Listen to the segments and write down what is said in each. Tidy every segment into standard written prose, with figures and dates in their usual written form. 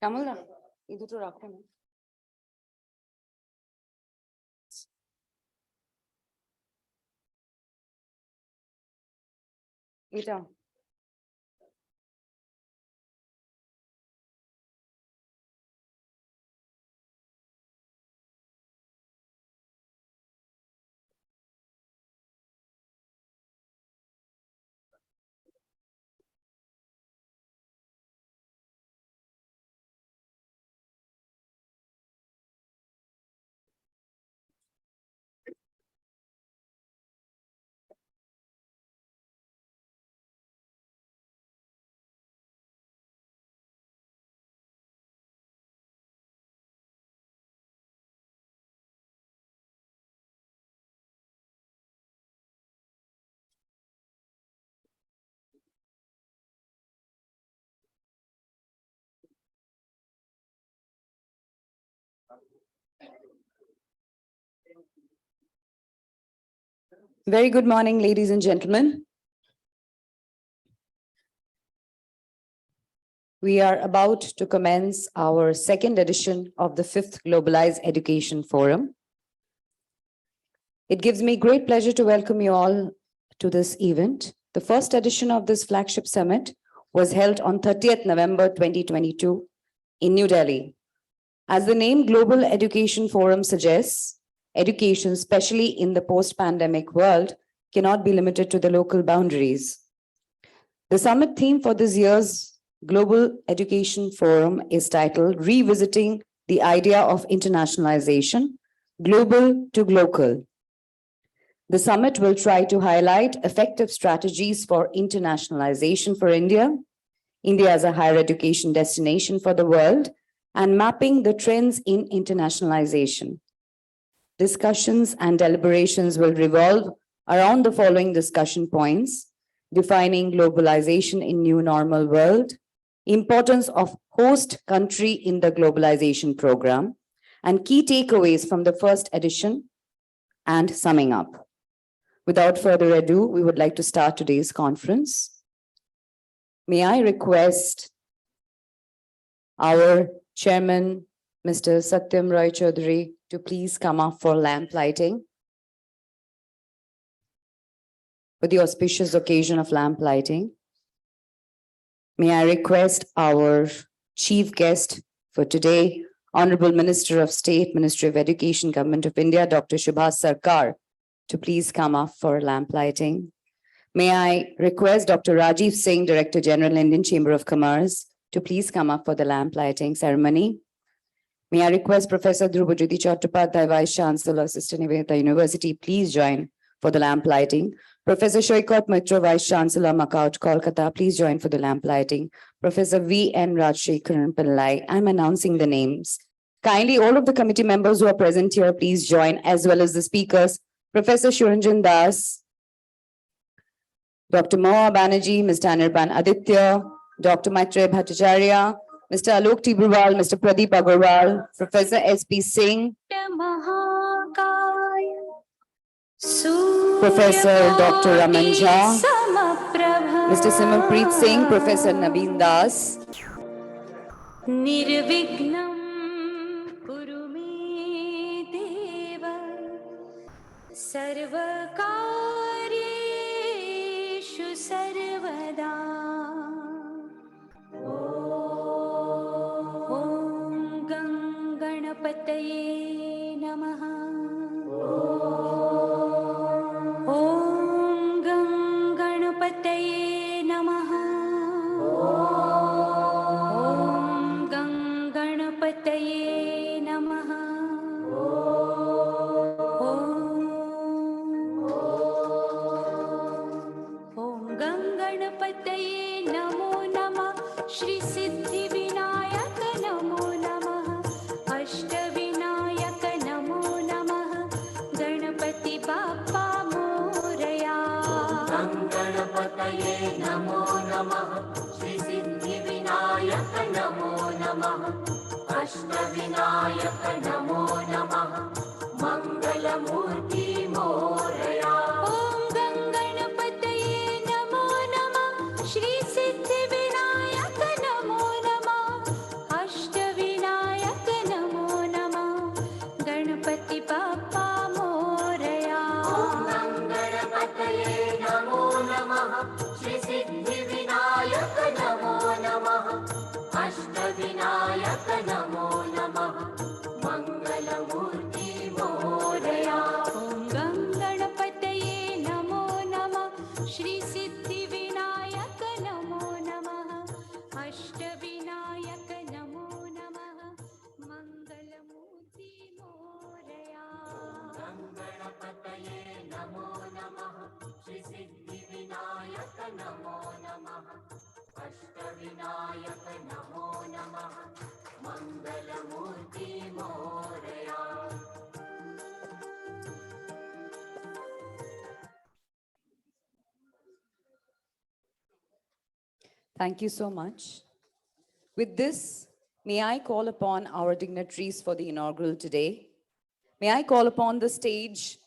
শ্যামল দা এই দুটো রাখো না। এটা Very good morning, ladies and gentlemen. We are about to commence our second edition of the 5th Globalized Education Forum. It gives me great pleasure to welcome you all to this event. The first edition of this flagship summit was held on 30th November 2022 in New Delhi. As the name Global Education Forum suggests, education, especially in the post-pandemic world, cannot be limited to the local boundaries. The summit theme for this year's Global Education Forum is titled Revisiting the Idea of Internationalization, Global to Glocal. The summit will try to highlight effective strategies for internationalization for India, India as a higher education destination for the world, and mapping the trends in internationalization. Discussions and deliberations will revolve around the following discussion points: defining globalization in new normal world, importance of host country in the globalization program, and key takeaways from the first edition, and summing up. Without further ado, we would like to start today's conference. May I request our chairman, Mr. Satyam Roy Chaudhary, to please come up for lamp lighting. For the auspicious occasion of lamp lighting, may I request our chief guest for today, Honorable Minister of State, Ministry of Education, Government of India, Dr. Subhas Sarkar, to please come up for lamp lighting. May I request Dr. Rajiv Singh, Director General, Indian Chamber of Commerce, to please come up for the lamp lighting ceremony. May I request Professor Dhrubajyoti Chattopadhyay, Vice Chancellor, Assistant Nivedita University, please join for the lamp lighting. Professor Shoykot Mitra, Vice Chancellor, Macau, Kolkata, please join for the lamp lighting. Professor V.N. Rajshekharan Pillai, I'm announcing the names. Kindly, all of the committee members who are present here, please join, as well as the speakers. Professor Shuranjan Das, Dr. Moa Banerjee, Mr. Anirban Aditya, Dr. Maitreya Bhattacharya, Mr. Alok Tibrewal, Mr. Pradeep Agarwal, Professor S.P. Singh, Professor Dr. Raman Jha, Mr. Simarpreet Singh, Professor Nabeen Das, Nirvignam Kurume Deva Sarvakaryeshu Sarvada Om Ganganapataye Namaha Om Ganganapataye Namaha Om Ganganapataye Namaha Om Ganganapataye Namo Namah Shri Siddhi Vinayaka Namo Namah Ashtavinayaka Namo Namah Ganapati Bappa Moria Ganganapataye Namo Namah Shri Siddhi Vinayaka Namo Namah Ashtavinayaka Namo Namah Mangalamurti Moria Om Ganganapataye Namo Namah Shri Siddhi Vinayaka Namo Namah Vinayak नमो नमः मंगलमूर्ति Morya. Thank you so much. With this, may I call upon our dignitaries for the inaugural today. May I call upon the stage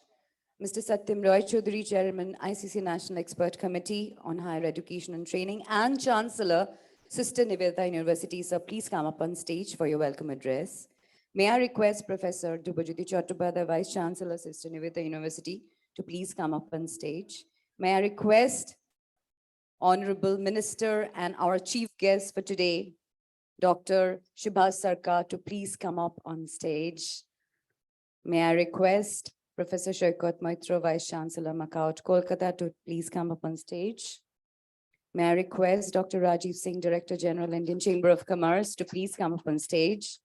Mr. Satyam Roy Chaudhary, Chairman, ICC National Expert Committee on Higher Education and Training, and Chancellor, Sister Nivedita University. Sir, please come up on stage for your welcome address. May I request Professor Dubajyoti Chattopadhyay, Vice Chancellor, Sister Nivedita University, to please come up on stage. May I request Honorable Minister and our chief guest for today, Dr. Subhash Sarkar, to please come up on stage. May I request Professor Shaukat Maitra, Vice Chancellor, MAKAUT, Kolkata, to please come up on stage. May I request Dr. Rajiv Singh, Director General, Indian Chamber of Commerce, to please come up on stage.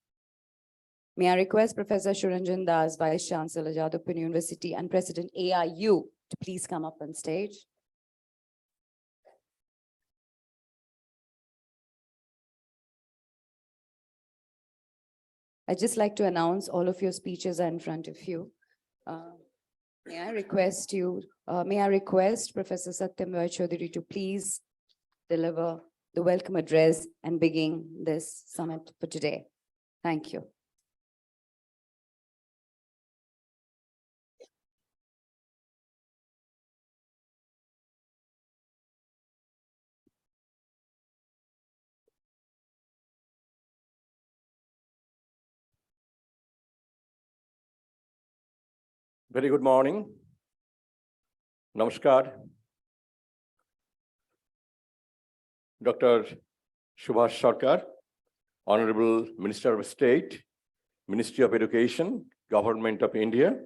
May I request Professor Suranjan Das, Vice Chancellor, Jadavpur University and President AIU, to please come up on stage. I'd just like to announce all of your speeches are in front of you. May I request Professor Satyam Roy Chaudhary to please deliver the welcome address and begin this summit for today. Thank you. Very good morning. Namaskar. Dr. Subhash Sarkar, Honorable Minister of State, Ministry of Education, Government of India,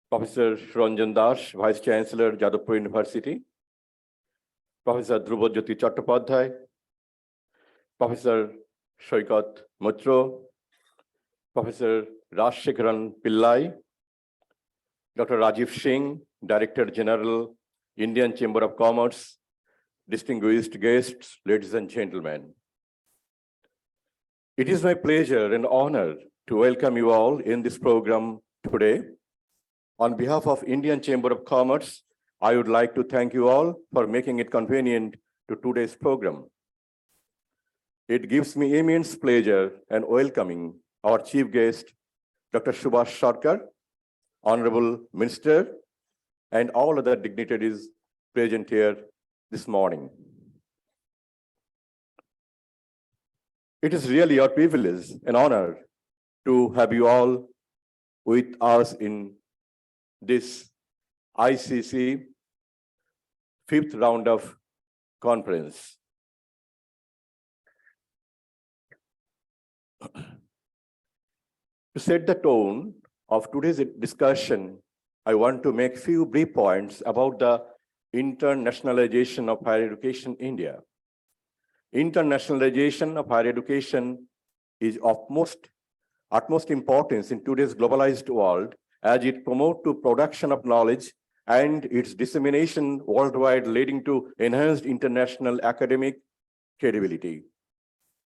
Professor Suranjan Das, Vice Chancellor, Jadavpur University, Professor Dubajyoti Chattopadhyay, Professor Shaukat Maitra, Professor Rajshekharan Pillai, Dr. Rajiv Singh, Director General, Indian Chamber of Commerce, distinguished guests, ladies and gentlemen. It is my pleasure and honor to welcome you all in this program today. On behalf of Indian Chamber of Commerce, I would like to thank you all for making it convenient to today's program. It gives me immense pleasure and welcoming our chief guest, Dr. Subhash Sarkar, Honorable Minister, and all other dignitaries present here this morning. It is really our privilege and honor to have you all with us in this ICC fifth round of conference. To set the tone of today's discussion, I want to make few brief points about the internationalization of higher education in India. Internationalization of higher education is of utmost importance in today's globalized world, as it promotes to production of knowledge and its dissemination worldwide, leading to enhanced international academic credibility.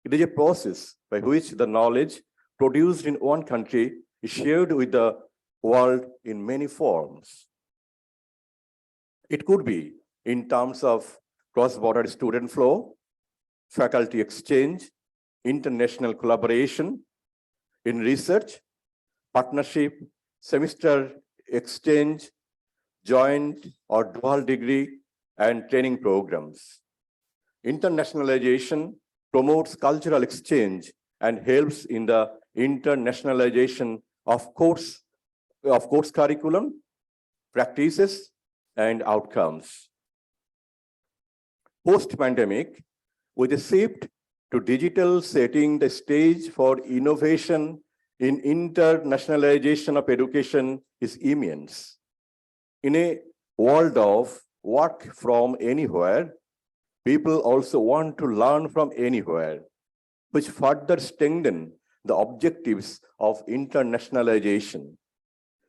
It is a process by which the knowledge produced in one country is shared with the world in many forms. It could be in terms of cross-border student flow, faculty exchange, international collaboration in research, partnership, semester exchange, joint or dual degree and training programs. Internationalization promotes cultural exchange and helps in the internationalization of course curriculum, practices, and outcomes. Post-pandemic, with a shift to digital, setting the stage for innovation in internationalization of education is immense. In a world of work from anywhere, people also want to learn from anywhere, which further strengthen the objectives of internationalization.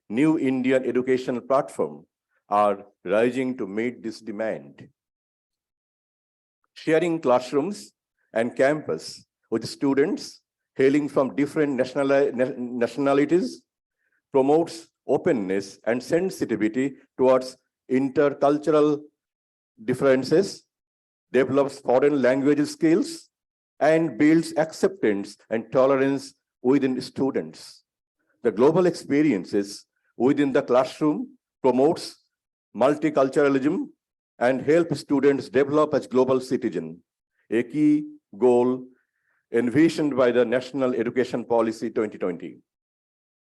New Indian educational platforms are rising to meet this demand. sharing classrooms and campus with students hailing from different nationalities, promotes openness and sensitivity towards intercultural differences, develops foreign language skills, and builds acceptance and tolerance within students. The global experiences within the classroom promotes multiculturalism and help students develop as global citizens, a key goal envisioned by the National Education Policy 2020.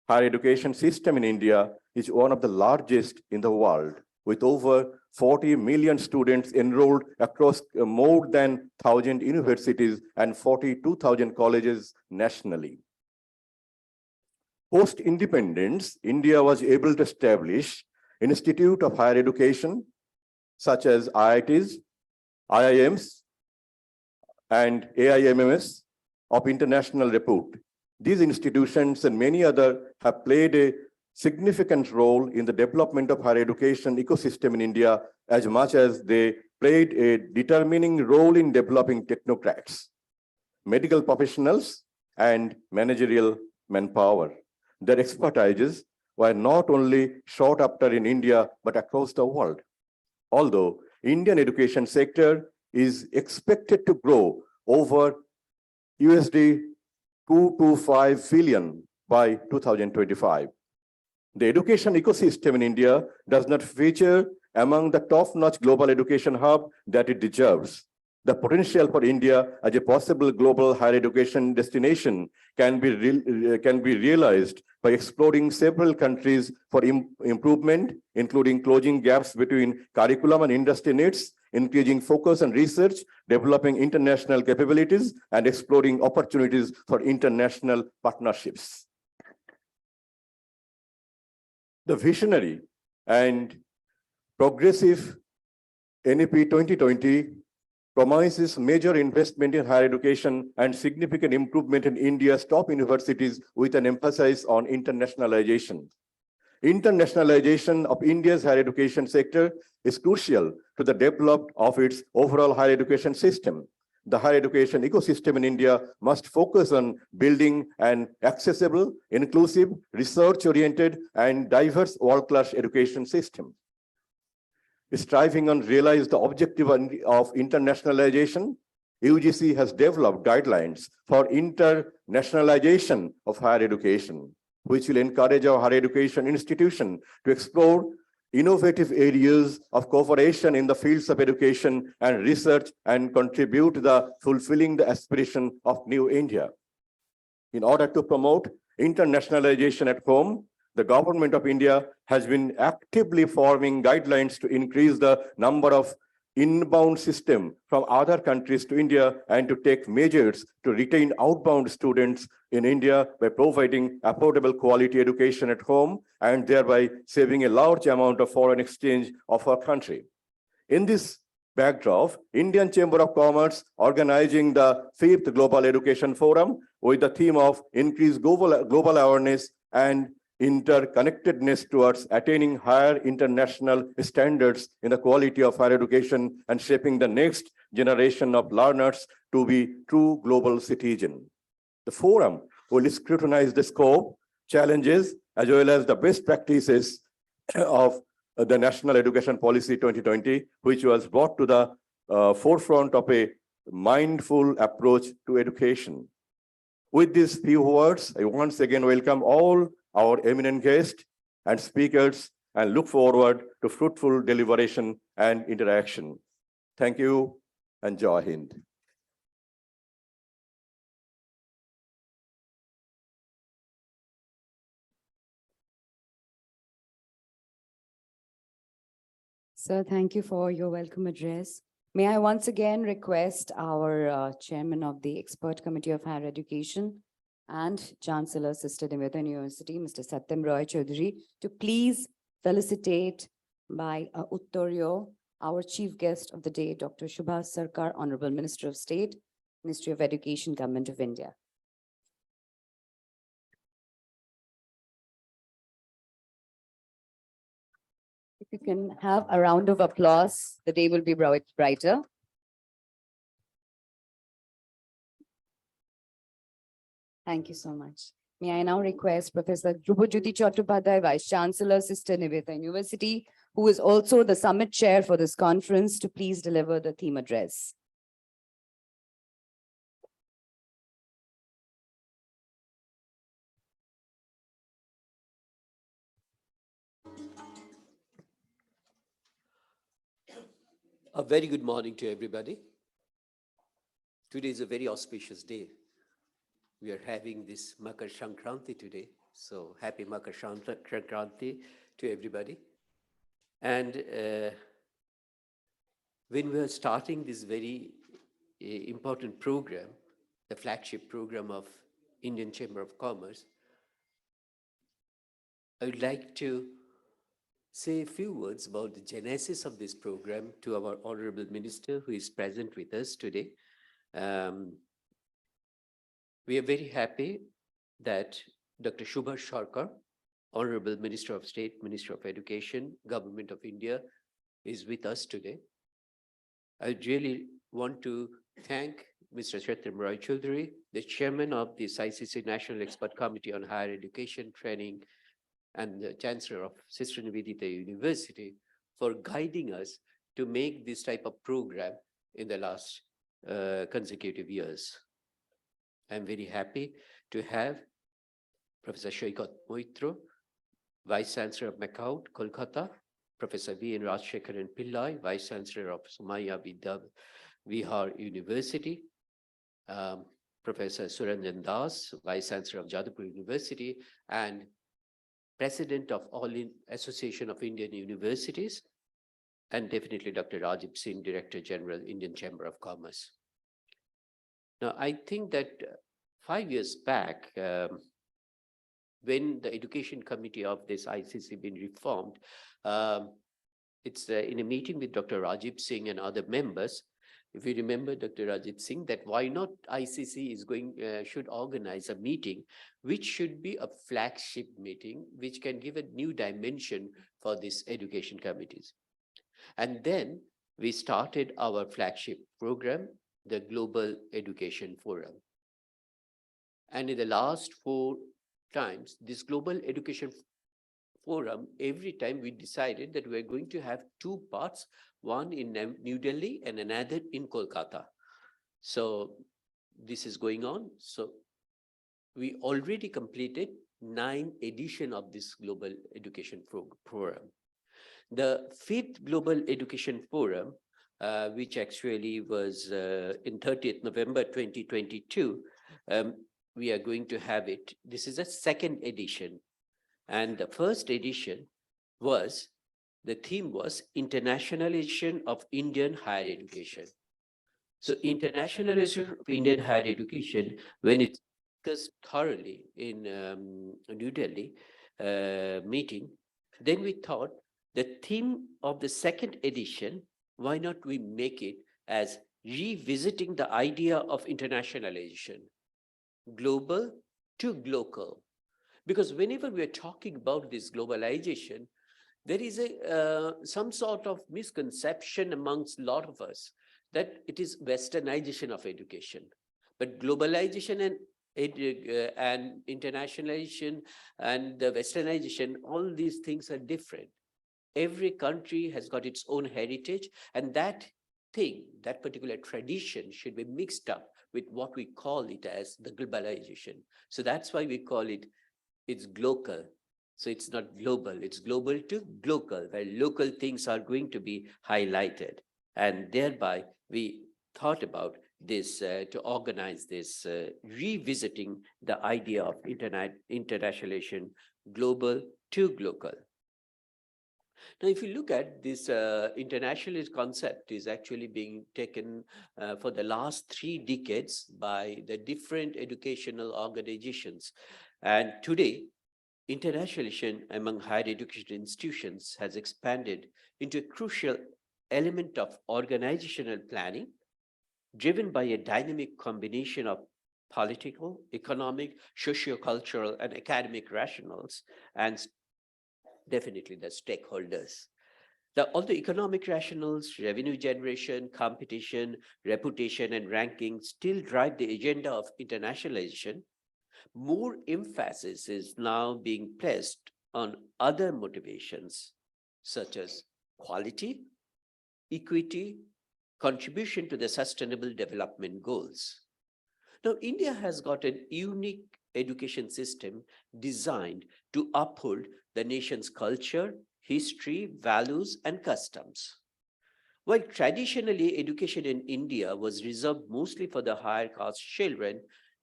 Higher education system in India is one of the largest in the world, with over 40 million students enrolled across more than 1,000 universities and 42,000 colleges nationally. Post-independence, India was able to establish Institute of Higher Education, such as IITs, IIMs, and AIMMS of international repute. These institutions and many others have played a significant role in the development of higher education ecosystem in India, as much as they played a determining role in developing technocrats, medical professionals, and managerial manpower. Their expertises were not only sought after in India, but across the world. Although Indian education sector is expected to grow over USD 225 billion by 2025. The education ecosystem in India does not feature among the top-notch global education hub that it deserves. The potential for India as a possible global higher education destination can be realized by exploring several countries for improvement, including closing gaps between curriculum and industry needs, increasing focus on research, developing international capabilities, and exploring opportunities for international partnerships. The visionary and progressive NEP 2020 promises major investment in higher education and significant improvement in India's top universities with an emphasis on internationalization. Internationalization of India's higher education sector is crucial to the development of its overall higher education system. The higher education ecosystem in India must focus on building an accessible, inclusive, research-oriented, and diverse world-class education system. Striving on realize the objective of internationalization, UGC has developed guidelines for internationalization of higher education, which will encourage our higher education institution to explore innovative areas of cooperation in the fields of education and research and contribute to the fulfilling the aspiration of New India. In order to promote internationalization at home, the government of India has been actively forming guidelines to increase the number of inbound system from other countries to India and to take measures to retain outbound students in India by providing affordable quality education at home and thereby saving a large amount of foreign exchange of our country. In this backdrop, Indian Chamber of Commerce organizing the 5th Global Education Forum with the theme of increased global awareness and interconnectedness towards attaining higher international standards in the quality of higher education and shaping the next generation of learners to be true global citizens. The forum will scrutinize the scope, challenges, as well as the best practices of the National Education Policy 2020, which was brought to the forefront of a mindful approach to education. With these few words, I once again welcome all our eminent guests and speakers and look forward to fruitful deliberation and interaction. Thank you and Jai Hind. Sir, thank you for your welcome address. May I once again request our chairman of the Expert Committee of Higher Education and Chancellor, Sister Nivedita University, Mr. Satyam Roy Chaudhary, to please felicitate by Uttoryo, our chief guest of the day, Dr. Subhas Sarkar, Honorable Minister of State, Ministry of Education, Government of India. If you can have a round of applause, the day will be brighter. Thank you so much. May I now request Professor Dhrubajyoti Chattopadhyay, Vice Chancellor, Sister Nivedita University, who is also the summit chair for this conference, to please deliver the theme address. A very good morning to everybody. Today is a very auspicious day. We are having this Makar Sankranti today. So happy Makar Sankranti to everybody. And when we are starting this very important program, the flagship program of Indian Chamber of Commerce, I would like to say a few words about the genesis of this program to our Honorable Minister who is present with us today. We are very happy that Dr. Subhash Sarkar, Honorable Minister of State, Minister of Education, Government of India, is with us today. I really want to thank Mr. Satyam Roy Choudhury, the Chairman of the ICC National Expert Committee on Higher Education Training and the Chancellor of Sister Nivedita University for guiding us to make this type of program in the last consecutive years. I'm very happy to have Professor Shaikat Moitro, Vice Chancellor of MACAUT, Kolkata, Professor V.N. Rajshekharan Pillai, Vice Chancellor of Somaiya Vidya Vihar University, Professor Suranjan Das, Vice Chancellor of Jadavpur University, and President of All Association of Indian Universities, and definitely Dr. Rajib Singh, Director General, Indian Chamber of Commerce. Now, I think that 5 years back, when the Education Committee of this ICC been reformed, it's in a meeting with Dr. Rajib Singh and other members. If you remember Dr. Rajib Singh, that why not ICC is should organize a meeting, which should be a flagship meeting, which can give a new dimension for these education committees. And then we started our flagship program, the Global Education Forum. And in the last 4 times, this Global Education Forum, every time we decided that we're going to have 2 parts, one in New Delhi and another in Kolkata. So this is going on. So we already completed 9 editions of this Global Education Forum. The 5th Global Education Forum, which actually was in 30th November 2022, we are going to have it. This is a 2nd edition. And the 1st edition was, the theme was Internationalization of Indian Higher Education. So internationalization of Indian higher education, when it's discussed thoroughly in New Delhi meeting, then we thought the theme of the 2nd edition, why not we make it as revisiting the idea of internationalization, global to local. Because whenever we are talking about this globalization, there is some sort of misconception amongst a lot of us that it is westernization of education. But globalization and internationalization and the westernization, all these things are different. Every country has got its own heritage, and that thing, that particular tradition should be mixed up with what we call it as the globalization. So that's why we call it, it's global. So it's not global, it's global to local, where local things are going to be highlighted. And thereby we thought about this to organize this, revisiting the idea of internationalization, global to local. Now, if you look at this internationalist concept is actually being taken for the last 3 decades by the different educational organizations. And today, internationalization among higher education institutions has expanded into a crucial element of organizational planning, driven by a dynamic combination of political, economic, socio-cultural, and academic rationales, and definitely the stakeholders. All the economic rationales, revenue generation, competition, reputation, and ranking still drive the agenda of internationalization. More emphasis is now being placed on other motivations such as quality, equity, contribution to the sustainable development goals. Now, India has got a unique education system designed to uphold the nation's culture, history, values, and customs. While traditionally education in India was reserved mostly for the higher caste children,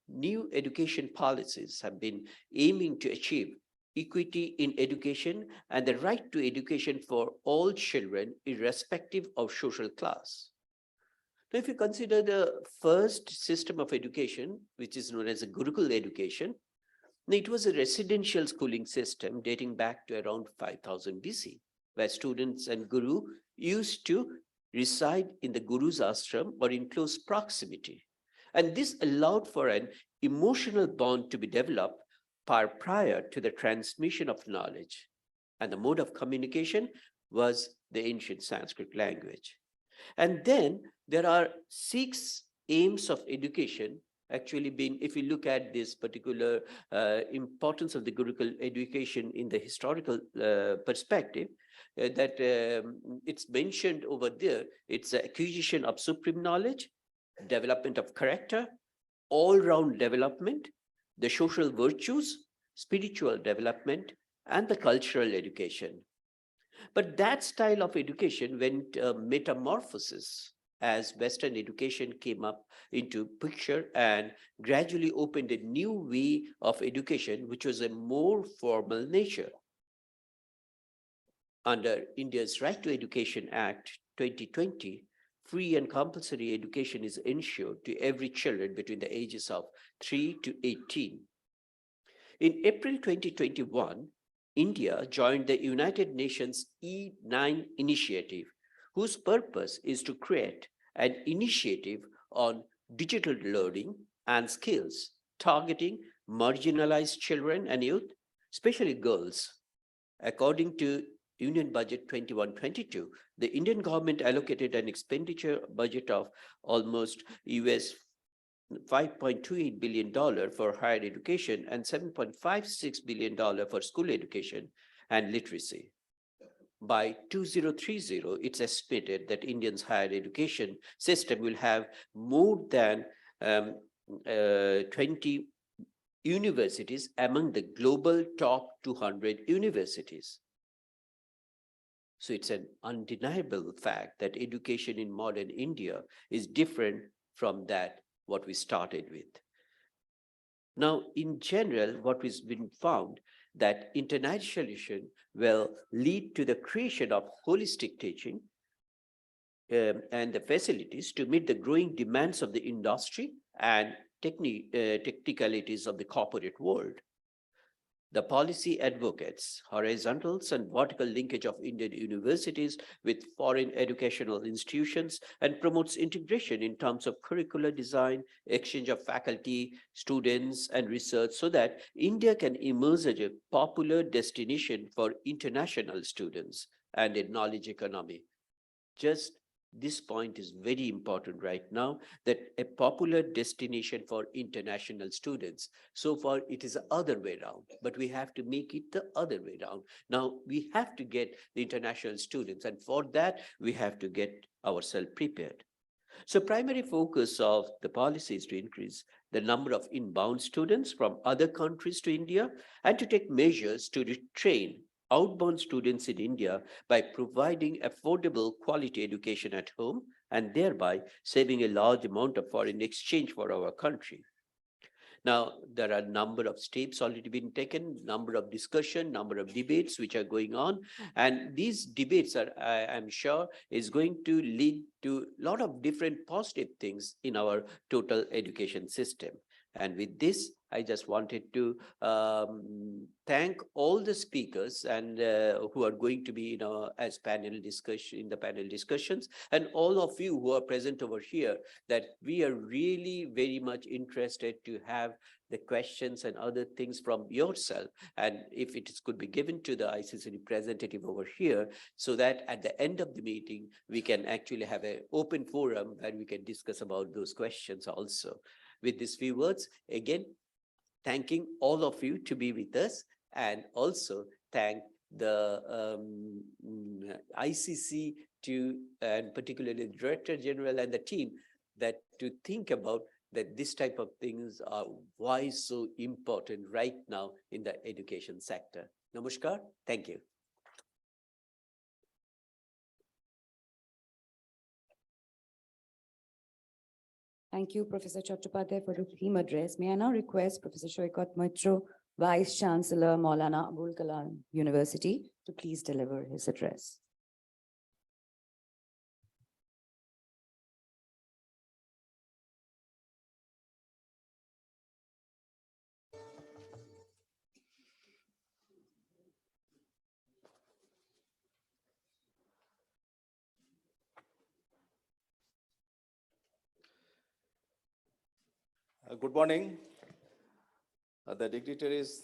new education policies have been aiming to achieve equity in education and the right to education for all children, irrespective of social class. Now, if you consider the first system of education, which is known as a Gurukul education, it was a residential schooling system dating back to around 5000 BC, where students and guru used to reside in the guru's ashram or in close proximity. And this allowed for an emotional bond to be developed prior to the transmission of knowledge. And the mode of communication was the ancient Sanskrit language. And then there are 6 aims of education actually being, if you look at this particular importance of the Gurukul education in the historical perspective, that it's mentioned over there, it's the acquisition of supreme knowledge, development of character, all-round development, the social virtues, spiritual development, and the cultural education. But that style of education went metamorphosis as Western education came up into picture and gradually opened a new way of education, which was a more formal nature. Under India's Right to Education Act 2020, free and compulsory education is ensured to every child between the ages of 3 to 18. In April 2021, India joined the United Nations E9 initiative, whose purpose is to create an initiative on digital learning and skills, targeting marginalized children and youth, especially girls. According to Union Budget 21-22, the Indian government allocated an expenditure budget of almost US $5.28 billion for higher education and $7.56 billion for school education and literacy. By 2030, it's estimated that India's higher education system will have more than 20 universities among the global top 200 universities. So it's an undeniable fact that education in modern India is different from that what we started with. Now, in general, what has been found that internationalization will lead to the creation of holistic teaching and the facilities to meet the growing demands of the industry and technicalities of the corporate world. The policy advocates horizontals and vertical linkage of Indian universities with foreign educational institutions and promotes integration in terms of curricular design, exchange of faculty, students, and research so that India can emerge as a popular destination for international students and a knowledge economy. Just this point is very important right now, that a popular destination for international students. So far, it is the other way around, but we have to make it the other way around. Now, we have to get the international students, and for that, we have to get ourselves prepared. So primary focus of the policy is to increase the number of inbound students from other countries to India and to take measures to retrain outbound students in India by providing affordable quality education at home and thereby saving a large amount of foreign exchange for our country. Now, there are a number of steps already been taken, number of discussion, number of debates which are going on. And these debates are, I'm sure, is going to lead to a lot of different positive things in our total education system. And with this, I just wanted to thank all the speakers and who are going to be, as panel discussion in the panel discussions, and all of you who are present over here, that we are really very much interested to have the questions and other things from yourself. And if it could be given to the ICC representative over here, so that at the end of the meeting, we can actually have an open forum where we can discuss about those questions also. With these few words, again, thanking all of you to be with us, and also thank the ICC and particularly the Director General and the team that to think about that this type of things are why so important right now in the education sector. Namaskar. Thank you. Thank you, Professor Chattopadhyay, for the theme address. May I now request Professor Shoikat Moitro, Vice Chancellor, Maulana Abul Kalam University, to please deliver his address. Good morning. The dignitaries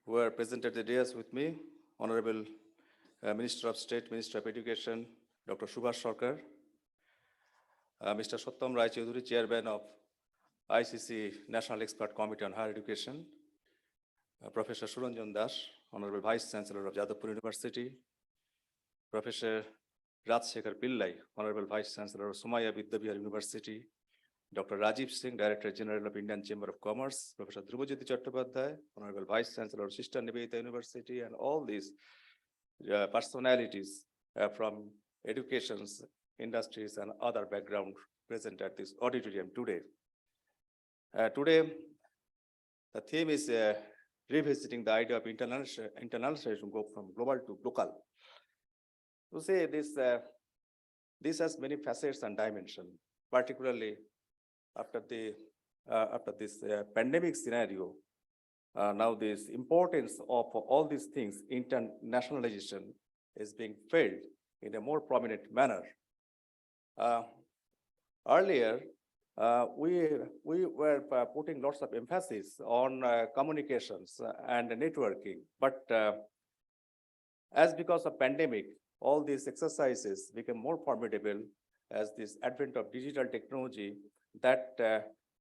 who are present at the dais with me, Honorable Minister of State, Minister of Education, Dr. Subhash Sarkar, Mr. Sattam Rai Chaudhuri, Chairman of ICC National Expert Committee on Higher Education, Professor Suranjan Das, Honorable Vice Chancellor of Jadavpur University, Professor Rajsekhar Pillai, Honorable Vice Chancellor of Somaiya Vidyavihar University, Dr. Rajiv Singh, Director General of Indian Chamber of Commerce, Professor Dhrubajyoti Chattopadhyay, Honorable Vice Chancellor of Sister Nivedita University, and all these personalities from educations, industries, and other backgrounds present at this auditorium today. Today, the theme is revisiting the idea of internationalization from global to local. To say this, this has many facets and dimensions, particularly after this pandemic scenario. Now this importance of all these things, internationalization, is being felt in a more prominent manner. Earlier, we were putting lots of emphasis on communications and networking, but as because of pandemic, all these exercises became more formidable as this advent of digital technology that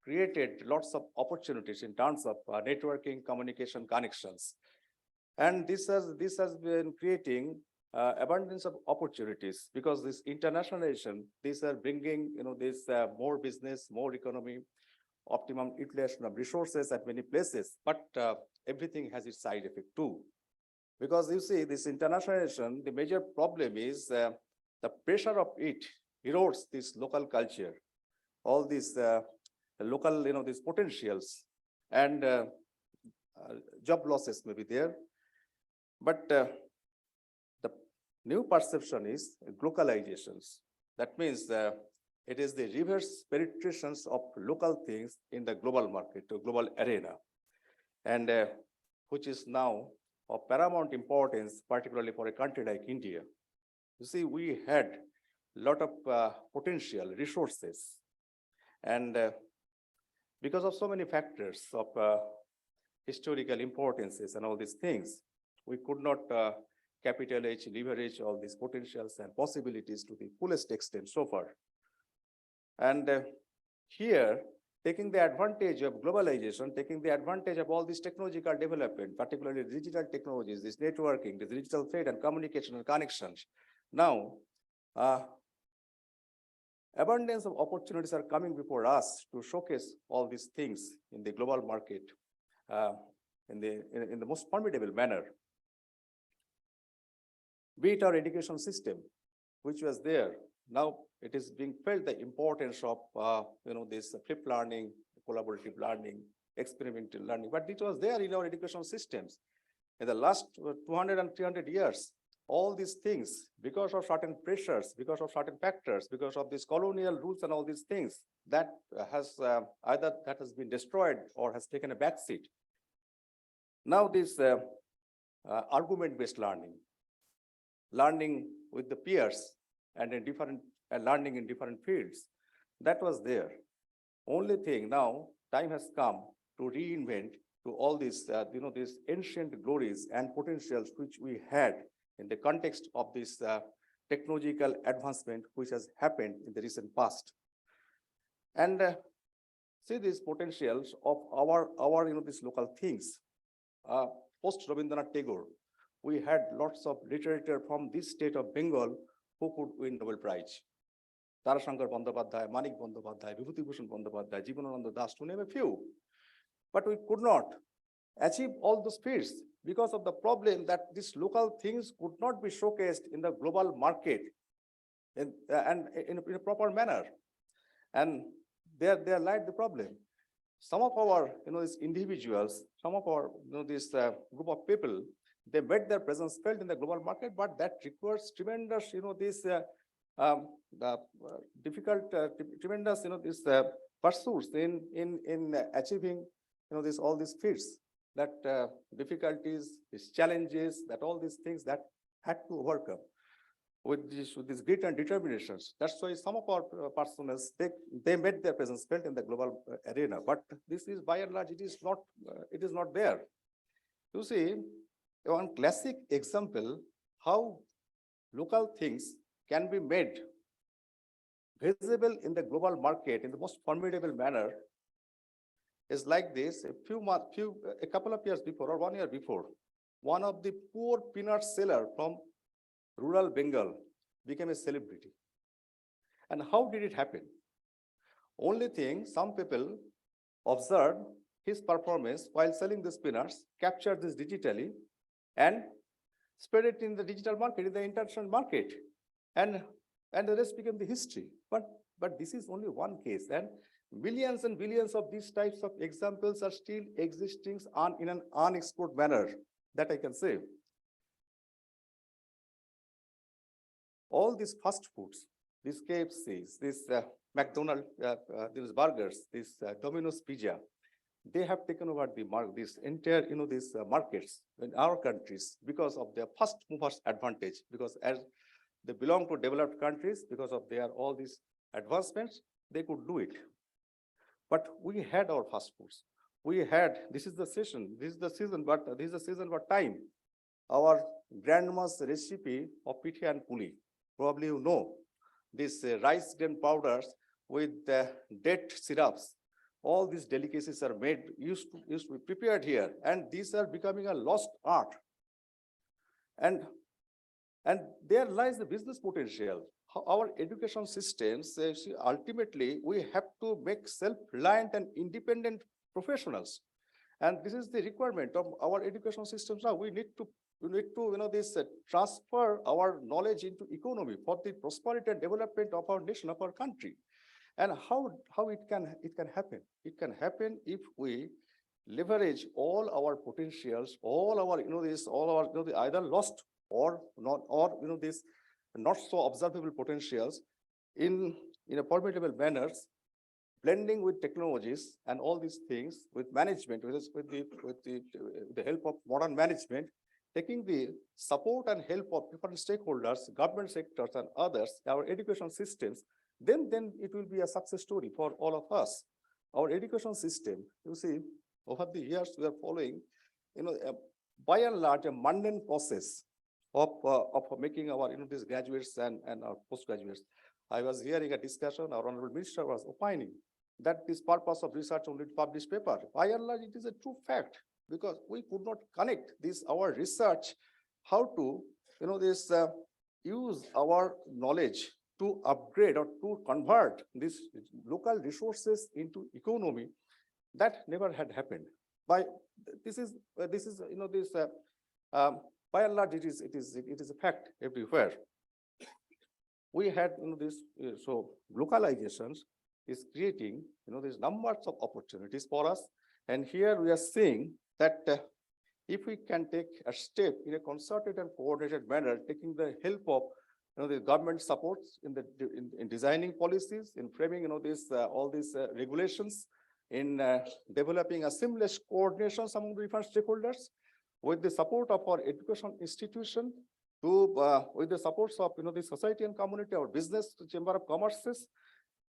created lots of opportunities in terms of networking, communication, connections. And this has been creating abundance of opportunities, because this internationalization, these are bringing, this more business, more economy, optimum utilization of resources at many places, but everything has its side effect too. Because you see, this internationalization, the major problem is the pressure of it erodes this local culture, all these local, these potentials, and job losses may be there. But the new perception is globalizations. That means it is the reverse penetrations of local things in the global market, to global arena, and which is now of paramount importance, particularly for a country like India. You see, we had a lot of potential resources, and because of so many factors of historical importances and all these things, we could not capitalize, leverage all these potentials and possibilities to the fullest extent so far. And here, taking the advantage of globalization, taking the advantage of all this technological development, particularly digital technologies, this networking, this digital trade and communication and connections. Now, abundance of opportunities are coming before us to showcase all these things in the global market in the most formidable manner. Be it our education system, which was there, now it is being felt the importance of this flipped learning, collaborative learning, experimental learning, but it was there in our education systems. In the last 200 and 300 years, all these things, because of certain pressures, because of certain factors, because of these colonial rules and all these things, that has either that has been destroyed or has taken a backseat. Now this argument-based learning with the peers and in different learning in different fields, that was there. Only thing now, time has come to reinvent to all these, these ancient glories and potentials which we had in the context of this technological advancement which has happened in the recent past. And see these potentials of these local things. Post Rabindranath Tagore, we had lots of literature from this state of Bengal who could win Nobel Prize. Tarashankar Bandyopadhyay, Manik Bandyopadhyay, Vibhuti Bhushan Bandyopadhyay, Jivanananda Das, to name a few. But we could not achieve all those feats because of the problem that these local things could not be showcased in the global market and in a proper manner. And there lied the problem. Some of our, these individuals, some of our, this group of people, they made their presence felt in the global market, but that requires tremendous, difficult, tremendous, this pursuits in achieving, all these feats, that difficulties, these challenges, that all these things that had to overcome with this grit and determinations. That's why some of our personals, they made their presence felt in the global arena. But this is by and large, it is not there. You see, one classic example how local things can be made visible in the global market in the most formidable manner is like this. A couple of years before, or 1 year before, one of the poor peanut seller from rural Bengal became a celebrity. And how did it happen? Only thing, some people observed his performance while selling these peanuts, captured this digitally, and spread it in the digital market, in the international market. And the rest became the history. But this is only one case. And millions and billions of these types of examples are still existing in an unexplored manner, that I can say. All these fast foods, these KFCs, these McDonald's, these burgers, this Domino's Pizza, they have taken over this entire, these markets in our countries because of their first movers advantage, because as they belong to developed countries, because of their all these advancements, they could do it. But we had our fast foods. We had, this is the season, but time. Our grandma's recipe of pithi and puli, probably you know, these rice grain powders with date syrups. All these delicacies are made, used to be prepared here, and these are becoming a lost art. And there lies the business potential. Our education systems, ultimately, we have to make self-reliant and independent professionals. And this is the requirement of our education systems now. We need to transfer our knowledge into economy for the prosperity and development of our nation, of our country. And how it can happen? It can happen if we leverage all our potentials, all our either lost or not, or these not so observable potentials in a formidable manners, blending with technologies and all these things with management, with the help of modern management, taking the support and help of different stakeholders, government sectors and others, our education systems, then it will be a success story for all of us. Our education system, you see, over the years we are following, by and large, a mundane process of making our these graduates and our postgraduates. I was hearing a discussion, our Honorable Minister was opining that this purpose of research only to publish paper. By and large, it is a true fact, because we could not connect our research, how to use our knowledge to upgrade or to convert these local resources into economy. That never had happened. By and large, it is a fact everywhere. We had so localizations is creating these numbers of opportunities for us, and here we are seeing that if we can take a step in a concerted and coordinated manner, taking the help of the government supports in designing policies, in framing all these regulations, in developing a seamless coordination among the different stakeholders, with the support of our education institution, with the supports of the society and community, our business, chamber of commerces,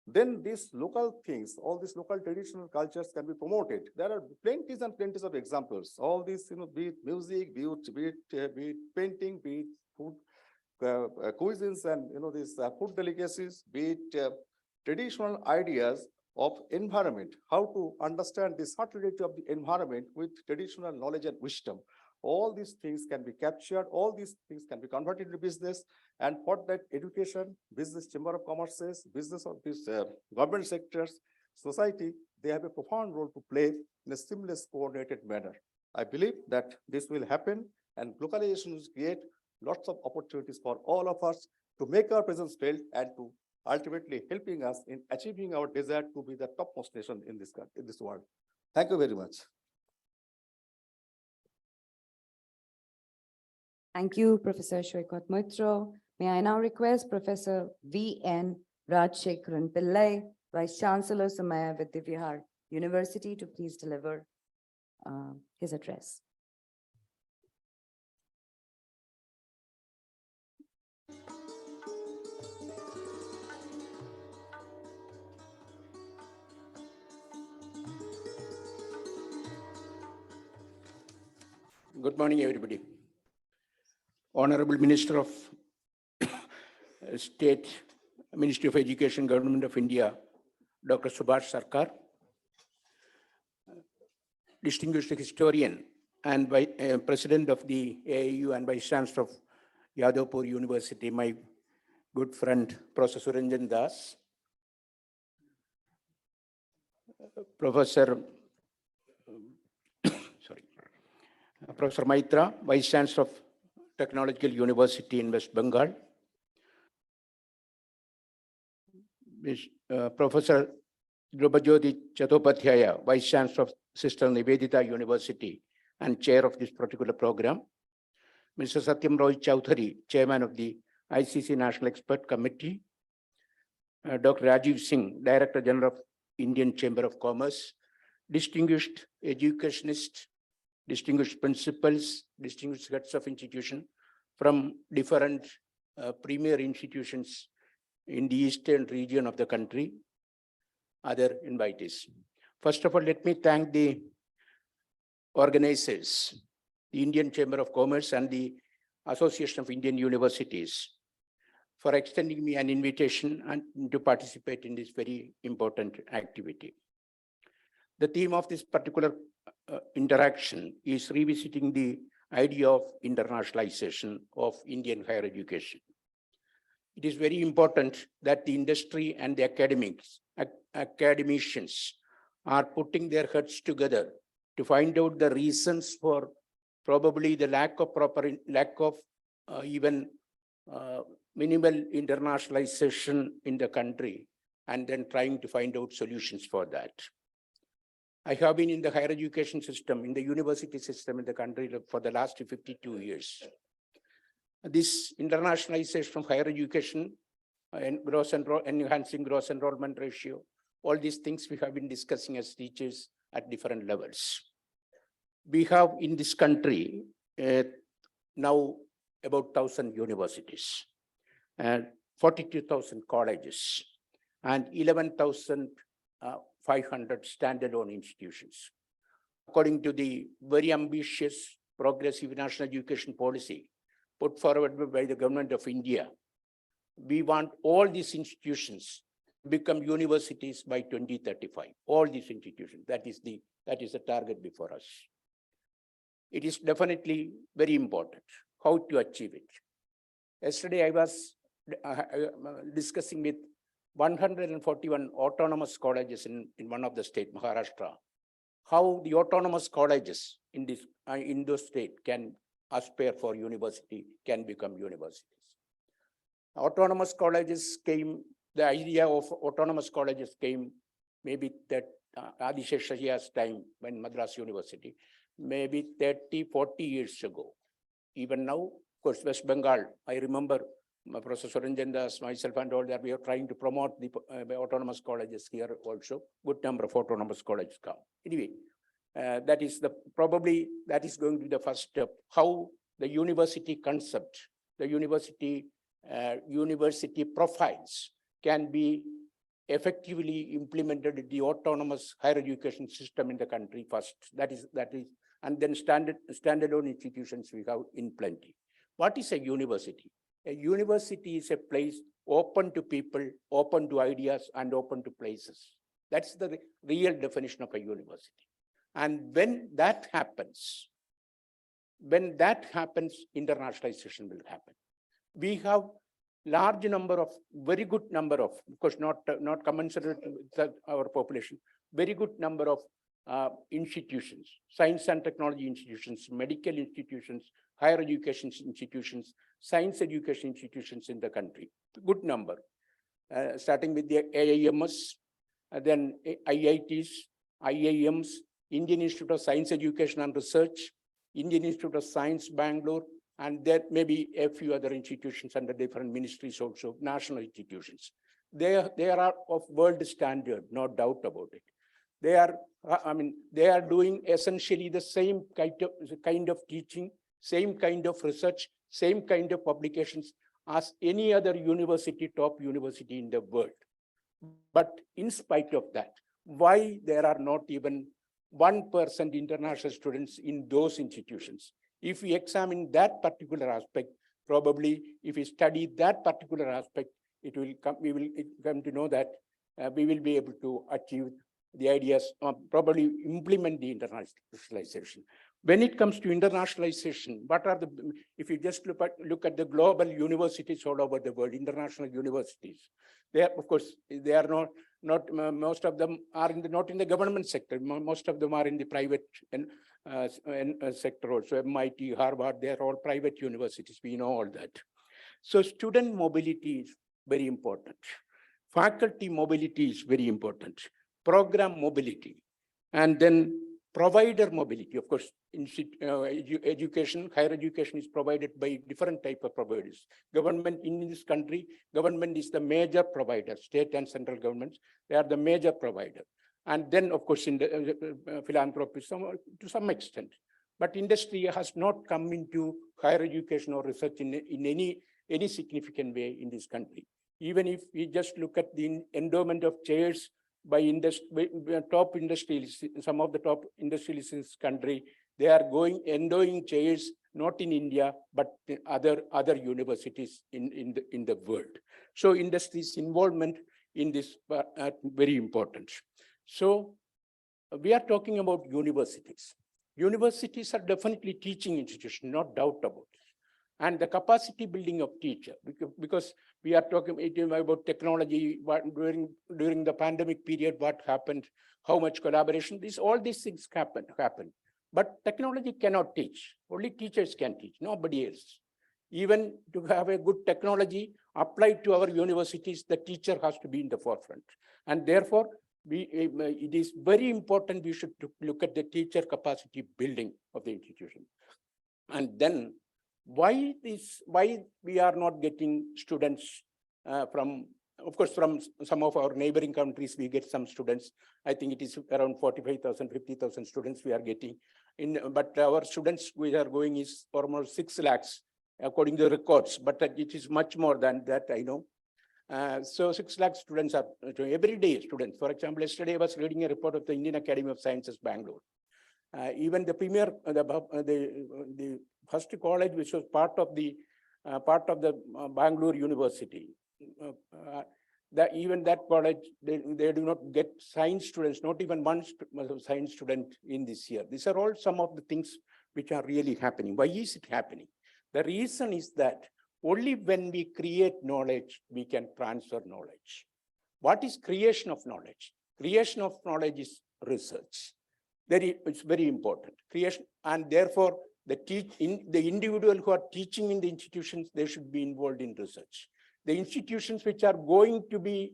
then these local things, all these local traditional cultures can be promoted. There are plenties and plenties of examples. All these, be it music, be it painting, be it food cuisines and these food delicacies, be it traditional ideas of environment, how to understand the subtlety of the environment with traditional knowledge and wisdom. All these things can be captured, all these things can be converted into business. And for that, education, business, chamber of commerces, business of these government sectors, society, they have a profound role to play in a seamless, coordinated manner. I believe that this will happen, and globalization will create lots of opportunities for all of us to make our presence felt and to ultimately helping us in achieving our desire to be the topmost nation in this world. Thank you very much. Thank you, Professor Shoykot Moitro. May I now request Professor V.N. Rajshekharan Pillai, Vice Chancellor, Samaya Vidyavihar University, to please deliver his address. Good morning, everybody. Honorable Minister of State, Ministry of Education, Government of India, Dr. Subhash Sarkar, distinguished historian and President of the AIU and Vice Chancellor of Yadavpur University, my good friend, Professor Suranjan Das, Professor Maitra, Vice Chancellor of Technological University in West Bengal, Professor Drupajyoti Chattopadhyaya, Vice Chancellor of Sister Nivedita University and Chair of this particular program, Mr. Satyam Roy Chowdhury, Chairman of the ICC National Expert Committee, Dr. Rajiv Singh, Director General of Indian Chamber of Commerce, distinguished educationists, distinguished principals, distinguished heads of institution from different premier institutions in the eastern region of the country, other invitees. First of all, let me thank the organizers, the Indian Chamber of Commerce and the Association of Indian Universities, for extending me an invitation and to participate in this very important activity. The theme of this particular interaction is revisiting the idea of internationalization of Indian higher education. It is very important that the industry and the academicians are putting their heads together to find out the reasons for probably the lack of even minimal internationalization in the country, and then trying to find out solutions for that. I have been in the higher education system, in the university system in the country for the last 52 years. This internationalization of higher education and enhancing gross enrollment ratio, all these things we have been discussing as teachers at different levels. We have in this country now about 1,000 universities and 42,000 colleges and 11,500 standalone institutions. According to the very ambitious progressive national education policy put forward by the government of India, we want all these institutions to become universities by 2035. All these institutions, that is the target before us. It is definitely very important how to achieve it. Yesterday, I was discussing with 141 autonomous colleges in one of the state, Maharashtra, how the autonomous colleges in those state can aspire for university, can become universities. Autonomous colleges came, the idea of autonomous colleges came maybe that Adi Sheshaya's time when Madras University, maybe 30, 40 years ago. Even now, of course, West Bengal, I remember Professor Suranjan Das, myself and all that, we are trying to promote the autonomous colleges here also. Good number of autonomous colleges come. Anyway, that is probably going to be the first step. How the university concept, the university profiles can be effectively implemented in the autonomous higher education system in the country first. That is, and then standalone institutions we have in plenty. What is a university? A university is a place open to people, open to ideas, and open to places. That's the real definition of a university. And when that happens, internationalization will happen. We have large number of, very good number of course, not commensurate with our population, very good number of institutions, science and technology institutions, medical institutions, higher education institutions, science education institutions in the country. Good number, starting with the AIMS, then IITs, IIMs, Indian Institute of Science Education and Research, Indian Institute of Science, Bangalore, and there may be a few other institutions under different ministries also, national institutions. They are of world standard, no doubt about it. They are, they are doing essentially the same kind of teaching, same kind of research, same kind of publications as any other university, top university in the world. But in spite of that, why there are not even 1% international students in those institutions? If we examine that particular aspect, probably if we study that particular aspect, we will come to know that we will be able to achieve the ideas, probably implement the internationalization. When it comes to internationalization, what are if you just look at the global universities all over the world, international universities, they are, of course, they are not most of them are not in the government sector. Most of them are in the private sector also. MIT, Harvard, they are all private universities. We know all that. So student mobility is very important. Faculty mobility is very important. Program mobility, and then provider mobility. Of course, education, higher education is provided by different type of providers. Government in this country, government is the major provider, state and central governments, they are the major provider. And then, of course, in the philanthropy to some extent. But industry has not come into higher education or research in any significant way in this country. Even if we just look at the endowment of chairs by top industrialists, some of the top industrialists in this country, they are endowing chairs not in India, but in other universities in the world. So industry's involvement in this are very important. So we are talking about universities. Universities are definitely teaching institutions, no doubt about it. And the capacity building of teacher, because we are talking about technology, during the pandemic period, what happened, how much collaboration, all these things happen. But technology cannot teach, only teachers can teach, nobody else. Even to have a good technology applied to our universities, the teacher has to be in the forefront. And therefore, it is very important we should look at the teacher capacity building of the institution. And then, why we are not getting students from, of course, from some of our neighboring countries, we get some students. I think it is around 45,000, 50,000 students we are getting. But our students we are going is almost 6 lakhs, according to the records, but it is much more than that, I know. So 6 lakh students are everyday students. For example, yesterday I was reading a report of the Indian Academy of Sciences, Bangalore. Even the premier, the first college, which was part of the Bangalore University, even that college, they do not get science students, not even one science student in this year. These are all some of the things which are really happening. Why is it happening? The reason is that only when we create knowledge, we can transfer knowledge. What is creation of knowledge? Creation of knowledge is research. It's very important. Creation, and therefore, the individual who are teaching in the institutions, they should be involved in research. The institutions which are going to be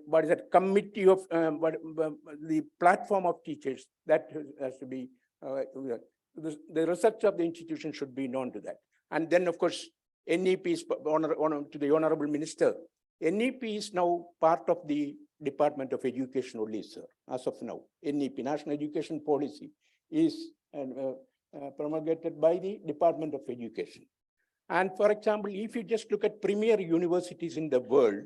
what is that committee of the platform of teachers, that has to be the research of the institution should be known to that. And then, of course, NEP is to the Honorable Minister. NEP is now part of the Department of Education only, sir, as of now. NEP, National Education Policy, is promulgated by the Department of Education. And for example, if you just look at premier universities in the world,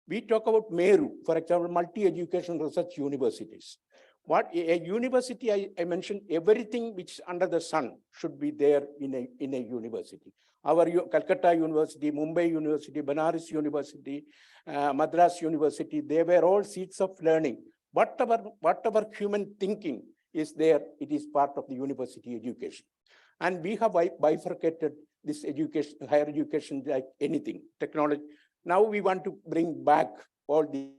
we talk about MERU, for example, multi-education research universities. What a university, I mentioned everything which is under the sun should be there in a university. Our Calcutta University, Mumbai University, Banaras University, Madras University, they were all seats of learning. Whatever human thinking is there, it is part of the university education. And we have bifurcated this education, higher education like anything, technology. Now we want to bring back all the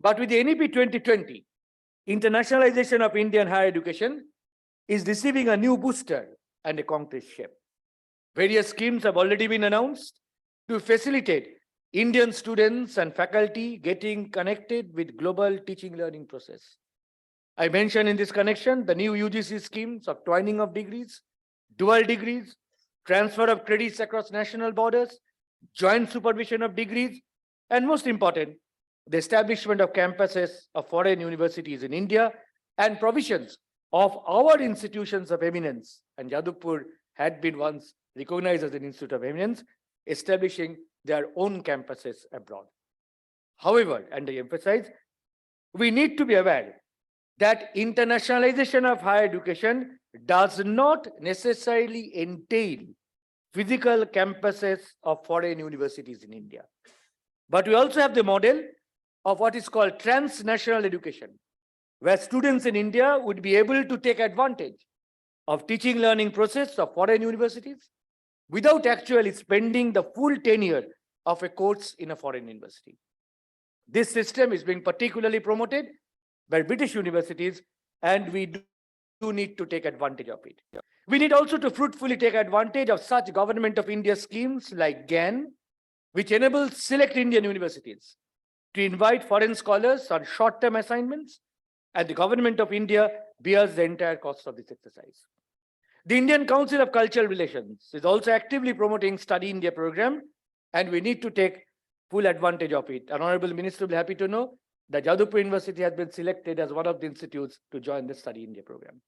But with the NEP 2020, internationalization of Indian higher education is receiving a new booster and a concrete shape. Various schemes have already been announced to facilitate Indian students and faculty getting connected with global teaching learning process. I mentioned in this connection the new UGC schemes of twining of degrees, dual degrees, transfer of credits across national borders, joint supervision of degrees, and most important, the establishment of campuses of foreign universities in India and provisions of our institutions of eminence. And Yadupur had been once recognized as an institute of eminence, establishing their own campuses abroad. However, and I emphasize, we need to be aware that internationalization of higher education does not necessarily entail physical campuses of foreign universities in India. But we also have the model of what is called transnational education, where students in India would be able to take advantage of teaching learning process of foreign universities without actually spending the full tenure of a course in a foreign university. This system is being particularly promoted by British universities, and we do need to take advantage of it. We need also to fruitfully take advantage of such Government of India schemes like GAN, which enables select Indian universities to invite foreign scholars on short-term assignments, and the Government of India bears the entire cost of this exercise. The Indian Council of Cultural Relations is also actively promoting Study India program, and we need to take full advantage of it. An Honorable Minister will be happy to know that Jadavpur University has been selected as one of the institutes to join the Study India program.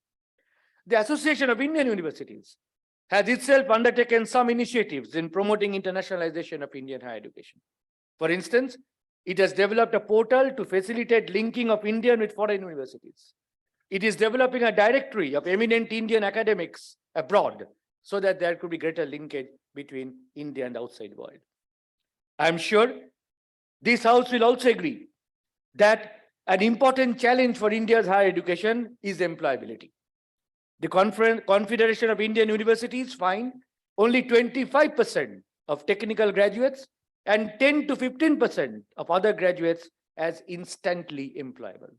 The Association of Indian Universities has itself undertaken some initiatives in promoting internationalization of Indian higher education. For instance, it has developed a portal to facilitate linking of Indian with foreign universities. It is developing a directory of eminent Indian academics abroad so that there could be greater linkage between India and the outside world. I am sure this House will also agree that an important challenge for India's higher education is employability. The Confederation of Indian Universities find only 25% of technical graduates and 10 to 15% of other graduates as instantly employable.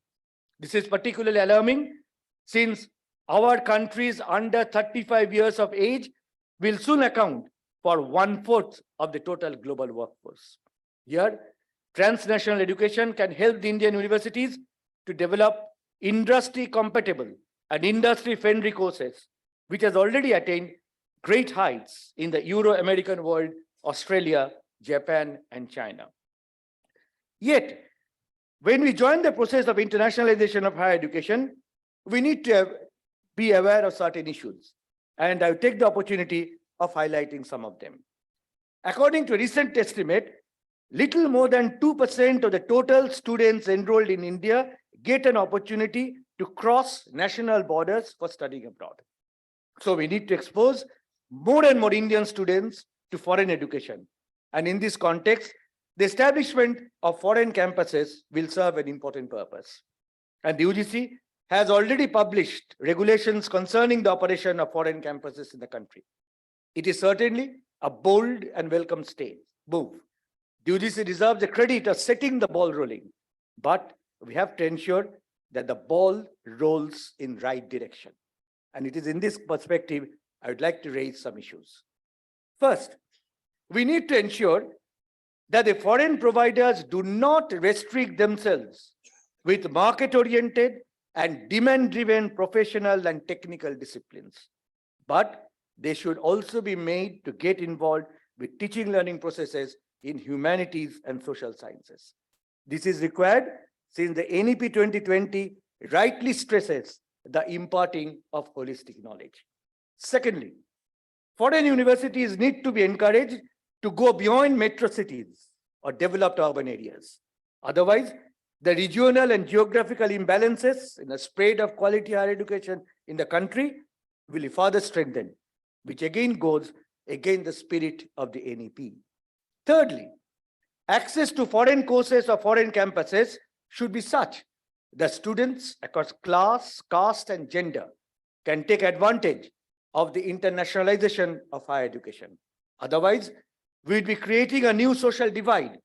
This is particularly alarming since our countries under 35 years of age will soon account for 1/4 of the total global workforce. Here, transnational education can help the Indian universities to develop industry-compatible and industry-friendly courses, which has already attained great heights in the Euro-American world, Australia, Japan, and China. Yet, when we join the process of internationalization of higher education, we need to be aware of certain issues, and I'll take the opportunity of highlighting some of them. According to a recent estimate, little more than 2% of the total students enrolled in India get an opportunity to cross national borders for studying abroad. So we need to expose more and more Indian students to foreign education. And in this context, the establishment of foreign campuses will serve an important purpose. And the UGC has already published regulations concerning the operation of foreign campuses in the country. It is certainly a bold and welcome move. The UGC deserves the credit of setting the ball rolling, but we have to ensure that the ball rolls in right direction. And it is in this perspective, I would like to raise some issues. First, we need to ensure that the foreign providers do not restrict themselves with market-oriented and demand-driven professional and technical disciplines, but they should also be made to get involved with teaching learning processes in humanities and social sciences. This is required since the NEP 2020 rightly stresses the imparting of holistic knowledge. Secondly, foreign universities need to be encouraged to go beyond metro cities or developed urban areas. Otherwise, the regional and geographical imbalances in the spread of quality higher education in the country will be further strengthened, which again goes against the spirit of the NEP. Thirdly, access to foreign courses or foreign campuses should be such that students across class, caste, and gender can take advantage of the internationalization of higher education. Otherwise, we'd be creating a new social divide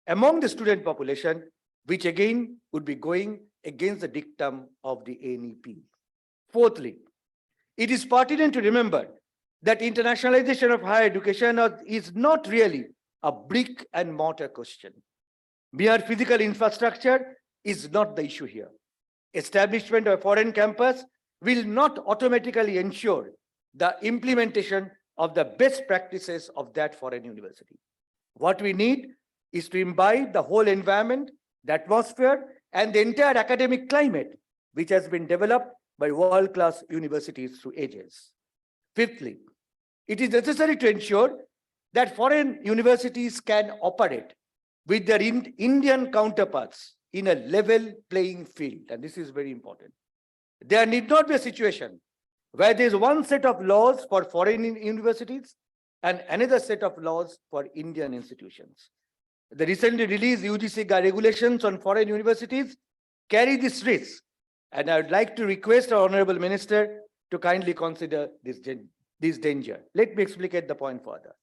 among the student population, which again would be going against the dictum of the NEP. Fourthly, it is pertinent to remember that internationalization of higher education is not really a brick and mortar question. Mere physical infrastructure is not the issue here. Establishment of a foreign campus will not automatically ensure the implementation of the best practices of that foreign university. What we need is to imbibe the whole environment, the atmosphere, and the entire academic climate, which has been developed by world-class universities through ages. Fifthly, it is necessary to ensure that foreign universities can operate with their Indian counterparts in a level playing field, and this is very important. There need not be a situation where there is one set of laws for foreign universities and another set of laws for Indian institutions. The recently released UGC regulations on foreign universities carry this risk, and I would like to request our Honorable Minister to kindly consider this danger. Let me explicate the point further.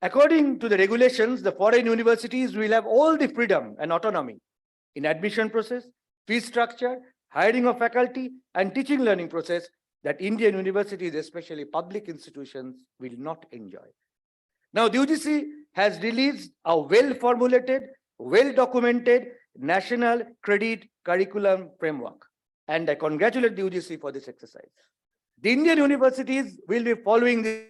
According to the regulations, the foreign universities will have all the freedom and autonomy in admission process, fee structure, hiring of faculty, and teaching learning process that Indian universities, especially public institutions, will not enjoy. Now, the UGC has released a well-formulated, well-documented national credit curriculum framework, and I congratulate the UGC for this exercise. The Indian universities will be following this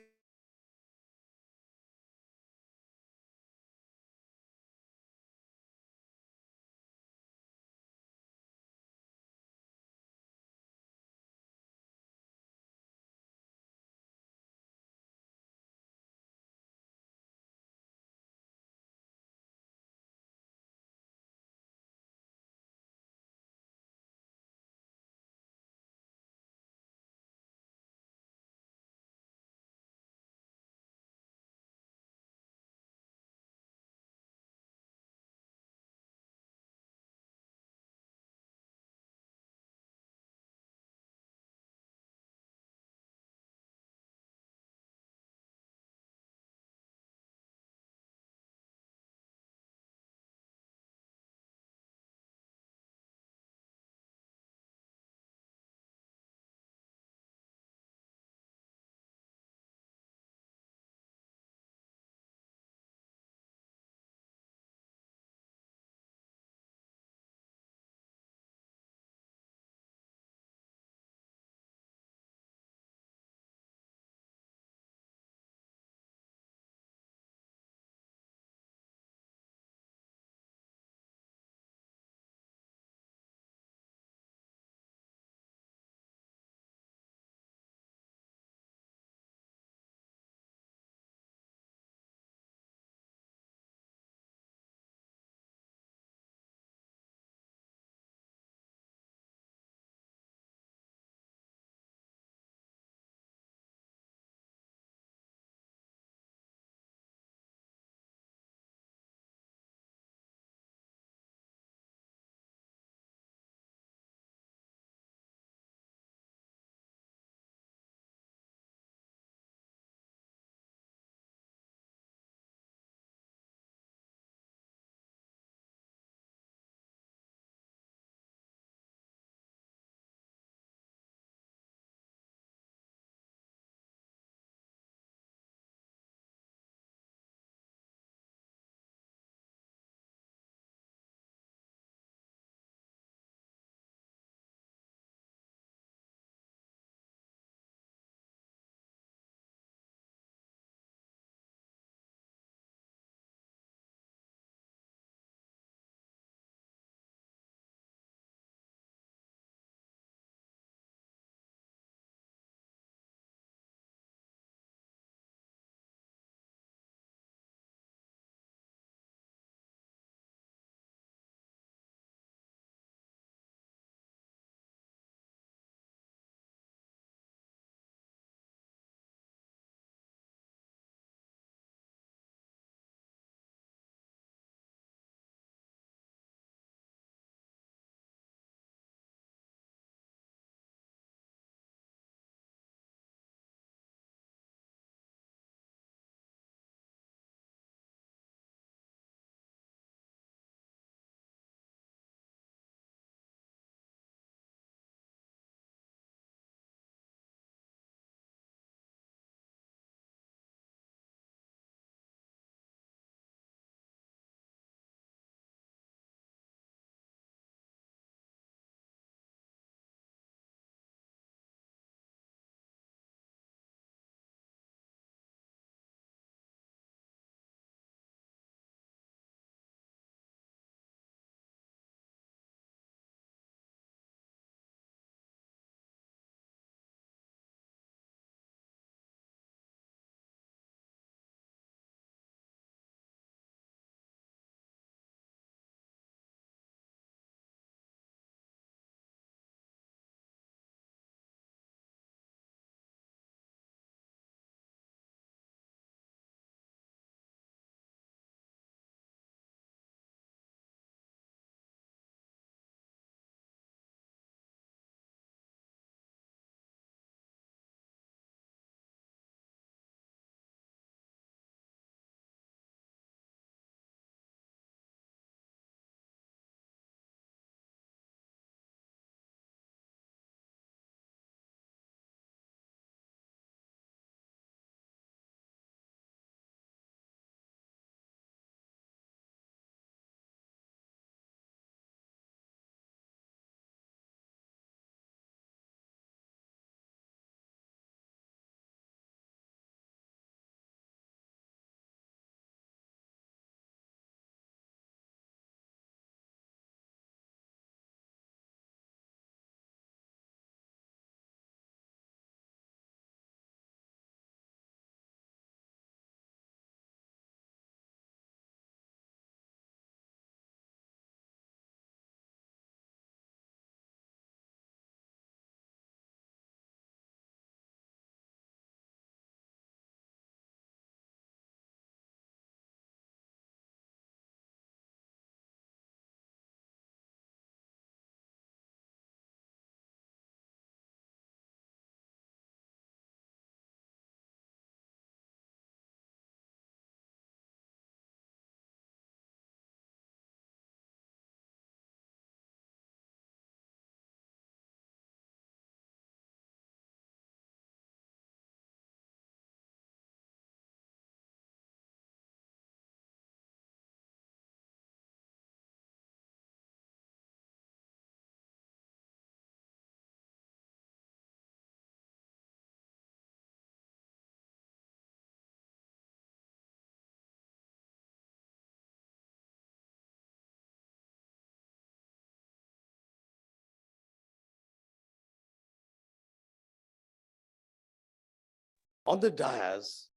On the dais,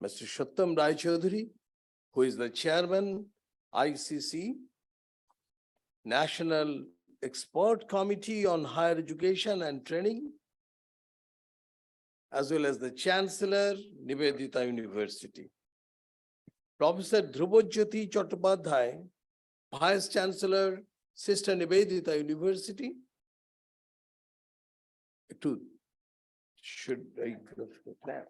Mr. Shuttam Rai Chaudhary, who is the chairman, ICC, National Expert Committee on Higher Education and Training, as well as the Chancellor, Nivedita University. Professor Dhrubajyoti Chattopadhyay, Vice Chancellor, Sister Nivedita University. Should I go to that?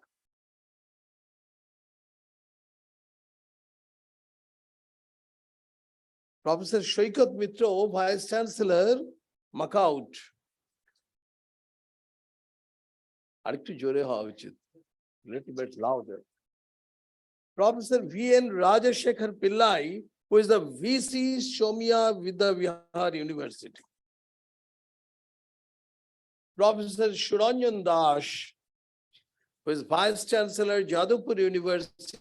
Professor Shoikat Mitro, Vice Chancellor, Macaut. আরেকটু জোরে হওয়া উচিত, little bit louder. Professor V.N. Rajashekhar Pillai, who is the VC Shomya Vidya Vihar University. Professor Shuranjan Das, who is Vice Chancellor, Jadavpur University.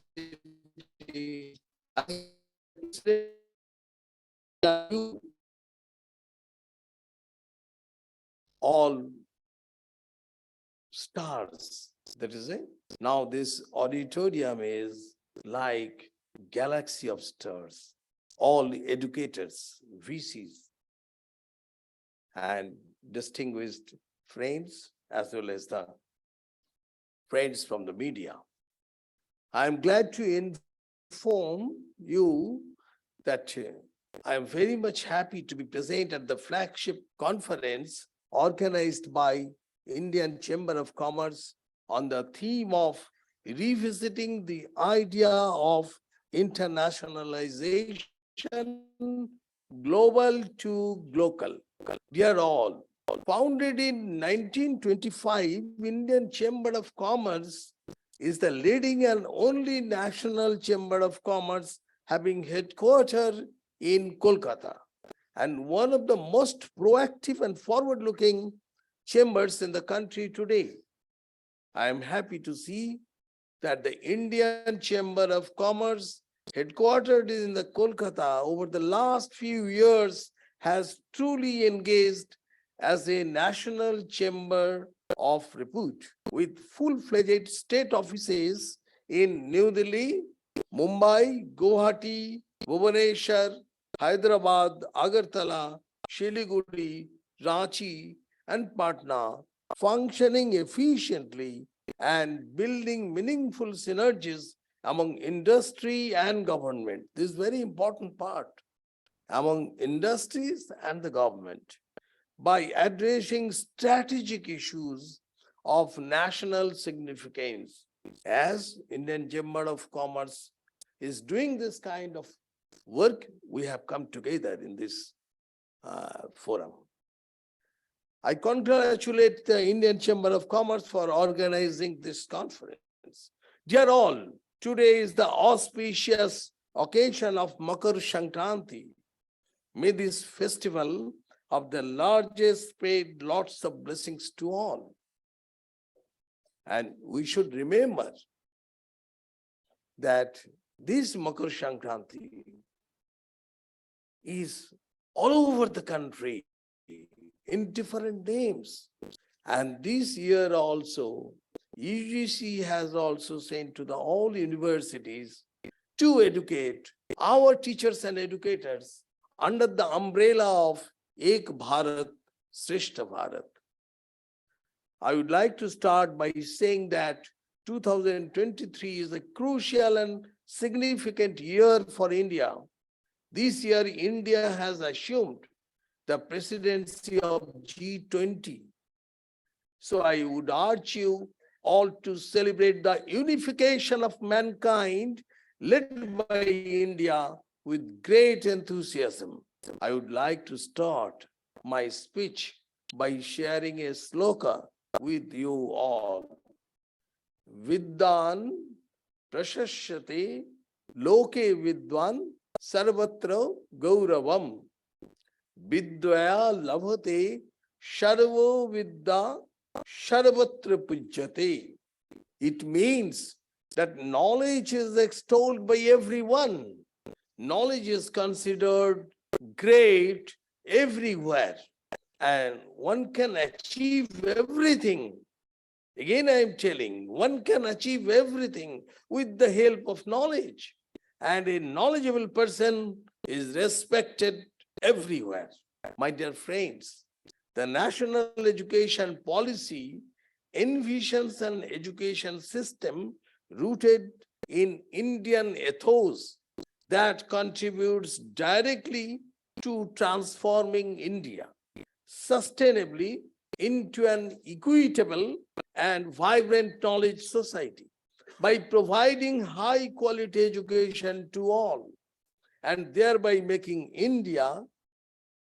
All stars, that is it. Now this auditorium is like galaxy of stars, all educators, VCs, and distinguished friends, as well as the friends from the media. I am glad to inform you that I am very much happy to be present at the flagship conference organized by Indian Chamber of Commerce on the theme of revisiting the idea of internationalization, global to local. Dear all, founded in 1925, Indian Chamber of Commerce is the leading and only national chamber of commerce having headquarters in Kolkata, and one of the most proactive and forward-looking chambers in the country today. I am happy to see that the Indian Chamber of Commerce, headquartered in the Kolkata over the last few years, has truly engaged as a national chamber of repute, with full-fledged state offices in New Delhi, Mumbai, Guwahati, Bhubaneswar, Hyderabad, Agartala, Siliguri, Ranchi, and Patna, functioning efficiently and building meaningful synergies among industry and government. This is very important part, among industries and the government, by addressing strategic issues of national significance. As Indian Chamber of Commerce is doing this kind of work, we have come together in this forum. I congratulate the Indian Chamber of Commerce for organizing this conference. Dear all, today is the auspicious occasion of Makar Sankranti. May this festival of the largest spread lots of blessings to all. And we should remember that this Makar Sankranti is all over the country in different names. And this year also, UGC has also sent to the all universities to educate our teachers and educators under the umbrella of Ek Bharat, Shrestha Bharat. I would like to start by saying that 2023 is a crucial and significant year for India. This year, India has assumed the presidency of G20. So I would urge you all to celebrate the unification of mankind led by India with great enthusiasm. I would like to start my speech by sharing a sloka with you all. Vidyan prashashyate loke vidwan sarvatra gauravam. Vidya labhate sharvo vidya sarvatra pujyate. It means that knowledge is extolled by everyone. Knowledge is considered great everywhere, and one can achieve everything Again, I am telling, one can achieve everything with the help of knowledge. And a knowledgeable person is respected everywhere. My dear friends, the national education policy envisions an education system rooted in Indian ethos that contributes directly to transforming India sustainably into an equitable and vibrant knowledge society by providing high quality education to all and thereby making India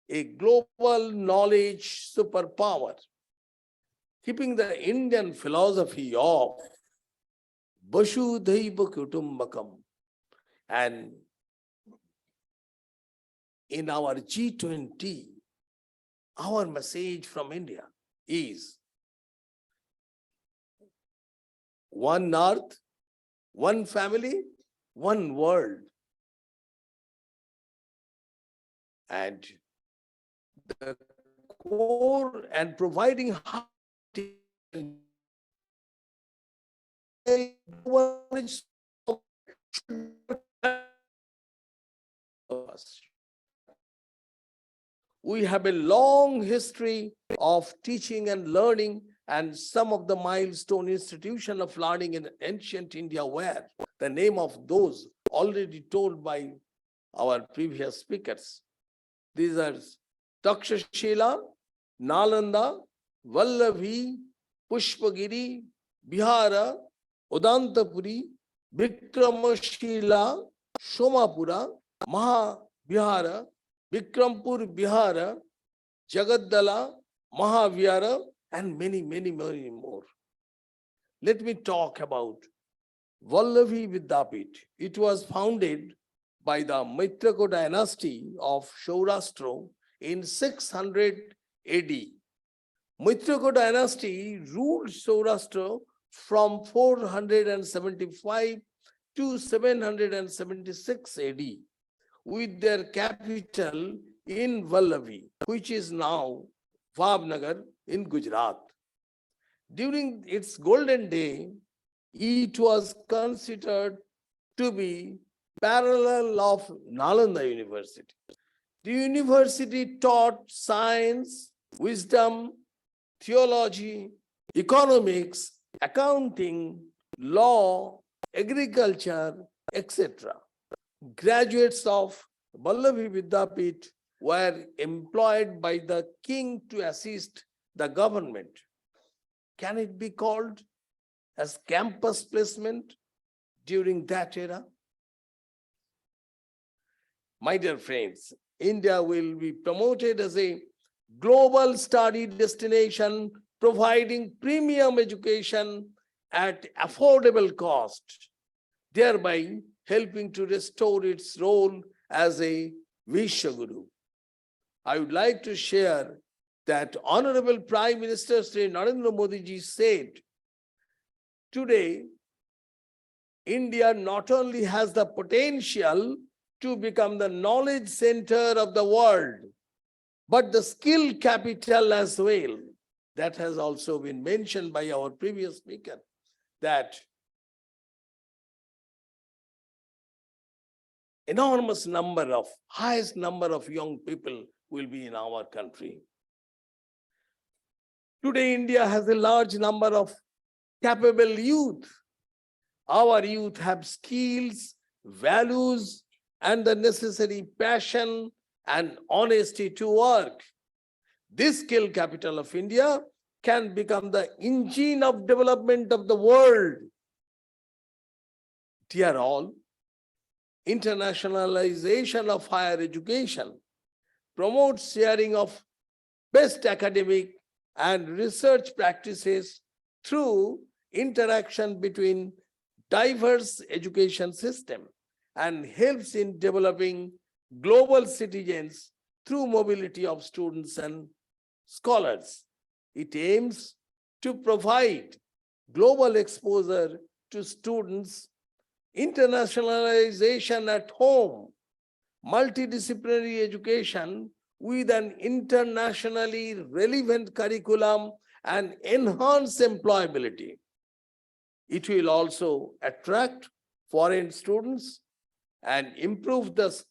a global knowledge superpower, keeping the Indian philosophy of Vasudhaiva Kutumbakam. And in our G20, our message from India is one earth, one family, one world. And the core and providing we have a long history of teaching and learning, and some of the milestone institution of learning in ancient India were the name of those already told by our previous speakers. These are Takshashila, Nalanda, Vallavi, Pushpagiri, Bihara, Udantapuri, Vikramashila, Somapura, Mahavihara, Vikrampur Bihara, Jagaddala, Mahavihara, and many, many, many more. Let me talk about Vallavi Vidyapith. It was founded by the Maitrako dynasty of Saurashtra in 600 AD. Maitrako dynasty ruled Saurashtra from 475 to 776 AD with their capital in Vallavi, which is now Vabnagar in Gujarat. During its golden day, it was considered to be parallel of Nalanda University. The university taught science, wisdom, theology, economics, accounting, law, agriculture, etc. Graduates of Vallavi Vidyapith were employed by the king to assist the government. Can it be called as campus placement during that era? My dear friends, India will be promoted as a global study destination, providing premium education at affordable cost, thereby helping to restore its role as a Vishwaguru. I would like to share that Honorable Prime Minister Sri Narendra Modi ji said, today, India not only has the potential to become the knowledge center of the world, but the skill capital as well. That has also been mentioned by our previous speaker, that highest number of young people will be in our country. Today, India has a large number of capable youth. Our youth have skills, values, and the necessary passion and honesty to work. This skill capital of India can become the engine of development of the world. Dear all, internationalization of higher education promotes sharing of best academic and research practices through interaction between diverse education system and helps in developing global citizens through mobility of students and scholars. It aims to provide global exposure to students, internationalization at home, multidisciplinary education with an internationally relevant curriculum and enhance employability. It will also attract foreign students and improve the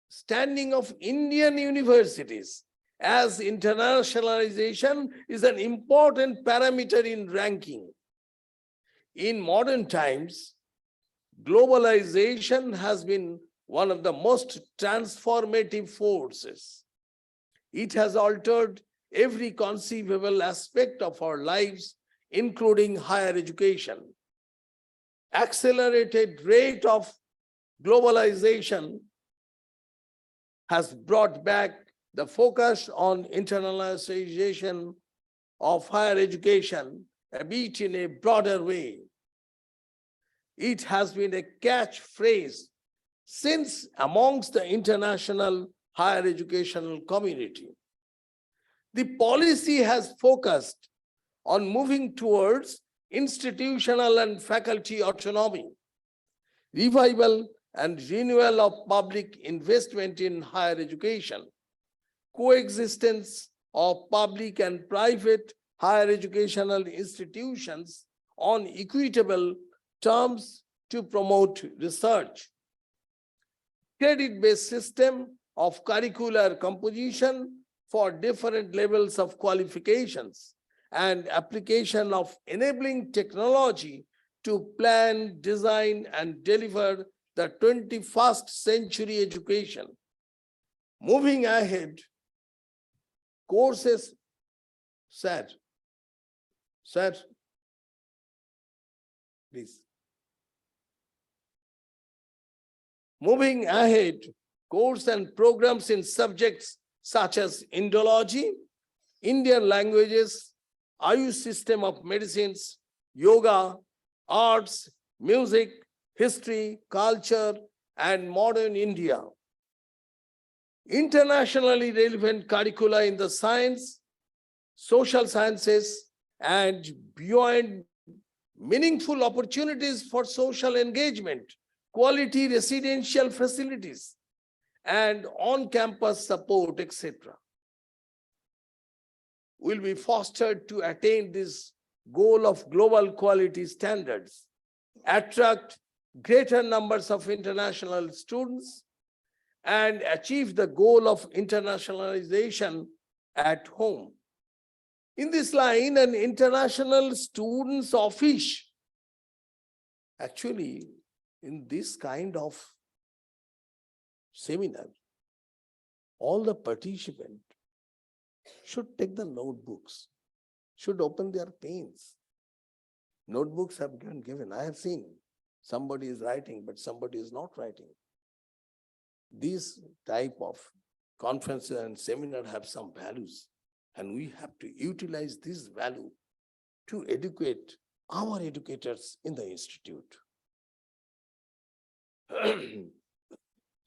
standing of Indian universities, as internationalization is an important parameter in ranking. In modern times, globalization has been one of the most transformative forces. It has altered every conceivable aspect of our lives, including higher education. Accelerated rate of globalization has brought back the focus on internationalization of higher education a bit in a broader way. It has been a catchphrase since amongst the international higher educational community. The policy has focused on moving towards institutional and faculty autonomy, revival and renewal of public investment in higher education, coexistence of public and private higher educational institutions on equitable terms to promote research, credit-based system of curricular composition for different levels of qualifications, and application of enabling technology to plan, design, and deliver the 21st century education. Moving ahead, courses, sir, please. Moving ahead, course and programs in subjects such as Indology, Indian languages, Ayush system of medicines, yoga, arts, music, history, culture, and modern India. Internationally relevant curricula in the science, social sciences, and beyond, meaningful opportunities for social engagement, quality residential facilities, and on-campus support, etc. will be fostered to attain this goal of global quality standards, attract greater numbers of international students, and achieve the goal of internationalization at home. In this line, an international students office, actually, in this kind of seminar, all the participants should take the notebooks, should open their pens. Notebooks have been given. I have seen somebody is writing, but somebody is not writing. These type of conferences and seminar have some values, and we have to utilize this value to educate our educators in the institute.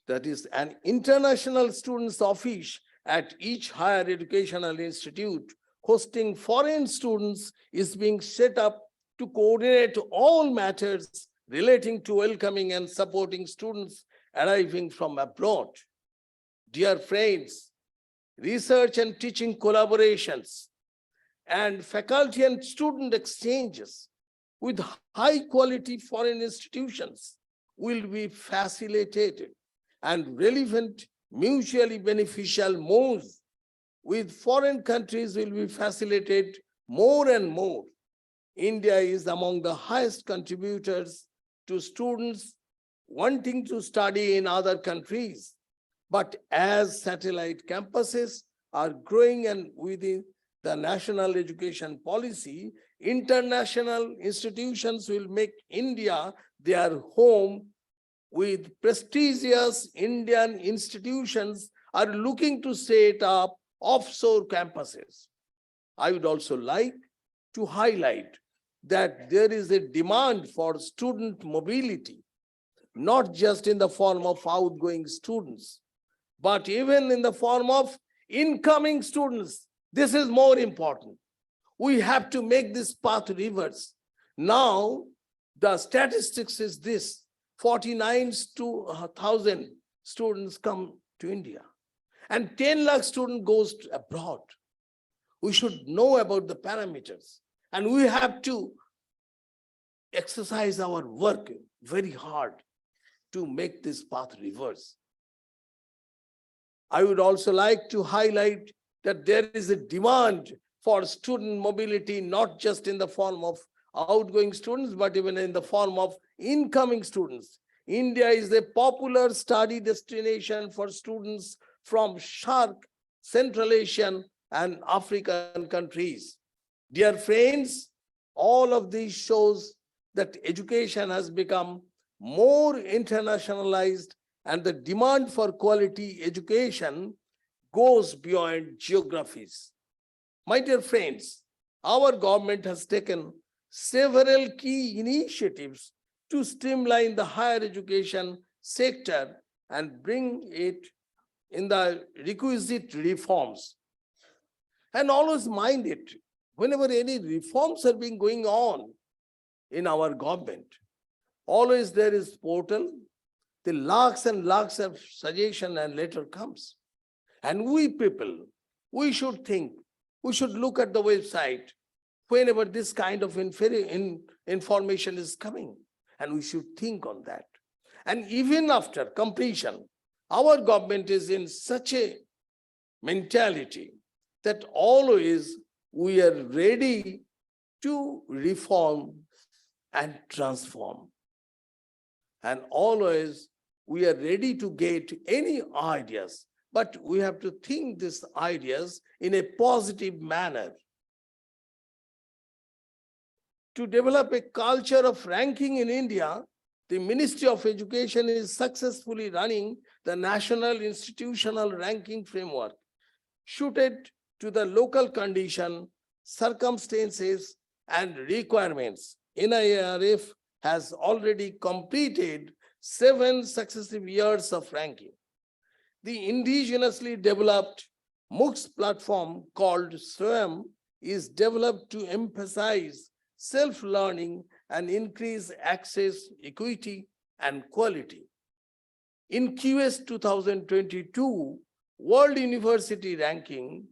That is, an international students office at each higher educational institute hosting foreign students is being set up to coordinate all matters relating to welcoming and supporting students arriving from abroad. Dear friends, research and teaching collaborations and faculty and student exchanges with high quality foreign institutions will be facilitated, and relevant mutually beneficial moves with foreign countries will be facilitated more and more. India is among the highest contributors to students wanting to study in other countries. But as satellite campuses are growing and within the national education policy, international institutions will make India their home, with prestigious Indian institutions are looking to set up offshore campuses. I would also like to highlight that there is a demand for student mobility, not just in the form of outgoing students, but even in the form of incoming students. This is more important. We have to make this path reverse. Now, the statistics is this: 49,000 students come to India and 10 lakh students goes abroad. We should know about the parameters, and we have to exercise our work very hard to make this path reverse. I would also like to highlight that there is a demand for student mobility, not just in the form of outgoing students, but even in the form of incoming students. India is a popular study destination for students from SAARC, Central Asian and African countries. Dear friends, all of this shows that education has become more internationalized, and the demand for quality education goes beyond geographies. My dear friends, our government has taken several key initiatives to streamline the higher education sector and bring it in the requisite reforms. And always mind it, whenever any reforms are being going on in our government, always there is portal, the lakhs and lakhs of suggestion and letter comes. And we people, we should think, we should look at the website whenever this kind of information is coming, and we should think on that. And even after completion, our government is in such a mentality that always we are ready to reform and transform. And always we are ready to get any ideas, but we have to think these ideas in a positive manner. To develop a culture of ranking in India, the Ministry of Education is successfully running the National Institutional Ranking Framework, suited to the local condition, circumstances, and requirements. NIRF has already completed 7 successive years of ranking. The indigenously developed MOOCs platform called SWAYAM is developed to emphasize self-learning and increase access, equity, and quality. In QS 2022 World University Ranking,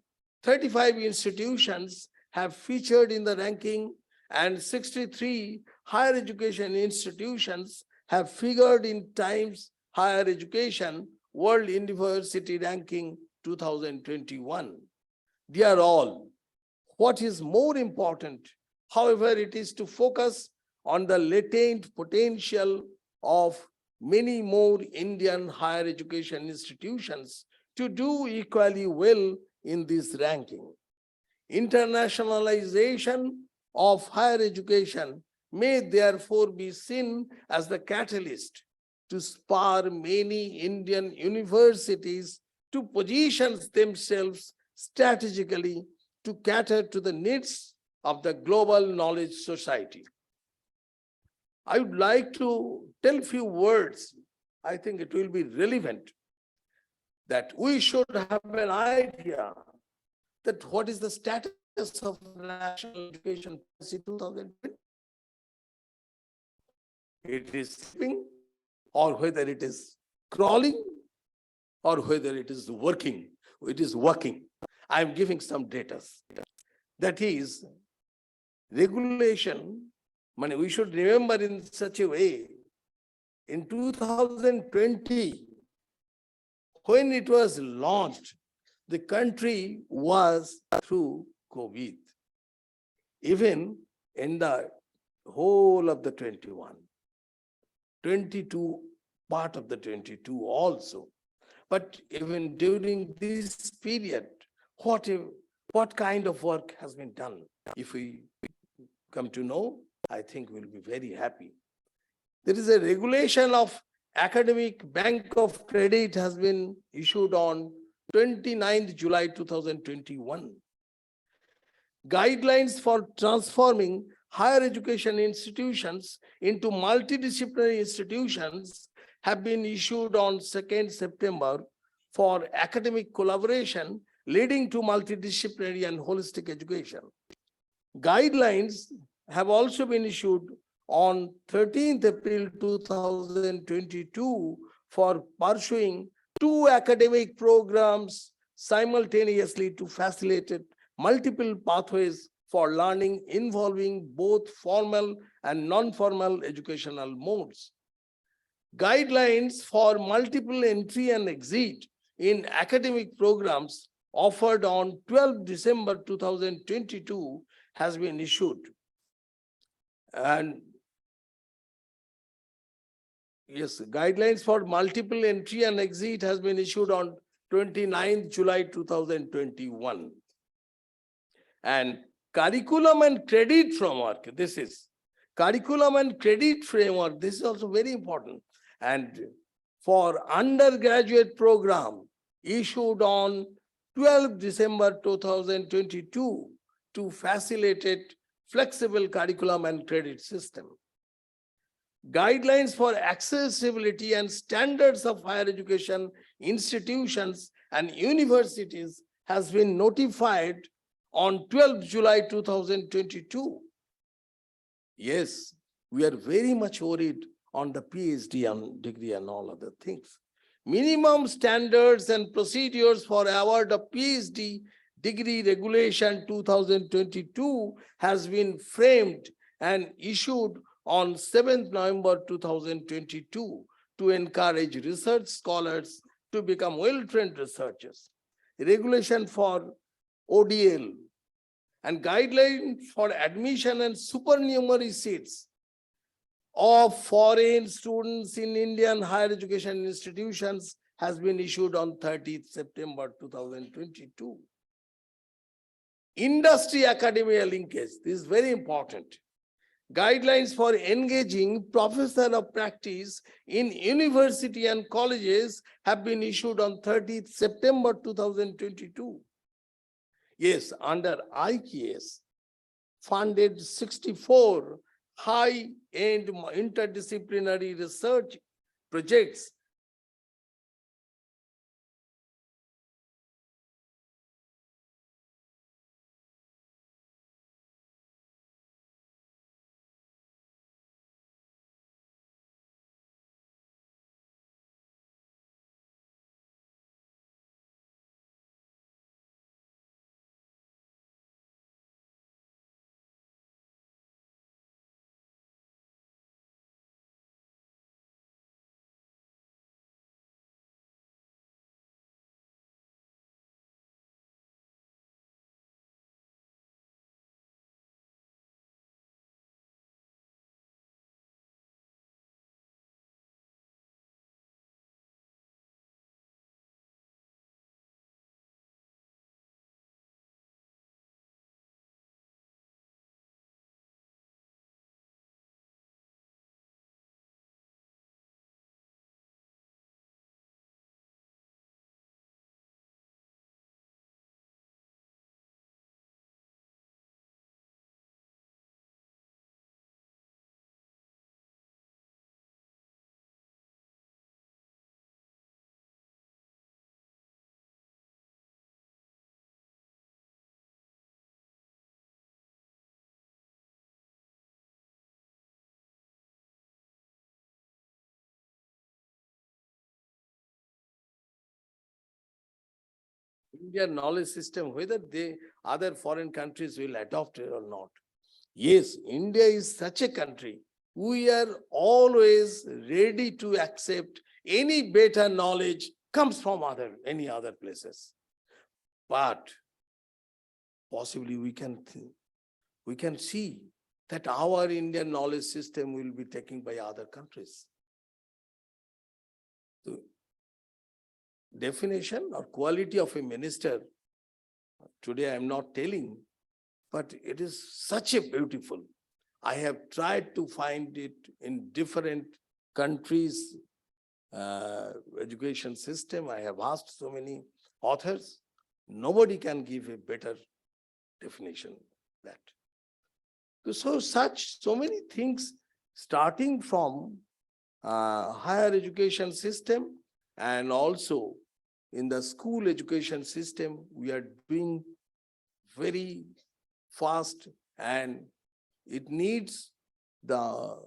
35 institutions have featured in the ranking, and 63 higher education institutions have figured in Times Higher Education World University Ranking 2021. Dear all, what is more important, however, it is to focus on the latent potential of many more Indian higher education institutions to do equally well in this ranking. Internationalization of higher education may therefore be seen as the catalyst to spur many Indian universities to position themselves strategically to cater to the needs of the global knowledge society. I would like to tell a few words. I think it will be relevant that we should have an idea that what is the status of National Education Policy 2020. It is sleeping, or whether it is crawling, or whether it is working. It is working. I am giving some data. That is, regulation, we should remember in such a way, in 2020, when it was launched, the country was through COVID. Even in the whole of the 21, 22, part of the 22 also. But even during this period, what kind of work has been done? If we come to know, I think we'll be very happy. There is a regulation of Academic Bank of Credit has been issued on 29th July 2021. Guidelines for transforming higher education institutions into multidisciplinary institutions have been issued on 2nd September for academic collaboration leading to multidisciplinary and holistic education. Guidelines have also been issued on 13th April 2022 for pursuing 2 academic programs simultaneously to facilitate multiple pathways for learning involving both formal and non-formal educational modes. Guidelines for multiple entry and exit in academic programs offered on 12 December 2022 has been issued. And yes, guidelines for multiple entry and exit has been issued on 29th July 2021. And curriculum and credit framework, this is curriculum and credit framework, this is also very important. And for undergraduate program issued on 12 December 2022 to facilitate flexible curriculum and credit system. Guidelines for accessibility and standards of higher education institutions and universities has been notified on 12 July 2022. Yes, we are very much worried on the PhD and degree and all other things. Minimum standards and procedures for award of PhD degree regulation 2022 has been framed and issued on 7th November 2022 to encourage research scholars to become well-trained researchers. Regulation for ODL and guidelines for admission and supernumerary seats of foreign students in Indian higher education institutions has been issued on 30th September 2022. Industry academia linkage, this is very important. Guidelines for engaging professor of practice in university and colleges have been issued on 30th September 2022. Yes, under IKS, funded 64 high-end interdisciplinary research projects Indian knowledge system, whether other foreign countries will adopt it or not. Yes, India is such a country. We are always ready to accept any better knowledge comes from any other places. But possibly we can see that our Indian knowledge system will be taken by other countries. So, definition or quality of a minister, today I am not telling, but it is such a beautiful. I have tried to find it in different countries' education system. I have asked so many authors. Nobody can give a better definition than that. So many things starting from higher education system. And also in the school education system, we are doing very fast and it needs the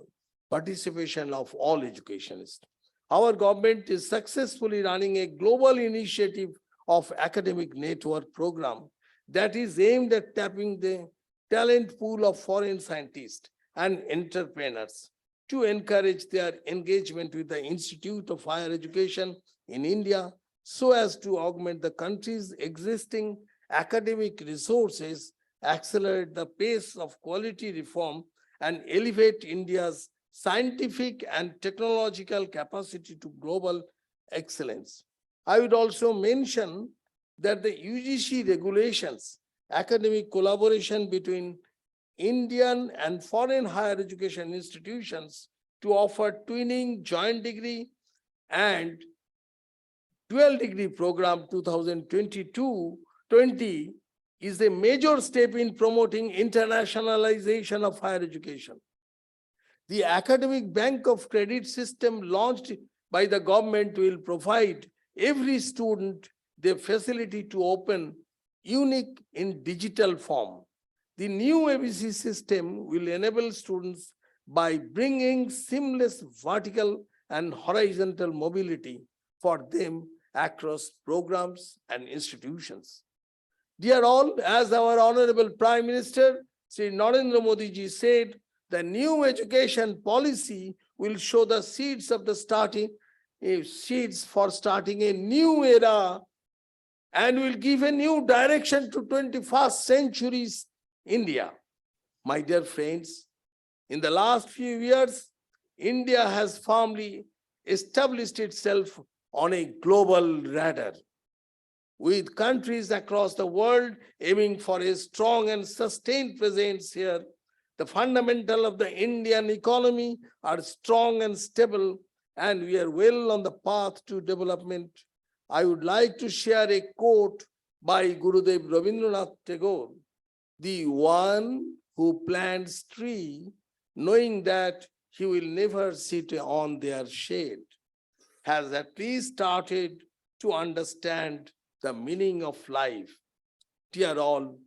participation of all educationists. Our government is successfully running a global initiative of academic network program that is aimed at tapping the talent pool of foreign scientists and entrepreneurs to encourage their engagement with the Institute of Higher Education in India so as to augment the country's existing academic resources, accelerate the pace of quality reform, and elevate India's scientific and technological capacity to global excellence. I would also mention that the UGC regulations, academic collaboration between Indian and foreign higher education institutions to offer twinning, joint degree, and dual degree program 2022-20 is a major step in promoting internationalization of higher education. The Academic Bank of Credit system launched by the government will provide every student the facility to open unique in digital form. The new ABC system will enable students by bringing seamless vertical and horizontal mobility for them across programs and institutions. Dear all, as our Honorable Prime Minister, Sri Narendra Modi ji said, the new education policy will show the seeds for starting a new era and will give a new direction to 21st century's India. My dear friends, in the last few years, India has firmly established itself on a global radar, with countries across the world aiming for a strong and sustained presence here. The fundamentals of the Indian economy are strong and stable, and we are well on the path to development. I would like to share a quote by Gurudev Rabindranath Tagore: "The one who plants tree, knowing that he will never sit on their shade, has at least started to understand the meaning of life." Dear all,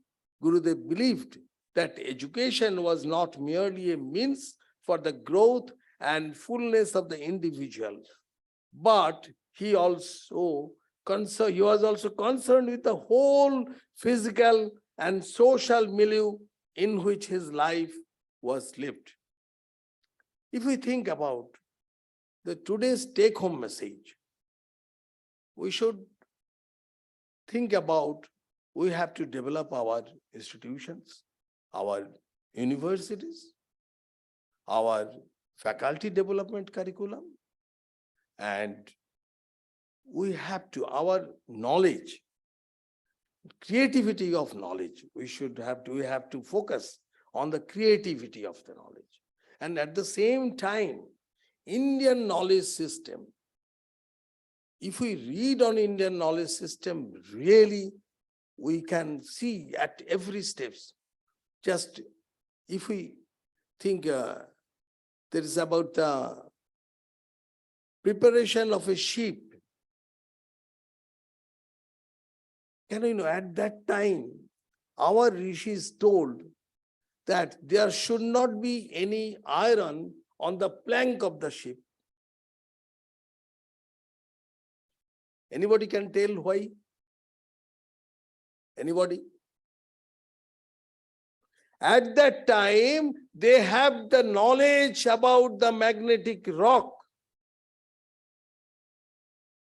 Gurudev believed that education was not merely a means for the growth and fullness of the individual, but he was also concerned with the whole physical and social milieu in which his life was lived. If we think about today's take-home message, we should think about we have to develop our institutions, our universities, our faculty development curriculum, and we have to, our knowledge, creativity of knowledge, we have to focus on the creativity of the knowledge. And at the same time, Indian knowledge system, if we read on Indian knowledge system, really we can see at every steps. Just if we think there is about the preparation of a sheep, at that time, our rishis told that there should not be any iron on the plank of the ship. Anybody can tell why? Anybody? At that time, they have the knowledge about the magnetic rock.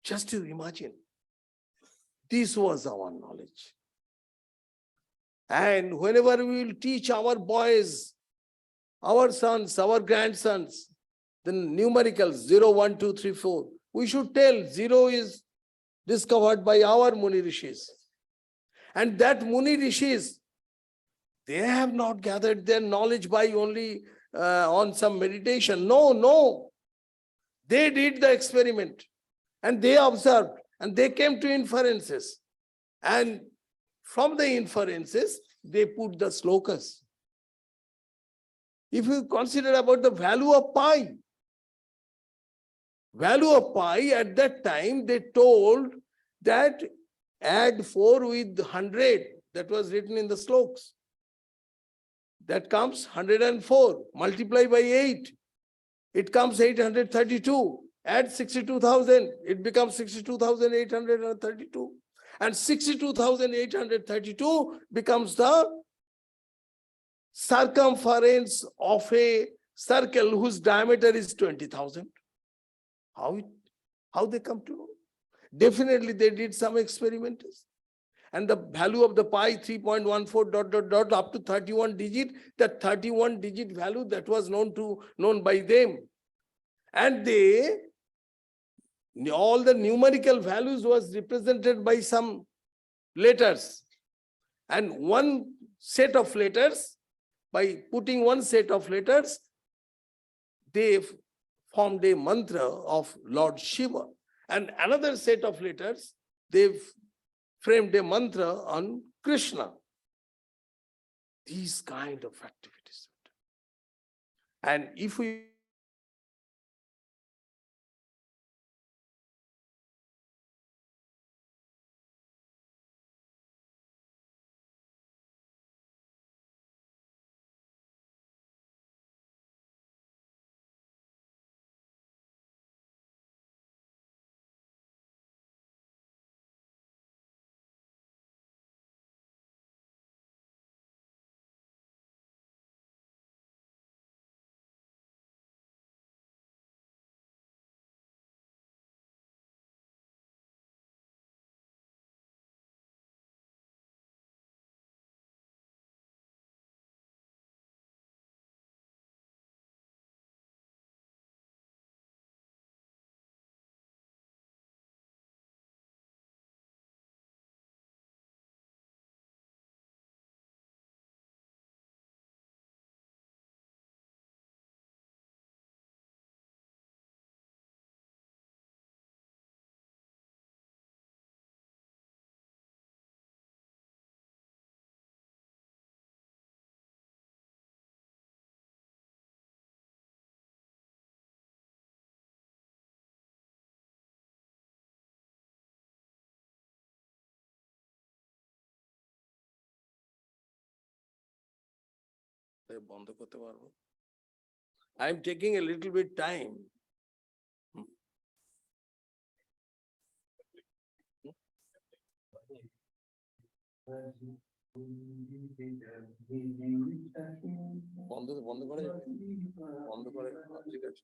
Just to imagine, this was our knowledge. And whenever we will teach our boys, our sons, our grandsons, the numericals 0, 1, 2, 3, 4, we should tell 0 is discovered by our Muni Rishis. And that Muni Rishis, they have not gathered their knowledge by only on some meditation. No. They did the experiment and they observed and they came to inferences. And from the inferences, they put the slokas. If you consider about the value of pi, at that time, they told that add 4 with 100, that was written in the slokas. That comes 104, multiply by 8. It comes 832. Add 62,000, it becomes 62,832. And 62,832 becomes the circumference of a circle whose diameter is 20,000. How they come to know? Definitely they did some experiments. And the value of the pi 3.14 dot dot dot up to 31 digit, that 31 digit value that was known by them. And all the numerical values was represented by some letters. And one set of letters, by putting one set of letters, they formed a mantra of Lord Shiva. And another set of letters, they've framed a mantra on Krishna. These kind of activities. And if we বন্ধ করতে পারবো? I am taking a little bit time. বন্ধ করা যাবে? ঠিক আছে।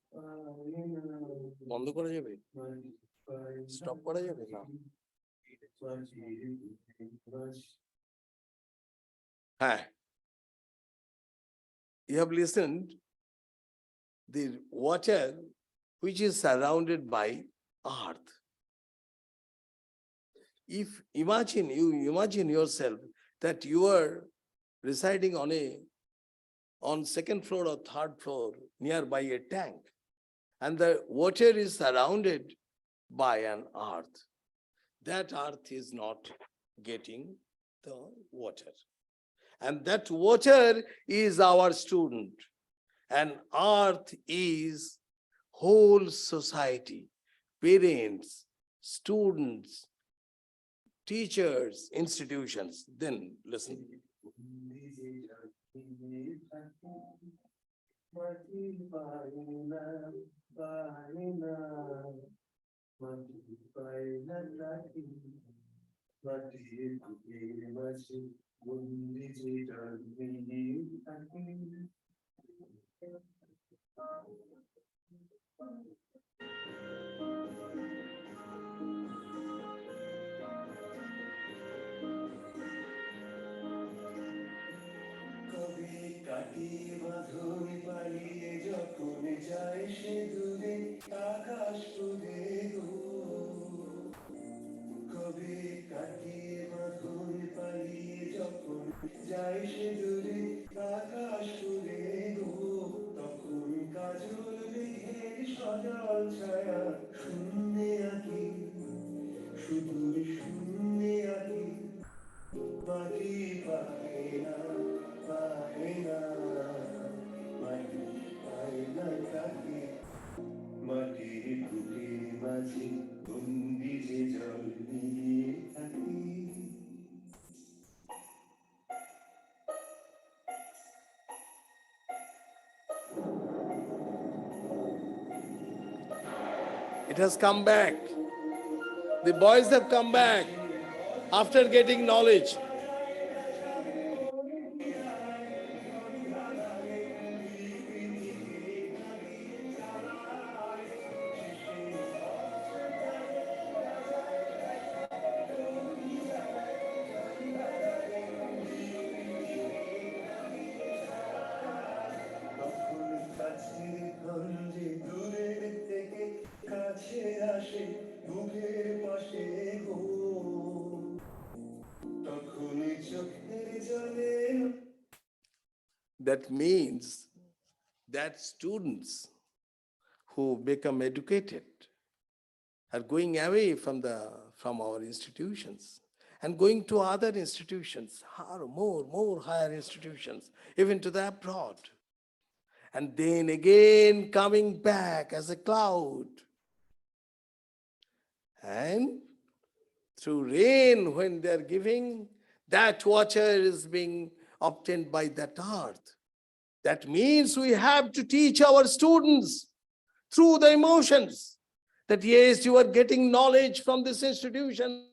বন্ধ করা যাবে? স্টপ করা যাবে না? হ্যাঁ। You have listened, the water which is surrounded by earth. If you imagine yourself that you are residing on second floor or third floor nearby a tank, and the water is surrounded by an earth. That earth is not getting the water. And that water is our student. And earth is whole society, parents, students, teachers, institutions. Then listen. It has come back. The boys have come back. after getting knowledge. তখন কাছের খঞ্জে দূরের থেকে কাছে আসে বুকের পাশে গো তখন চোখের জলে That means that students who become educated are going away from our institutions and going to other institutions, more higher institutions, even to the abroad. And then again coming back as a cloud. And through rain, when they're giving, that water is being obtained by that earth. That means we have to teach our students through the emotions that yes, you are getting knowledge from this institution.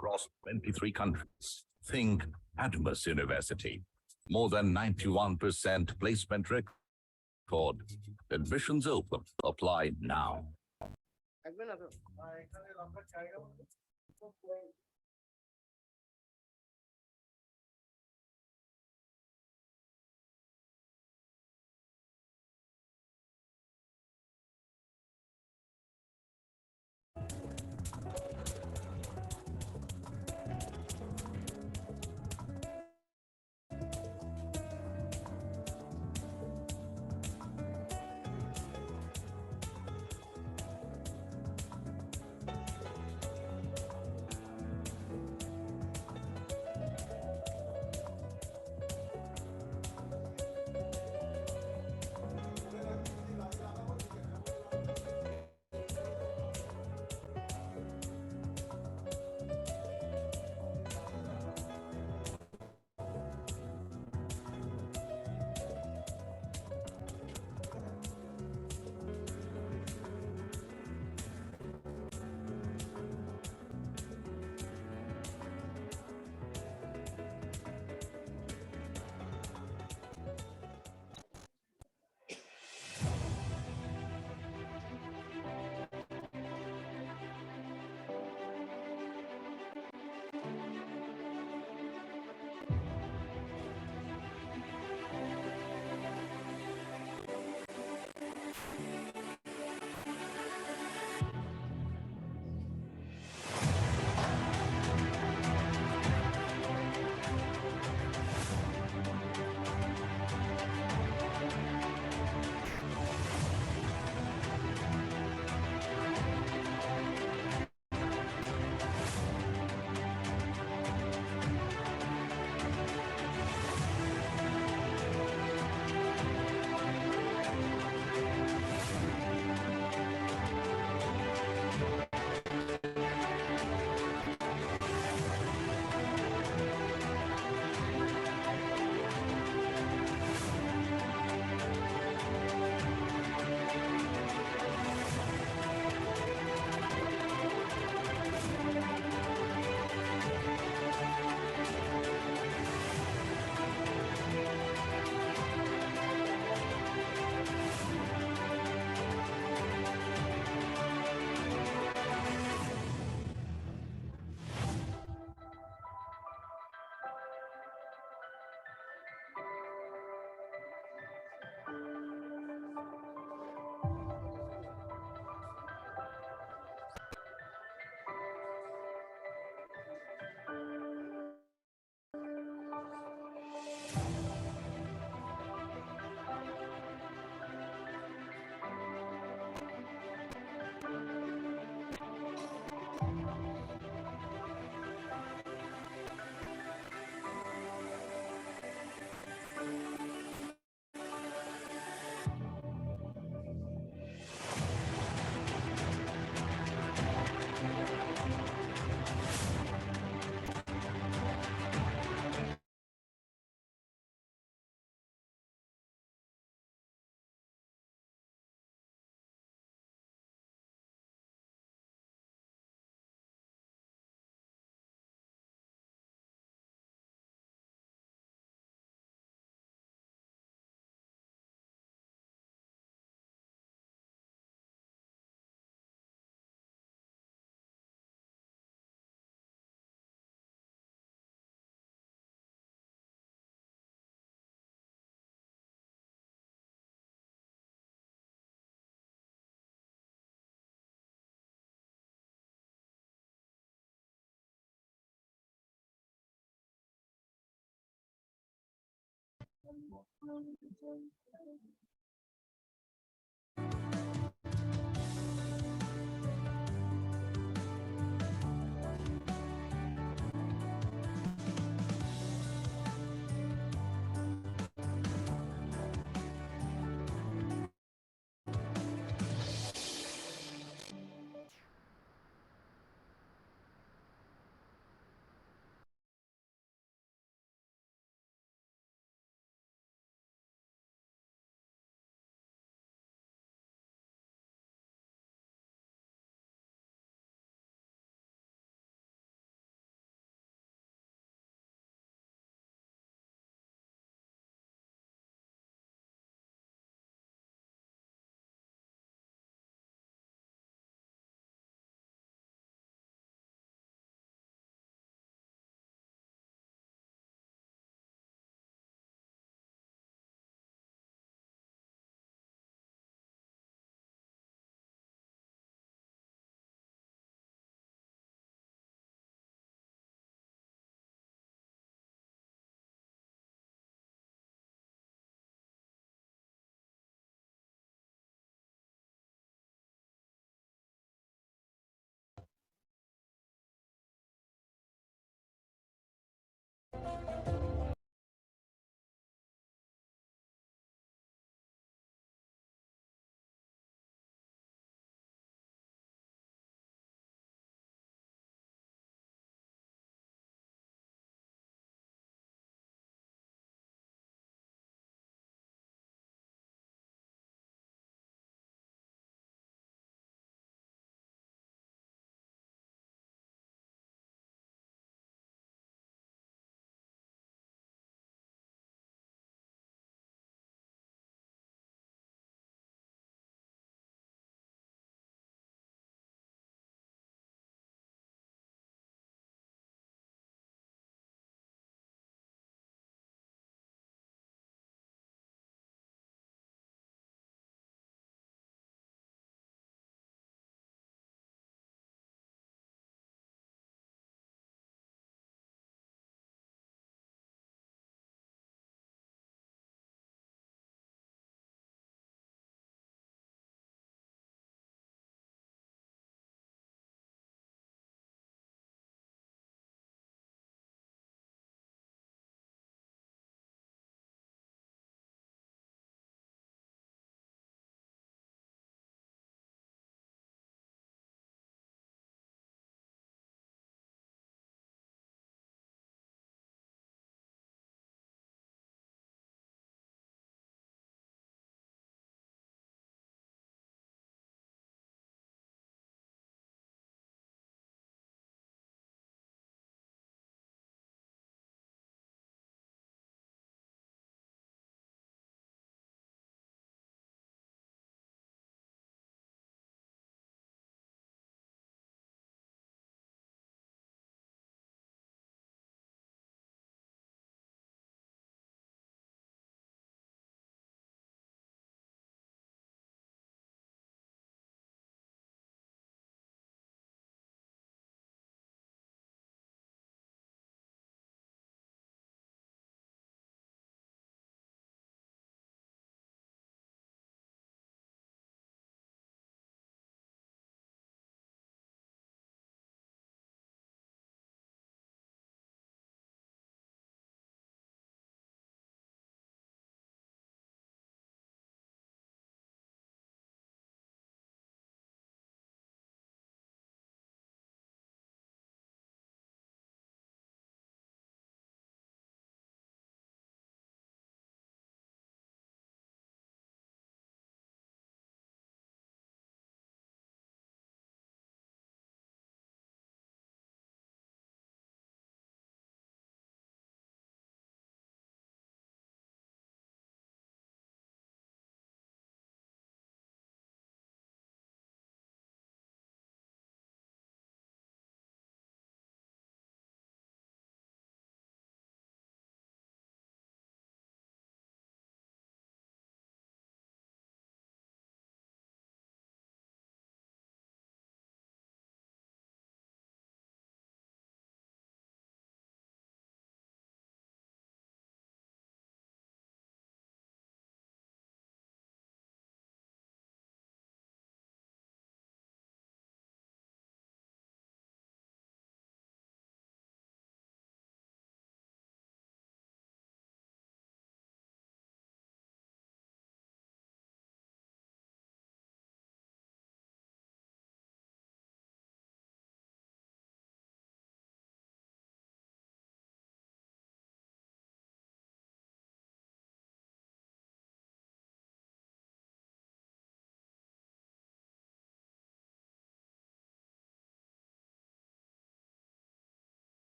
across 23 countries. Think Adamus University. More than 91% placement record. Admissions open. Apply now.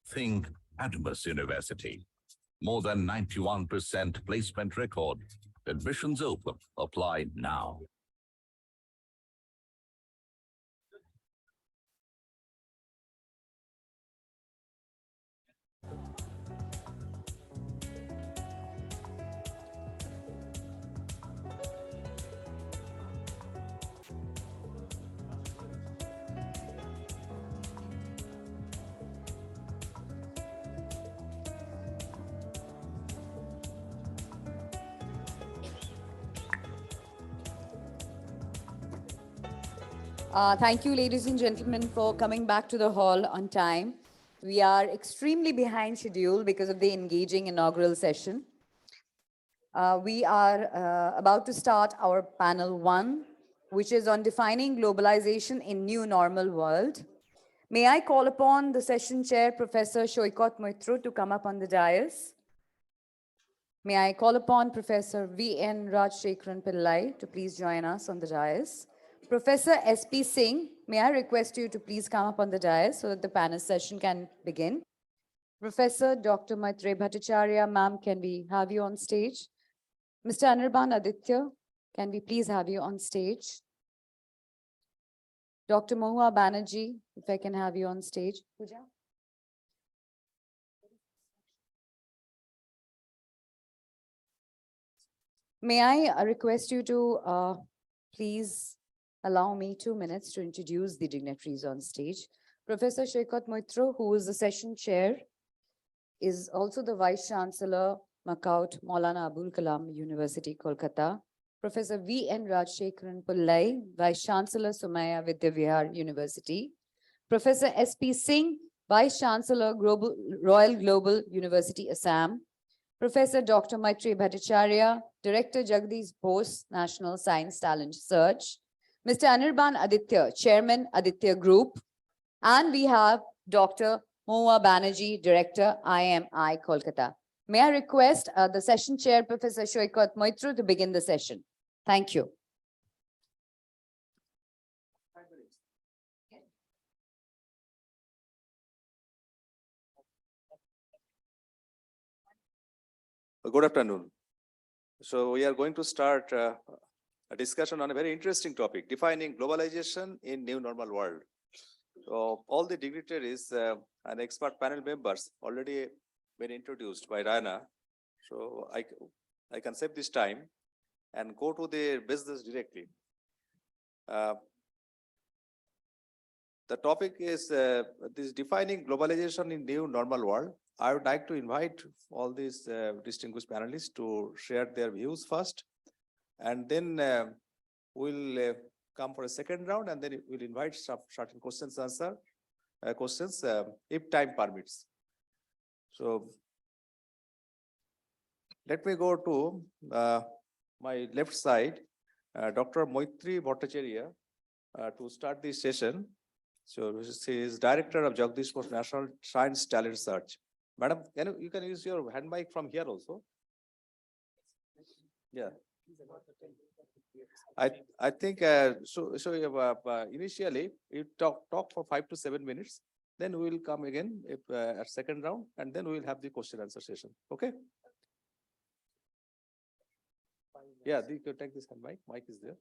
Think Adamus University. More than 91% placement record. Admissions open. Apply now. Thank you, ladies and gentlemen, for coming back to the hall on time. We are extremely behind schedule because of the engaging inaugural session. We are about to start our panel 1, which is on defining globalization in new normal world. May I call upon the session chair, Professor Shoykot Moitro, to come up on the dais? May I call upon Professor V.N. Rajshekharan Pillai to please join us on the dais? Professor S.P. Singh, may I request you to please come up on the dais so that the panel session can begin? Professor Dr. Maitre Bhattacharya, ma'am, can we have you on stage? Mr. Anirban Aditya, can we please have you on stage? Dr. Mohua Banerjee, if I can have you on stage. Pooja? May I request you to please allow me 2 minutes to introduce the dignitaries on stage. Professor Shoykot Moitro, who is the session chair, is also the Vice Chancellor, Makaut Maulana Abul Kalam University, Kolkata. Professor V.N. Rajshekharan Pillai, Vice Chancellor, Somaiya Vidya Vihar University. Professor S.P. Singh, Vice Chancellor, Royal Global University, Assam. Professor Dr. Maitre Bhattacharya, Director, Jagdish Bose National Science Talent Search. Mr. Anirban Aditya, Chairman, Aditya Group. And we have Dr. Mohua Banerjee, Director, IMI, Kolkata. May I request the session chair, Professor Shoykot Moitro, to begin the session. Thank you. Good afternoon. So we are going to start a discussion on a very interesting topic, defining globalization in new normal world. So all the dignitaries and expert panel members already been introduced by Rana. So I can save this time and go to the business directly. The topic is this defining globalization in new normal world. I would like to invite all these distinguished panelists to share their views first, and then we'll come for a second round, and then we'll invite certain questions if time permits. So let me go to my left side, Dr. Maitri Bhattacharya, to start this session. So she is Director of Jagdish Bose National Science Talent Search. Madam, you can use your hand mic from here also. Yeah. I think initially you talk for 5 to 7 minutes, then we will come again at second round, and then we will have the question answer session. Okay. Yeah, you can take this hand mic. Mic is there.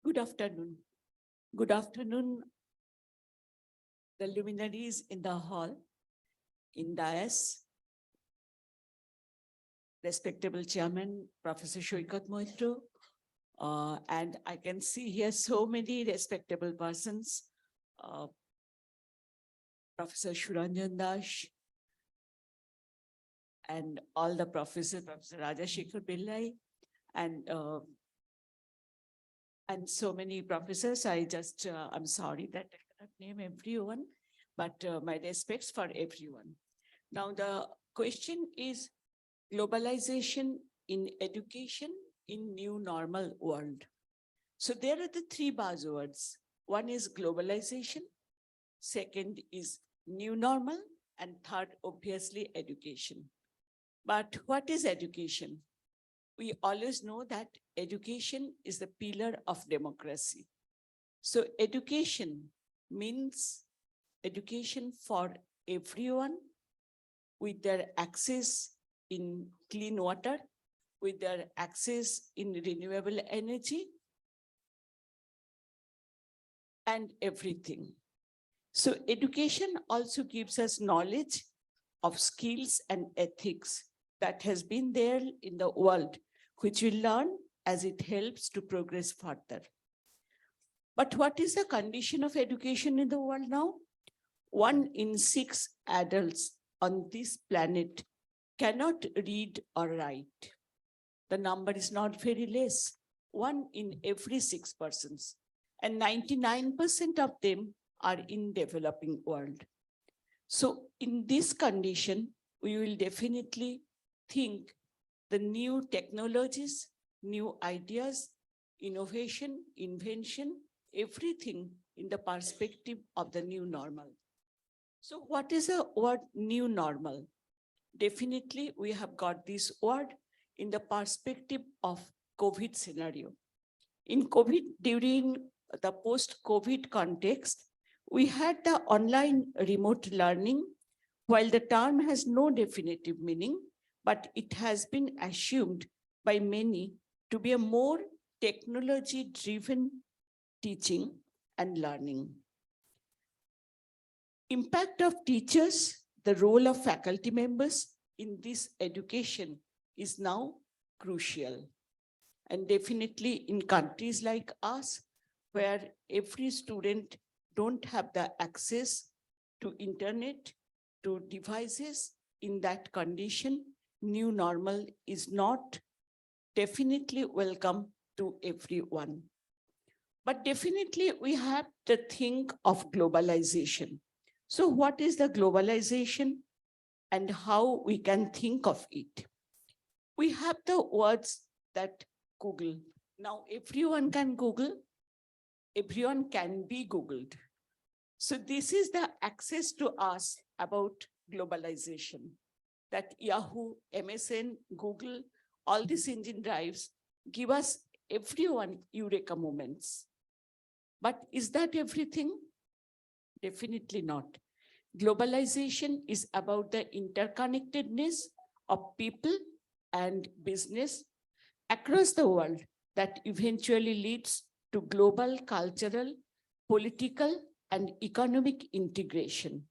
Good afternoon. Good afternoon, the luminaries in the hall, in dais, respectable chairman, Professor Shoykot Moitro, and I can see here so many respectable persons, Professor Shuranjan Das, and all the professors, Professor Rajshekharan Pillai, and so many professors. I'm sorry that I cannot name everyone, but my respects for everyone. Now the question is globalization in education in new normal world. So there are the three buzzwords. One is globalization, Second is new normal. And third, obviously, education. But what is education? We always know that education is the pillar of democracy. So education means education for everyone with their access in clean water, with their access in renewable energy, and everything. So education also gives us knowledge of skills and ethics that has been there in the world, which we learn as it helps to progress further. But what is the condition of education in the world now? 1 in 6 adults on this planet cannot read or write. The number is not very less, 1 in every 6 persons, and 99% of them are in developing world. So in this condition, we will definitely think the new technologies, new ideas, innovation, invention, everything in the perspective of the new normal. So what is the word new normal? Definitely, we have got this word in the perspective of COVID scenario. In COVID, during the post-COVID context, we had the online remote learning. While the term has no definitive meaning, but it has been assumed by many to be a more technology-driven teaching and learning. Impact of teachers, the role of faculty members in this education is now crucial. And definitely in countries like us, where every student don't have the access to internet, to devices, in that condition, new normal is not definitely welcome to everyone. But definitely we have to think of globalization. So what is the globalization and how we can think of it? We have the words that Google. Now everyone can Google, everyone can be Googled. So this is the access to us about globalization, that Yahoo, MSN, Google, all these engine drives give us everyone eureka moments. But is that everything? Definitely not. Globalization is about the interconnectedness of people and business across the world that eventually leads to global cultural, political, and economic integration.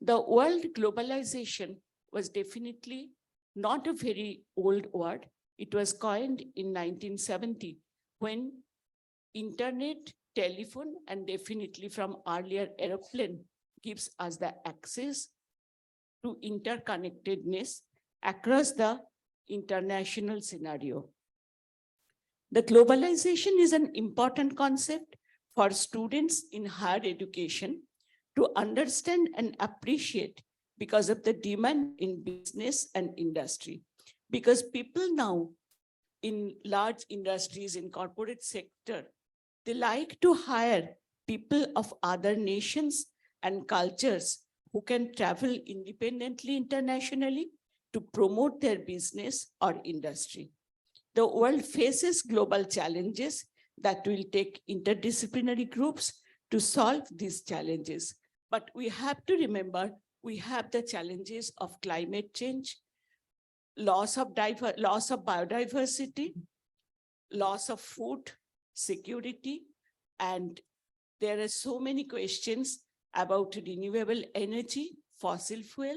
The word globalization was definitely not a very old word. It was coined in 1970 when internet, telephone, and definitely from earlier airplane gives us the access to interconnectedness across the international scenario. The globalization is an important concept for students in higher education to understand and appreciate because of the demand in business and industry. Because people now in large industries, in corporate sector, they like to hire people of other nations and cultures who can travel independently internationally to promote their business or industry. The world faces global challenges that will take interdisciplinary groups to solve these challenges. But we have to remember, we have the challenges of climate change, loss of biodiversity, loss of food security, and there are so many questions about renewable energy, fossil fuel,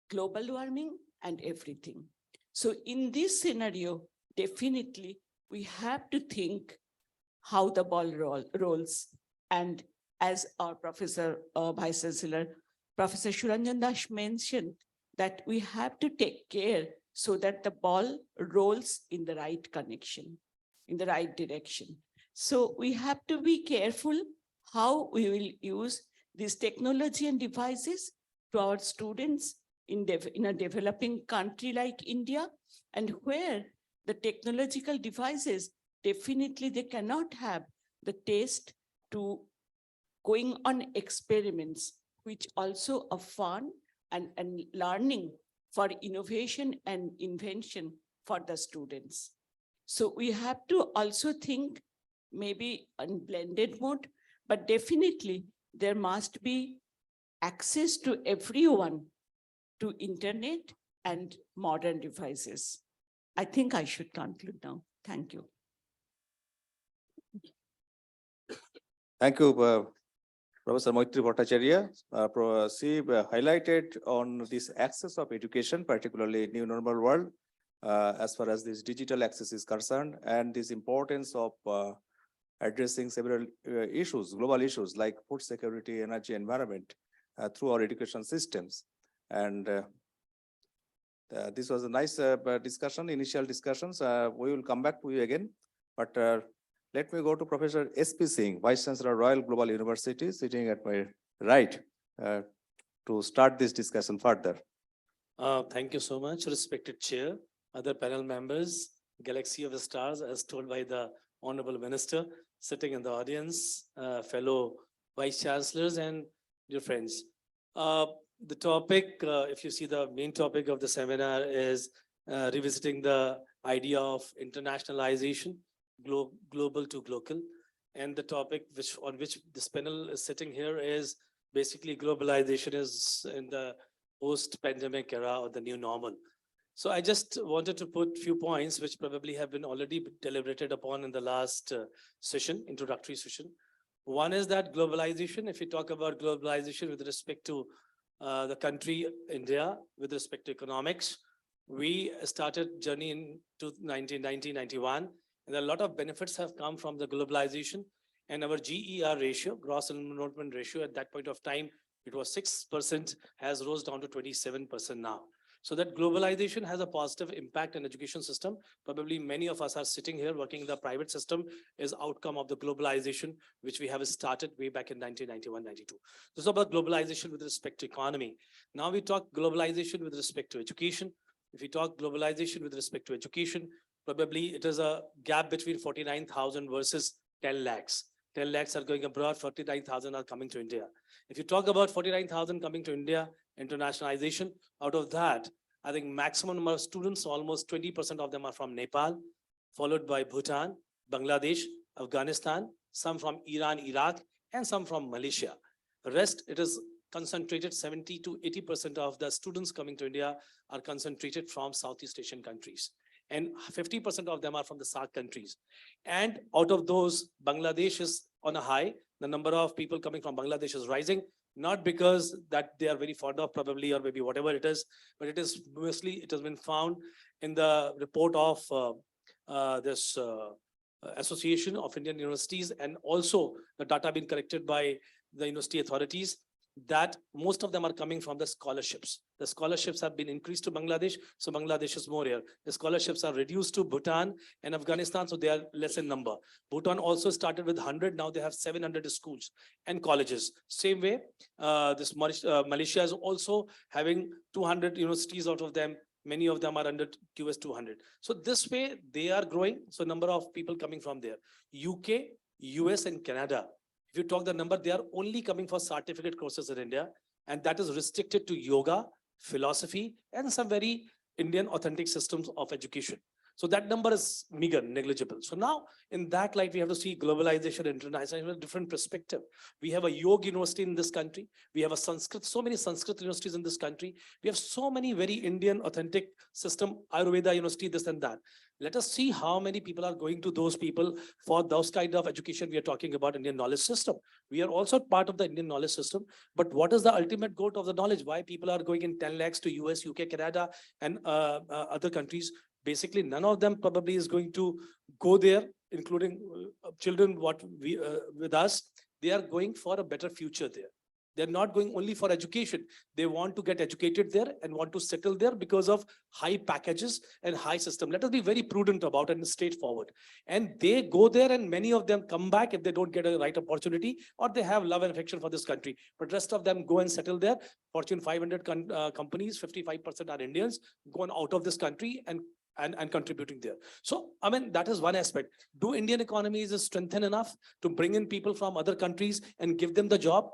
global warming, and everything. So in this scenario, definitely we have to think how the ball rolls. And as our Professor Vice Chancellor, Professor Suranjan Das mentioned, that we have to take care so that the ball rolls in the right connection, in the right direction. So we have to be careful how we will use this technology and devices to our students in a developing country like India, and where the technological devices, definitely they cannot have the taste to going on experiments, which also are fun and learning for innovation and invention for the students. So we have to also think maybe on blended mode, but definitely there must be access to everyone to internet and modern devices. I think I should conclude now. Thank you. Thank you, Professor Maitri Bhattacharya. She highlighted on this access of education, particularly new normal world, as far as this digital access is concerned, and this importance of addressing several issues, global issues like food security, energy, environment through our education systems. And this was a nice discussion, initial discussions. We will come back to you again, but let me go to Professor S.P. Singh, Vice Chancellor, Royal Global University, sitting at my right, to start this discussion further. Thank you so much, respected Chair, other panel members, Galaxy of the Stars, as told by the Honorable Minister, sitting in the audience, fellow Vice Chancellors and dear friends. The topic, if you see the main topic of the seminar is revisiting the idea of internationalization, global to local. And the topic on which this panel is sitting here is basically globalization is in the post-pandemic era or the new normal. So I just wanted to put few points which probably have been already deliberated upon in the last session, introductory session. One is that globalization, if you talk about globalization with respect to the country India, with respect to economics, we started journey in 1991, and a lot of benefits have come from the globalization, and our GER ratio, gross enrollment ratio, at that point of time, it was 6%, has rose down to 27% now. So that globalization has a positive impact on education system. Probably many of us are sitting here working in the private system is outcome of the globalization, which we have started way back in 1991-92. This is about globalization with respect to economy. Now we talk globalization with respect to education. If we talk globalization with respect to education, probably it is a gap between 49,000 versus 10 lakhs. 10 lakhs are going abroad, 49,000 are coming to India. If you talk about 49,000 coming to India, internationalization, out of that, I think maximum number of students, almost 20% of them are from Nepal, followed by Bhutan, Bangladesh, Afghanistan, some from Iran, Iraq, and some from Malaysia. The rest, it is concentrated, 70 to 80% of the students coming to India are concentrated from Southeast Asian countries. And 50% of them are from the SAARC countries. And out of those, Bangladesh is on a high. The number of people coming from Bangladesh is rising, not because that they are very fond of probably or maybe whatever it is, but it is mostly, it has been found in the report of this Association of Indian Universities, and also the data being collected by the university authorities, that most of them are coming from the scholarships. The scholarships have been increased to Bangladesh, so Bangladesh is more here. The scholarships are reduced to Bhutan and Afghanistan, so they are less in number. Bhutan also started with 100, now they have 700 schools and colleges. Same way, Malaysia is also having 200 universities out of them. Many of them are under QS 200. So this way they are growing. So number of people coming from there. UK, US and Canada. If you talk the number, they are only coming for certificate courses in India, and that is restricted to yoga, philosophy, and some very Indian authentic systems of education. So that number is meager, negligible. So now in that light, we have to see globalization, internationalization, a different perspective. We have a yoga university in this country. We have a Sanskrit, so many Sanskrit universities in this country. We have so many very Indian authentic system, Ayurveda university, this and that. Let us see how many people are going to those people for those kind of education we are talking about, Indian knowledge system. We are also part of the Indian knowledge system, but what is the ultimate goal of the knowledge? Why people are going in 10 lakhs to US, UK, Canada, and other countries? Basically, none of them probably is going to go there, including children with us. They are going for a better future there. They're not going only for education. They want to get educated there and want to settle there because of high packages and high system. Let us be very prudent about it and straightforward. And they go there and many of them come back if they don't get a right opportunity or they have love and affection for this country. But rest of them go and settle there. Fortune 500 companies, 55% are Indians, gone out of this country and and contributing there. So, I mean, that is one aspect. Do Indian economies is strengthened enough to bring in people from other countries and give them the job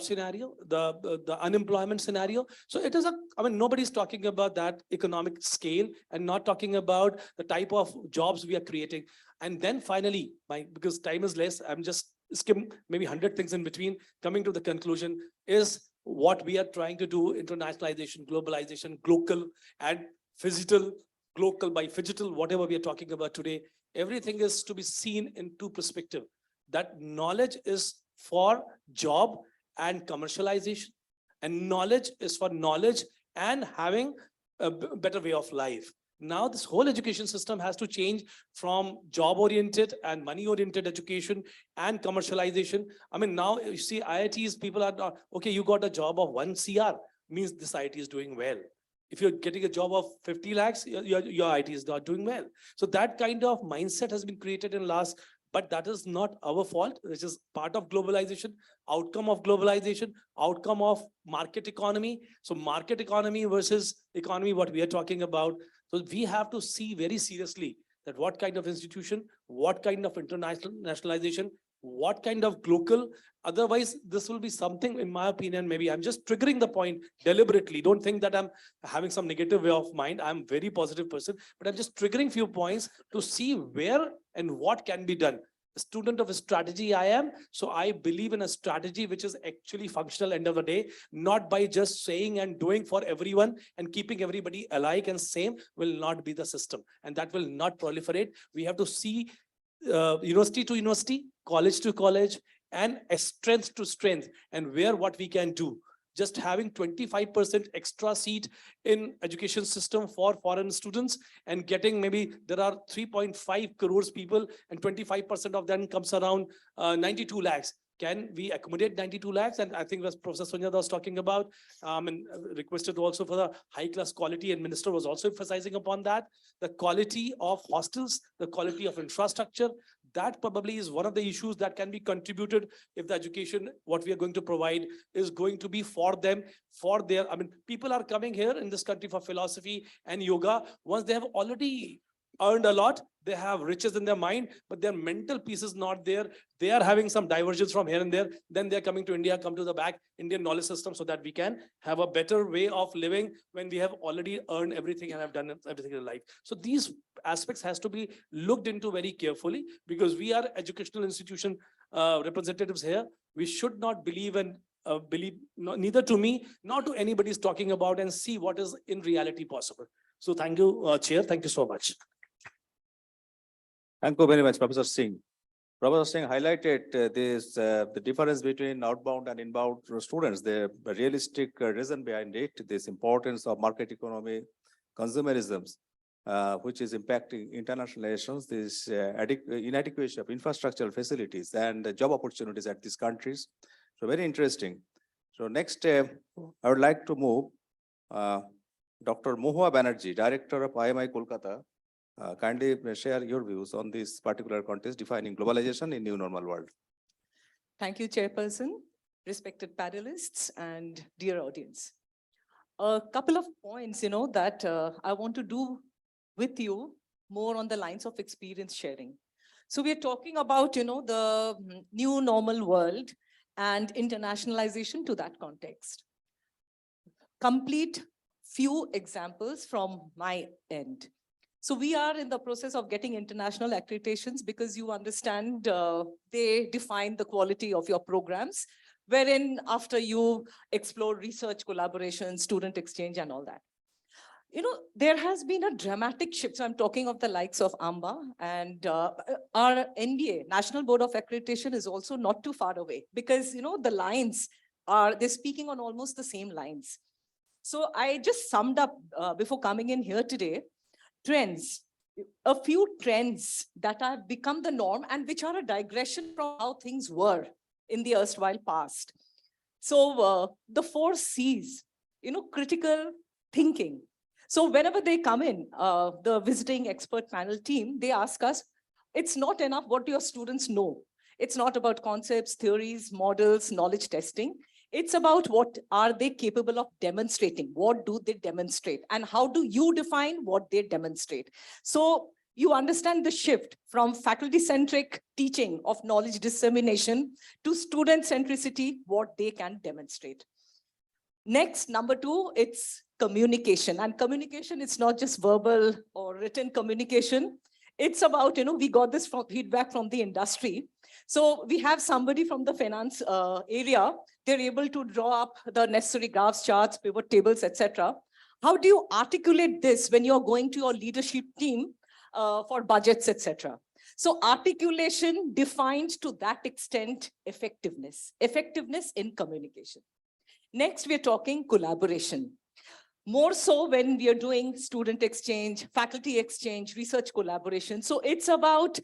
scenario, the unemployment scenario? So it is I mean, nobody's talking about that economic scale and not talking about the type of jobs we are creating. And then finally, because time is less, I'm just skim maybe 100 things in between, coming to the conclusion is what we are trying to do: internationalization, globalization, global and phygital, global by phygital, whatever we are talking about today. Everything is to be seen in two perspectives. That knowledge is for job and commercialization, and knowledge is for knowledge and having a better way of life. Now this whole education system has to change from job oriented and money oriented education and commercialization. I mean, now you see IITs, people are not, okay, you got a job of 1 CR, means this IIT is doing well. If you're getting a job of 50 lakhs, your IT is not doing well. So that kind of mindset has been created in last, but that is not our fault. This is part of globalization, outcome of globalization, outcome of market economy. So market economy versus economy, what we are talking about. So we have to see very seriously that what kind of institution, what kind of internationalization, what kind of global. Otherwise, this will be something, in my opinion, maybe I'm just triggering the point deliberately. Don't think that I'm having some negative way of mind. I'm a very positive person, but I'm just triggering few points to see where and what can be done. A student of a strategy I am, so I believe in a strategy which is actually functional end of the day, not by just saying and doing for everyone and keeping everybody alike and same will not be the system, and that will not proliferate. We have to see university to university, college to college, and a strength to strength, and where what we can do. Just having 25% extra seat in education system for foreign students and getting, maybe there are 3.5 crores people and 25% of them comes around 92 lakhs. Can we accommodate 92 lakhs? And I think was Professor Sunyata was talking about, and requested also for the high class quality, and Minister was also emphasizing upon that. The quality of hostels, the quality of infrastructure, that probably is one of the issues that can be contributed if the education, what we are going to provide is going to be for them, for their, I mean, people are coming here in this country for philosophy and yoga. Once they have already earned a lot, they have riches in their mind, but their mental piece is not there. They are having some divergence from here and there. Then they're coming to India, come to the back Indian knowledge system, so that we can have a better way of living when we have already earned everything and have done everything in life. So these aspects has to be looked into very carefully, because we are educational institution representatives here. We should not believe neither to me, nor to anybody is talking about, and see what is in reality possible. So thank you, Chair. Thank you so much. Thank you very much, Professor Singh. Professor Singh highlighted the difference between outbound and inbound students, the realistic reason behind it, this importance of market economy, consumerisms, which is impacting international relations, this inadequacy of infrastructural facilities and job opportunities at these countries. So very interesting. So next, I would like to move Dr. Mohua Banerjee, Director of IMI Kolkata. Kindly share your views on this particular context defining globalization in new normal world. Thank you, Chairperson, respected panelists, and dear audience. A couple of points, that I want to do with you more on the lines of experience sharing. So we are talking about, the new normal world and internationalization to that context. Complete few examples from my end. So we are in the process of getting international accreditations, because you understand they define the quality of your programs, wherein after you explore research collaboration, student exchange and all that. There has been a dramatic shift. So I'm talking of the likes of AMBA, and our NBA, National Board of Accreditation, is also not too far away, because, the lines they're speaking on almost the same lines. So I just summed up before coming in here today, trends, a few trends that have become the norm and which are a digression from how things were in the erstwhile past. So the 4 C's, critical thinking. So whenever they come in, the visiting expert panel team, they ask us, it's not enough what your students know. It's not about concepts, theories, models, knowledge testing. It's about what are they capable of demonstrating? What do they demonstrate? And how do you define what they demonstrate? So you understand the shift from faculty-centric teaching of knowledge dissemination to student centricity, what they can demonstrate. Next, number two, it's communication. And communication, it's not just verbal or written communication. It's about, we got this feedback from the industry. So we have somebody from the finance area. They're able to draw up the necessary graphs, charts, pivot tables, etc. How do you articulate this when you're going to your leadership team for budgets, etc.? So articulation defined to that extent effectiveness in communication. Next, we're talking collaboration. More so when we are doing student exchange, faculty exchange, research collaboration. So it's about,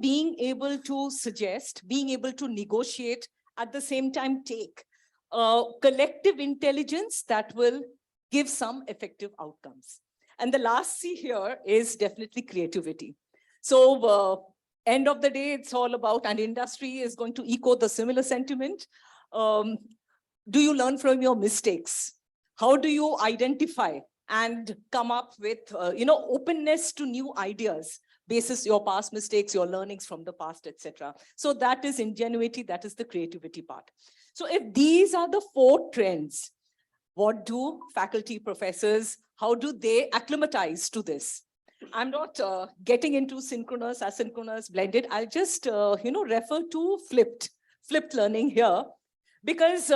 being able to suggest, being able to negotiate, at the same time take collective intelligence that will give some effective outcomes. And the last C here is definitely creativity. So end of the day, it's all about, and industry is going to echo the similar sentiment. Do you learn from your mistakes? How do you identify and come up with, openness to new ideas, basis your past mistakes, your learnings from the past, etc. So that is ingenuity, that is the creativity part. So if these are the 4 trends, what do faculty, professors, how do they acclimatize to this? I'm not getting into synchronous, asynchronous, blended. I'll just, refer to flipped learning here, because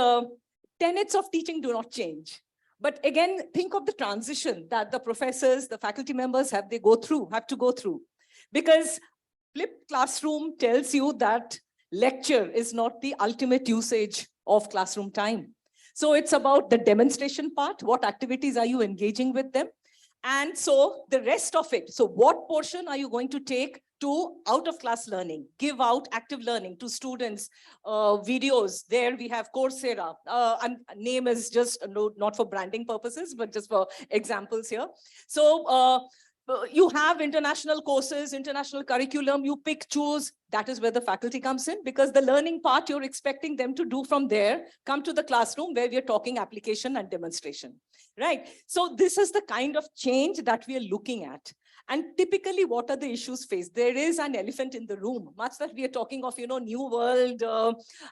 tenets of teaching do not change. But again, think of the transition that the professors, the faculty members have to go through. Because flipped classroom tells you that lecture is not the ultimate usage of classroom time. So it's about the demonstration part. What activities are you engaging with them? And so the rest of it, so what portion are you going to take to out of class learning, give out active learning to students, videos. There we have Coursera, and name is just not for branding purposes, but just for examples here. So you have international courses, international curriculum, you pick, choose. That is where the faculty comes in, because the learning part you're expecting them to do from there, come to the classroom where we're talking application and demonstration, right? So this is the kind of change that we are looking at. And typically, what are the issues faced? There is an elephant in the room, much that we are talking of, new world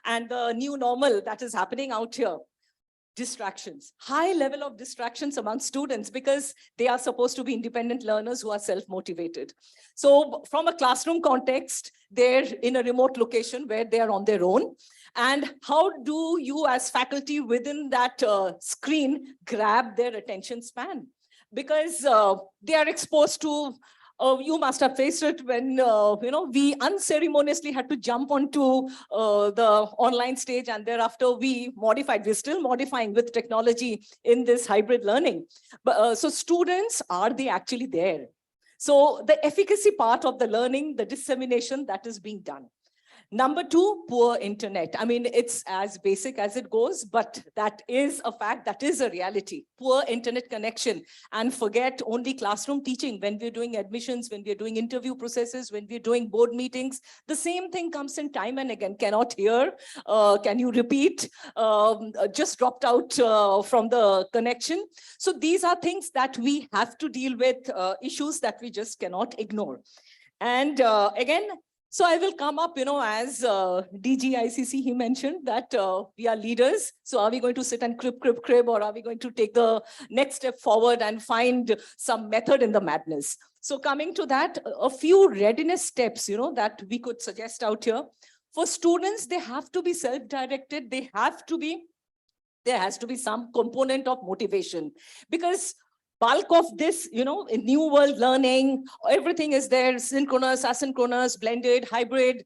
and the new normal that is happening out here. Distractions, high level of distractions among students, because they are supposed to be independent learners who are self-motivated. So from a classroom context, they're in a remote location where they are on their own. And how do you as faculty within that screen grab their attention span? Because they are exposed to, you must have faced it when, we unceremoniously had to jump onto the online stage, and thereafter we modified. We're still modifying with technology in this hybrid learning. But so students, are they actually there? So the efficacy part of the learning, the dissemination that is being done. Number 2, poor internet. I mean, it's as basic as it goes, but that is a fact, that is a reality. Poor internet connection, and forget only classroom teaching. When we're doing admissions, when we're doing interview processes, when we're doing board meetings, the same thing comes in time and again. Cannot hear, can you repeat, just dropped out from the connection. So these are things that we have to deal with, issues that we just cannot ignore. And again, so I will come up, as DG ICC, he mentioned that we are leaders. So are we going to sit and crib, or are we going to take the next step forward and find some method in the madness? So coming to that, a few readiness steps, that we could suggest out here. For students, they have to be self-directed. There has to be some component of motivation, because bulk of this, in new world learning, everything is there, synchronous, asynchronous, blended, hybrid,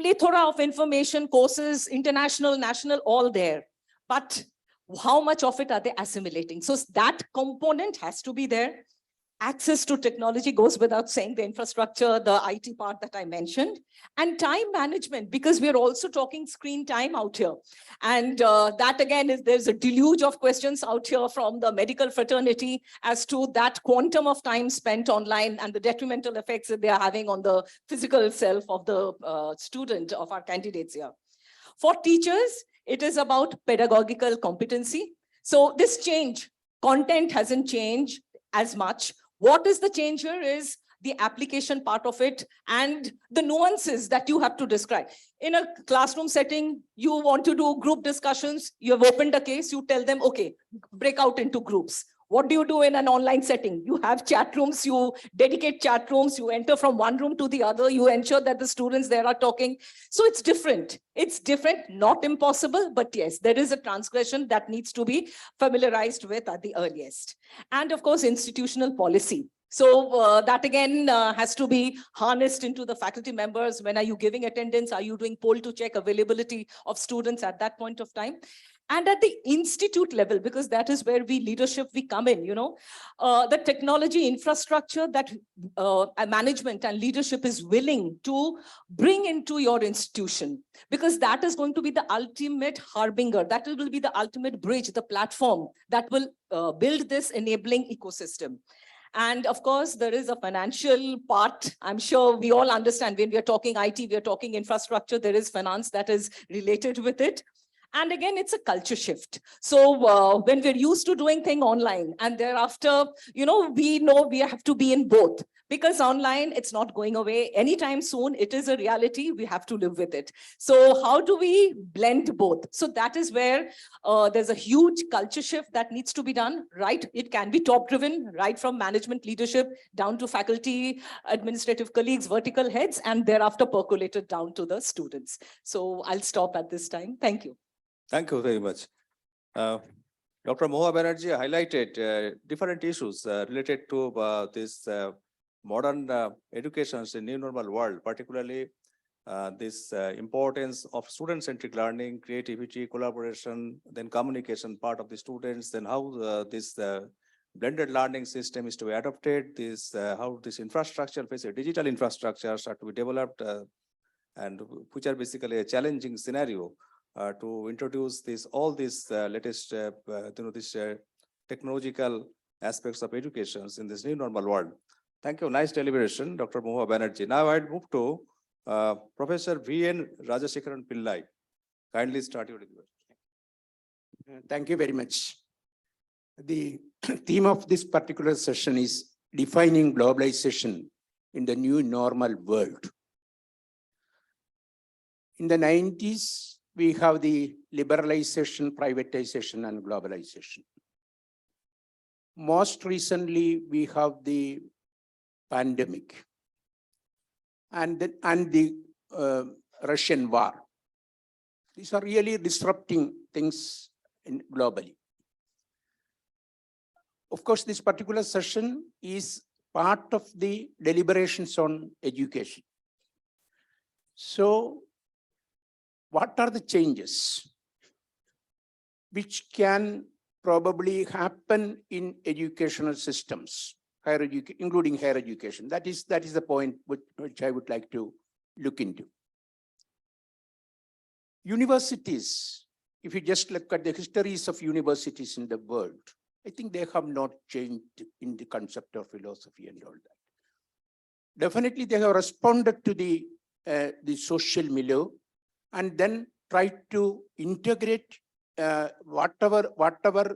plethora of information, courses, international, national, all there. But how much of it are they assimilating? So that component has to be there. Access to technology goes without saying, the infrastructure, the IT part that I mentioned, and time management, because we're also talking screen time out here. And that again, there's a deluge of questions out here from the medical fraternity as to that quantum of time spent online and the detrimental effects that they are having on the physical self of the student, of our candidates here. For teachers, It is about pedagogical competency. So this change, content hasn't changed as much. What is the change here is the application part of it and the nuances that you have to describe. In a classroom setting, you want to do group discussions, you have opened a case, you tell them, okay, break out into groups. What do you do in an online setting? You have chat rooms, you dedicate chat rooms, you enter from one room to the other, you ensure that the students there are talking. So it's different. It's different, not impossible, but yes, there is a transgression that needs to be familiarized with at the earliest. And of course, institutional policy. So that again has to be harnessed into the faculty members. When are you giving attendance? Are you doing poll to check availability of students at that point of time? And at the institute level, because that is where we come in, the technology infrastructure that management and leadership is willing to bring into your institution, because that is going to be the ultimate harbinger, that will be the ultimate bridge, the platform that will build this enabling ecosystem. And of course, there is a financial part. I'm sure we all understand when we are talking IT, we are talking infrastructure, there is finance that is related with it. And again, it's a culture shift. So when we're used to doing things online and thereafter, we know we have to be in both, because online, it's not going away anytime soon. It is a reality. We have to live with it. So how do we blend both? So that is where there's a huge culture shift that needs to be done, right? It can be top driven, right from management leadership down to faculty, administrative colleagues, vertical heads, and thereafter percolated down to the students. So I'll stop at this time. Thank you. Thank you very much. Dr. Moha Banerjee highlighted different issues related to this modern education in new normal world, particularly this importance of student-centric learning, creativity, collaboration, then communication part of the students, then how this blended learning system is to be adopted, this how this infrastructure, digital infrastructures are to be developed, and which are basically a challenging scenario to introduce all these latest, technological aspects of education in this new normal world. Thank you. Nice deliberation, Dr. Moha Banerjee. Now I'd move to Professor V.N. Rajashekaran Pillai. Kindly start your deliberation. Thank you very much. The theme of this particular session is defining globalization in the new normal world. In the 90s, we have the liberalization, privatization, and globalization. Most recently, we have the pandemic and the Russian war. These are really disrupting things globally. Of course, this particular session is part of the deliberations on education. So, what are the changes which can probably happen in educational systems, including higher education? That is the point which I would like to look into. Universities, if you just look at the histories of universities in the world, I think they have not changed in the concept of philosophy and all that. Definitely, they have responded to the social milieu, and then try to integrate whatever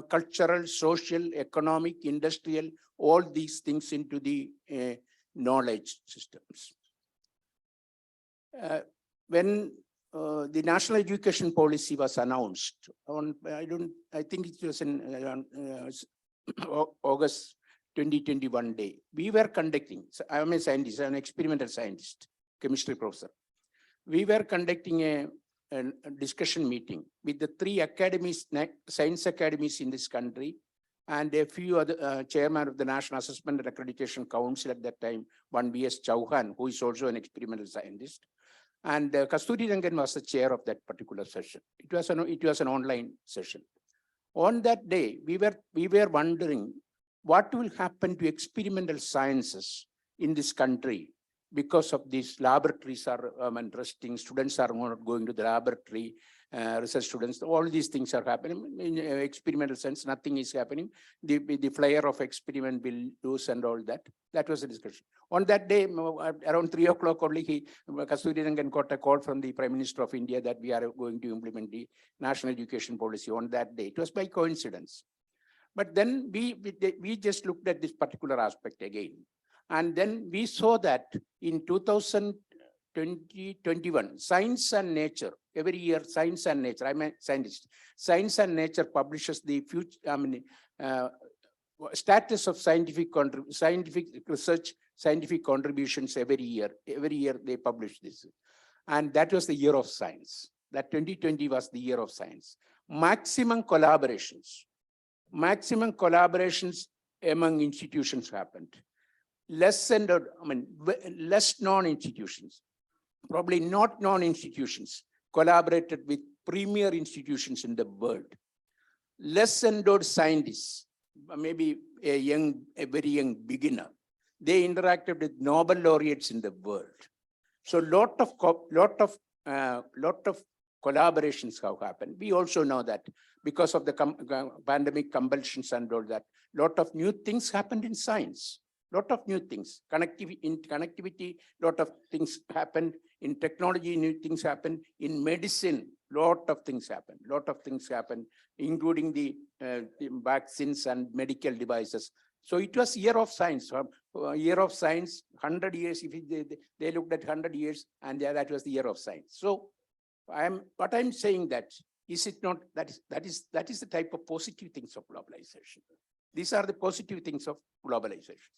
cultural, social, economic, industrial, all these things into the knowledge systems. When the national education policy was announced on, I think it was in August 2021 day, we were conducting, so I am a scientist, I'm an experimental scientist, chemistry professor. We were conducting a discussion meeting with the 3 academies, science academies in this country, and a few other chairman of the National Assessment and Accreditation Council at that time, one V.S. Chauhan, who is also an experimental scientist. And Kasturi Rangan was the chair of that particular session. It was an online session. On that day, we were wondering what will happen to experimental sciences in this country because of these laboratories are resting, students are not going to the laboratory, research students, all these things are happening. In experimental sense, nothing is happening. The flyer of experiment will lose and all that. That was the discussion. On that day, around 3 o'clock only, Kasturirangan got a call from the Prime Minister of India that we are going to implement the national education policy on that day. It was by coincidence. But then we just looked at this particular aspect again. And then we saw that in 2021, Science and Nature, every year Science and Nature, I'm a scientist, Science and Nature publishes the future, status of scientific research, scientific contributions every year. Every year they publish this. And that was the year of science. That 2020 was the year of science. Maximum collaborations among institutions happened. Less non-institutions, probably not non-institutions, collaborated with premier institutions in the world. Less endowed scientists, maybe a very young beginner, they interacted with Nobel laureates in the world. So lot of collaborations have happened. We also know that because of the pandemic compulsions and all that, lot of new things happened in science. Lot of new things, connectivity, lot of things happened in technology, new things happen in medicine, lot of things happen, including the vaccines and medical devices. So it was year of science, 100 years, if they looked at 100 years, and that was the year of science. So what I'm saying that, is it not, that is the type of positive things of globalization. These are the positive things of globalization.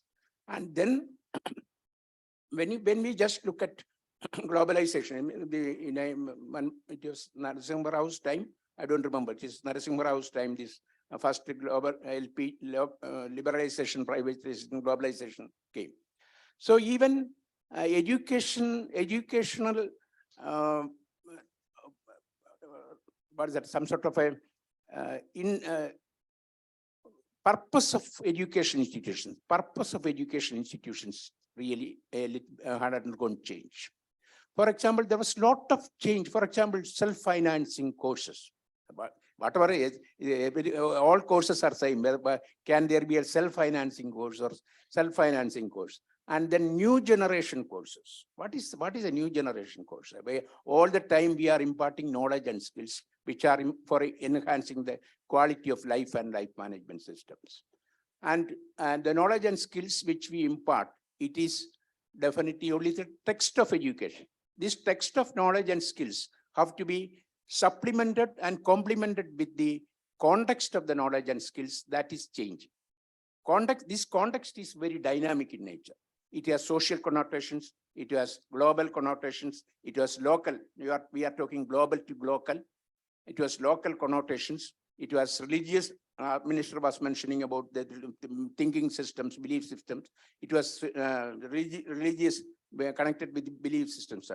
And then when we just look at globalization, it was Narasimha Rao's time, I don't remember, it is Narasimha Rao's time, this first global LP liberalization, privatization, globalization came. So even educational, what is that, some sort of a, purpose of education institutions really had undergone change. For example, there was a lot of change. For example, self-financing courses. Whatever is, all courses are same. But can there be a self-financing course or self-financing course? And then new generation courses. What is a new generation course? Where all the time we are imparting knowledge and skills, which are for enhancing the quality of life and life management systems. And the knowledge and skills which we impart, it is definitely only the text of education. This text of knowledge and skills have to be supplemented and complemented with the context of the knowledge and skills that is changing. This context is very dynamic in nature. It has social connotations, it has global connotations, it has local, we are talking global to local, it was local connotations, it was religious, Minister was mentioning about the thinking systems, belief systems, it was religious, connected with belief systems.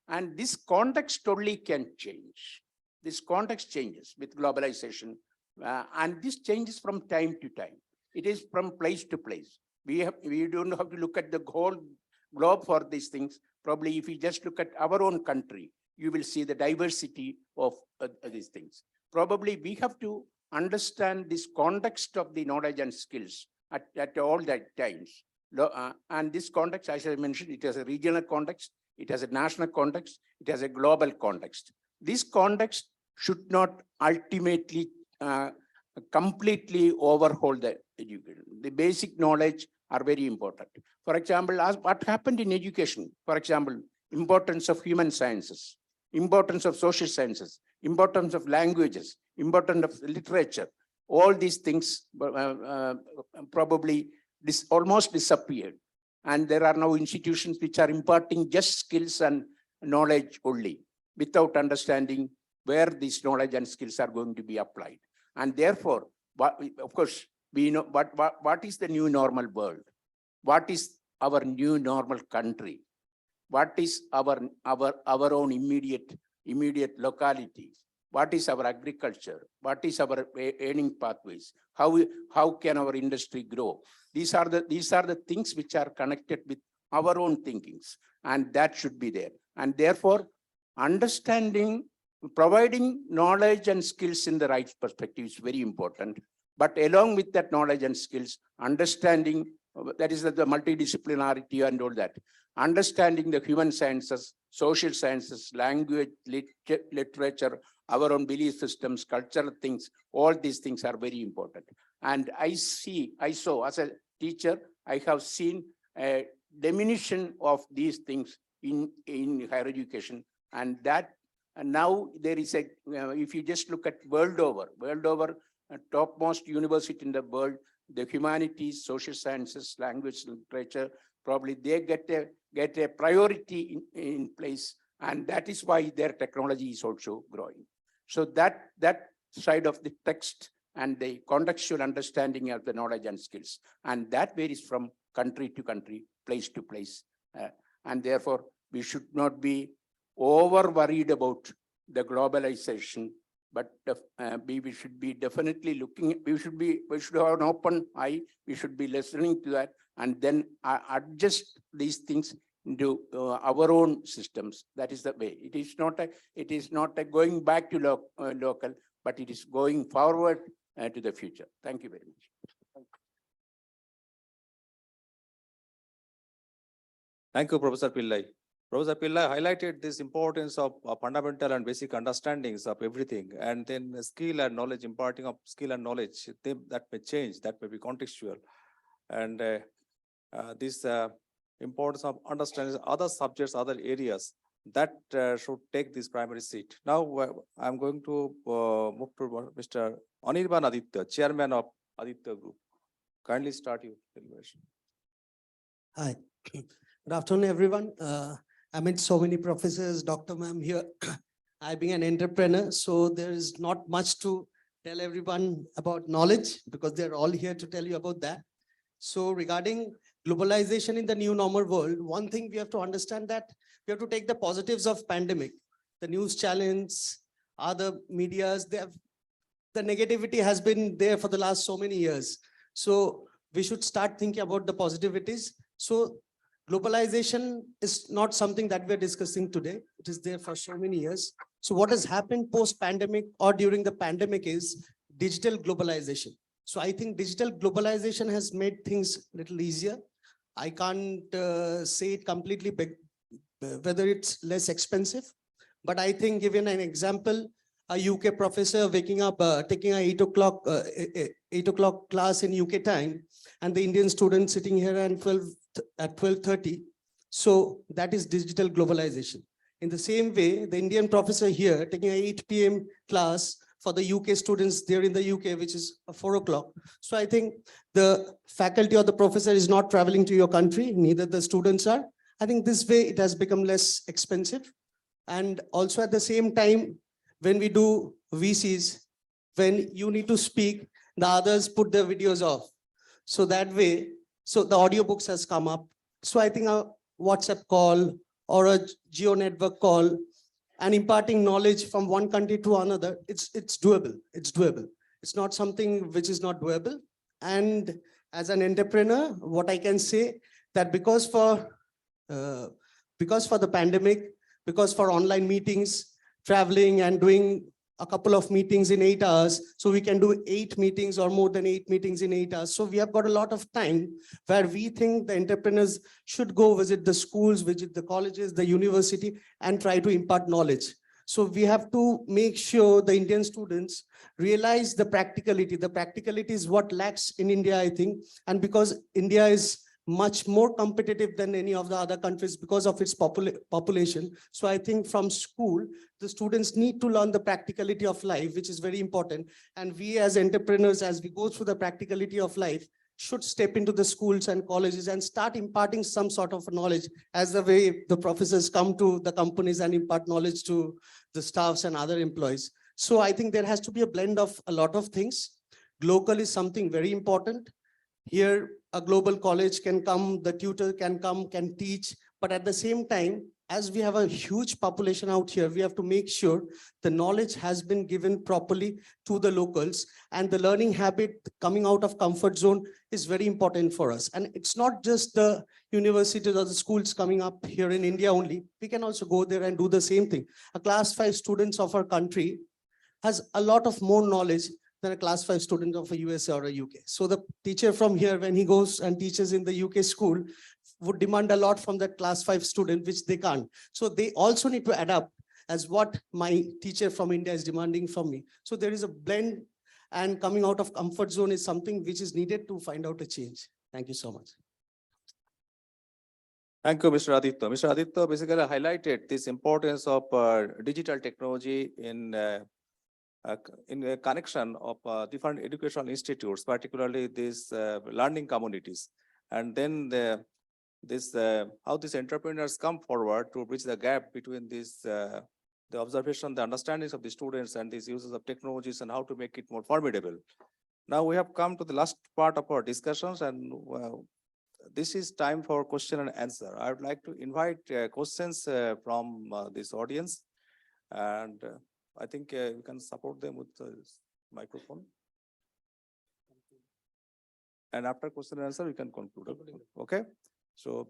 And this context only can change. This context changes with globalization, and this changes from time to time. It is from place to place. We don't have to look at the whole globe for these things. Probably if you just look at our own country, you will see the diversity of these things. Probably we have to understand this context of the knowledge and skills at all that times. And this context, as I mentioned, it has a regional context, it has a national context, it has a global context. This context should not ultimately completely overhaul the education. The basic knowledge are very important. For example, as what happened in education, for example, importance of human sciences, importance of social sciences, importance of languages, importance of literature, all these things probably almost disappeared. And there are now institutions which are imparting just skills and knowledge only, without understanding where these knowledge and skills are going to be applied. And therefore, of course, we know what is the new normal world? What is our new normal country? What is our own immediate locality? What is our agriculture? What is our earning pathways? How can our industry grow? These are the things which are connected with our own thinkings, and that should be there. And therefore, understanding, providing knowledge and skills in the right perspective is very important. But along with that knowledge and skills, understanding, that is the multidisciplinarity and all that, understanding the human sciences, social sciences, language, literature, our own belief systems, cultural things, all these things are very important. And I saw as a teacher, I have seen a diminution of these things in higher education. And that, and now there is a, if you just look at world over, topmost university in the world, the humanities, social sciences, language, literature, probably they get a priority in place. And that is why their technology is also growing. So that side of the text and the contextual understanding of the knowledge and skills, and that varies from country to country, place to place. And therefore, we should not be over worried about the globalization, but we should be definitely looking, we should have an open eye, we should be listening to that, and then adjust these things into our own systems. That is the way. It is not a going back to local, but it is going forward to the future. Thank you very much. Thank you, Professor Pillai. Professor Pillai highlighted this importance of fundamental and basic understandings of everything, and then skill and knowledge, imparting of skill and knowledge, that may change, that may be contextual. And this importance of understanding other subjects, other areas, that should take this primary seat. Now, I'm going to move to Mr. Anirban Aditya, Chairman of Aditya Group. Kindly start your deliberation. Hi, good afternoon, everyone. I met so many professors, Dr. Ma'am here. I being an entrepreneur, so there is not much to tell everyone about knowledge because they're all here to tell you about that. So regarding globalization in the new normal world, one thing we have to understand that we have to take the positives of pandemic, the news challenge, other medias, the negativity has been there for the last so many years. So we should start thinking about the positivities. So globalization is not something that we're discussing today. It is there for so many years. So what has happened post-pandemic or during the pandemic is digital globalization. So I think digital globalization has made things a little easier. I can't say it completely whether it's less expensive, but I think given an example, a UK professor waking up, taking a 8 o'clock class in UK time, and the Indian student sitting here at 12:30. So that is digital globalization. In the same way, the Indian professor here taking a 8 p.m. class for the UK students there in the UK, which is 4 o'clock. So I think the faculty or the professor is not traveling to your country, neither the students are. I think this way it has become less expensive. And also at the same time, when we do VCs, when you need to speak, the others put their videos off. So that way, so the audiobooks has come up. So I think a WhatsApp call or a geo network call and imparting knowledge from one country to another, it's doable. It's doable. It's not something which is not doable. And as an entrepreneur, what I can say that because for the pandemic, because for online meetings, traveling and doing a couple of meetings in 8 hours, so we can do 8 meetings or more than 8 meetings in 8 hours. So we have got a lot of time where we think the entrepreneurs should go visit the schools, visit the colleges, the university, and try to impart knowledge. So we have to make sure the Indian students realize the practicality. The practicality is what lacks in India, I think. And because India is much more competitive than any of the other countries because of its population. So I think from school, the students need to learn the practicality of life, which is very important. And we as entrepreneurs, as we go through the practicality of life, should step into the schools and colleges and start imparting some sort of knowledge as the way the professors come to the companies and impart knowledge to the staffs and other employees. So I think there has to be a blend of a lot of things. Global is something very important. Here, a global college can come, the tutor can come, can teach, but at the same time, as we have a huge population out here, we have to make sure the knowledge has been given properly to the locals, and the learning habit coming out of comfort zone is very important for us. And it's not just the universities or the schools coming up here in India only. We can also go there and do the same thing. A class 5 students of our country has a lot of more knowledge than a class 5 student of a USA or a UK. So the teacher from here, when he goes and teaches in the UK school, would demand a lot from that class 5 student, which they can't. So they also need to adapt as what my teacher from India is demanding from me. So there is a blend, and coming out of comfort zone is something which is needed to find out a change. Thank you so much. Thank you, Mr. Aditya. Mr. Aditya basically highlighted this importance of digital technology in a connection of different educational institutes, particularly these learning communities. And then how these entrepreneurs come forward to bridge the gap between this, the observation, the understandings of the students and these uses of technologies and how to make it more formidable. Now we have come to the last part of our discussions, and this is time for question and answer. I would like to invite questions from this audience, and I think you can support them with the microphone. And after question and answer, we can conclude. Okay? So,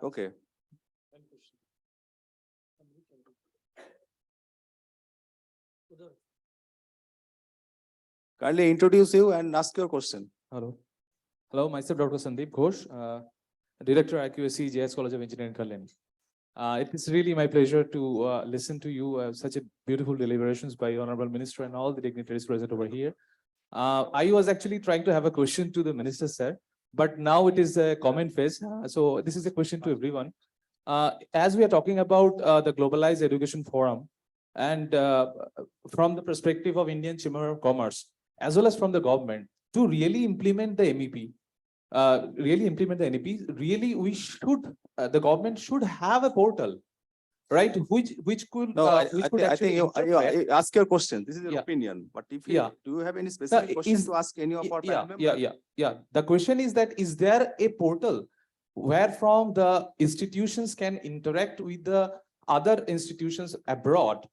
okay. Kindly introduce you and ask your question. Hello. Hello, myself Dr. Sandeep Ghosh, Director IQAC JS College of Engineering, Kalyan. It is really my pleasure to listen to you, such a beautiful deliberations by Honorable Minister and all the dignitaries present over here. I was actually trying to have a question to the Minister, sir, but now it is a comment phase. So this is a question to everyone. As we are talking about the Globalized Education Forum, and from the perspective of Indian Chamber of Commerce, as well as from the government, to really implement the MEP, really we should, the government should have a portal, right? Which could, No, I actually think you interpret- ask your question. This is your Yeah. opinion. But if Yeah. do you have any specific question is- to ask any of our panel members? Yeah. The question is that, is there a portal where from the institutions can interact with the other institutions abroad,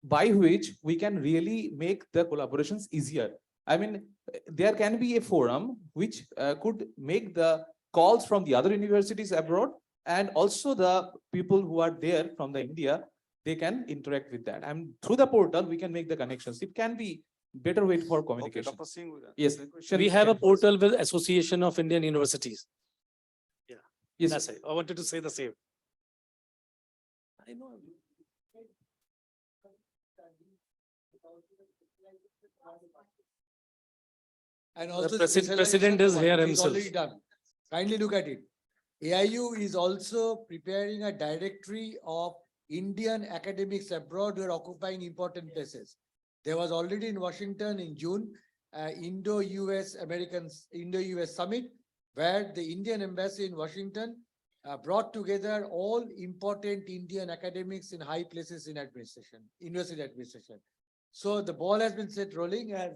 by which we can really make the collaborations easier? I mean, there can be a forum which could make the calls from the other universities abroad, and also the people who are there from the India, they can interact with that. And through the portal, we can make the connections. It can be better way for Okay, communication. Dr. Singh. Yes. We have a portal with Association of Indian Universities. Yes. That's it. I wanted to say the same. I know. And The also president is here it himself. already done. Kindly look at it. AIU is also preparing a directory of Indian academics abroad who are occupying important places. There was already in Washington in June, Indo-US summit, where the Indian embassy in Washington brought together all important Indian academics in high places in administration, university administration. So the ball has been set rolling, as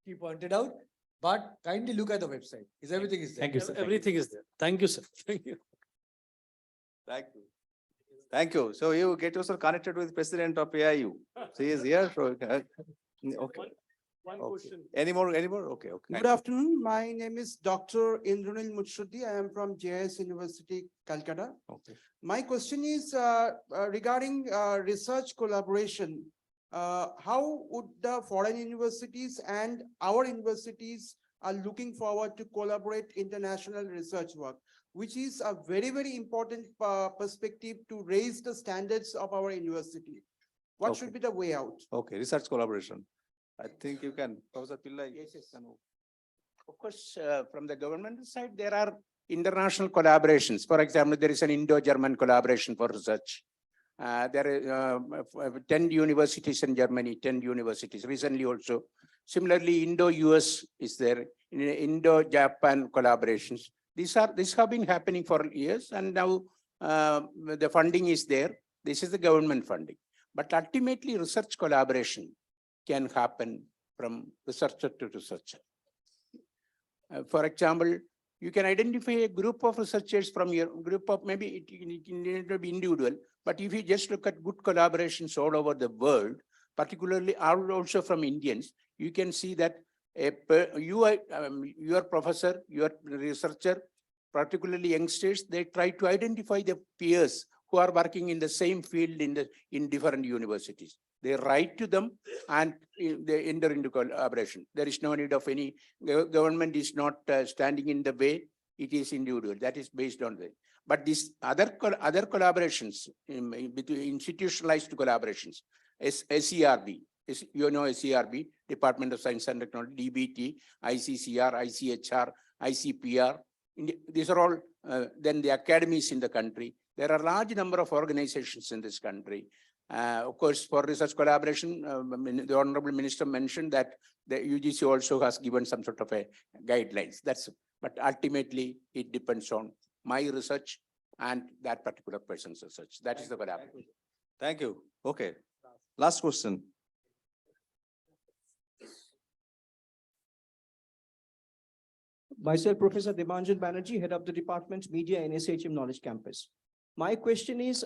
he pointed out, but kindly look at the website. Everything is there. Thank you, sir. Everything is there. Thank you, sir. Thank you. Thank you. Thank you. So you get yourself connected with President of AIU. So he is here. So, okay. One Okay. question. Any more? Okay. Good afternoon. My name is Dr. Indranil Mutshudi. I am from JS University, Calcutta. Okay. My question is regarding research collaboration. How would the foreign universities and our universities are looking forward to collaborate international research work, which is a very, very important perspective to raise the standards of our university. What Okay. should be the way out? Okay, research collaboration. I think you can, Professor Pillai. Yes. Of course, from the government side, there are international collaborations. For example, there is an Indo-German collaboration for research. There are 10 universities in Germany, 10 universities recently also. Similarly, Indo-US is there, Indo-Japan collaborations. These have been happening for years, and now the funding is there. This is the government funding. But ultimately, research collaboration can happen from researcher to researcher. For example, You can identify a group of researchers from your group of, maybe it need to be individual, but if you just look at good collaborations all over the world, particularly also from Indians, you can see that your professor, your researcher, particularly youngsters, they try to identify the peers who are working in the same field in different universities. They write to them and they enter into collaboration. There is no need of any, government is not standing in the way. It is individual. That is based on the, but these other collaborations, between institutionalized collaborations, SERB, you know, SERB, Department of Science and Technology, DBT, ICCR, ICHR, ICPR. These are all, then the academies in the country. There are a large number of organizations in this country. Of course, for research collaboration, the Honorable Minister mentioned that the UGC also has given some sort of a guidelines. But ultimately it depends on my research and that particular person's research. That is the collaboration. Thank you. Okay. Last question. Myself, Professor Debanjan Banerjee, Head of the Department's Media and SHM Knowledge Campus. My question is,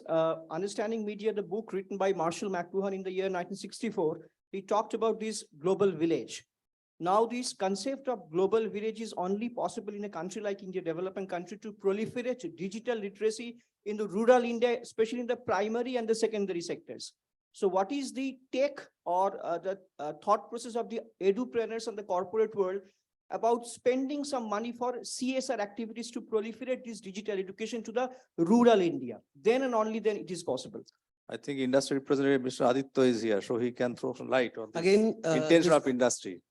Understanding Media, the book written by Marshall McLuhan in the year 1964, he talked about this global village. Now this concept of global village is only possible in a country like India, developing country, to proliferate digital literacy in the rural India, especially in the primary and the secondary sectors. So what is the take or the thought process of the edupreneurs and the corporate world about spending some money for CSR activities to proliferate this digital education to the rural India? Then and only then it is possible. I think industry representative, Mr. Aditya is here, so he can throw some light on this Again, intention of industry.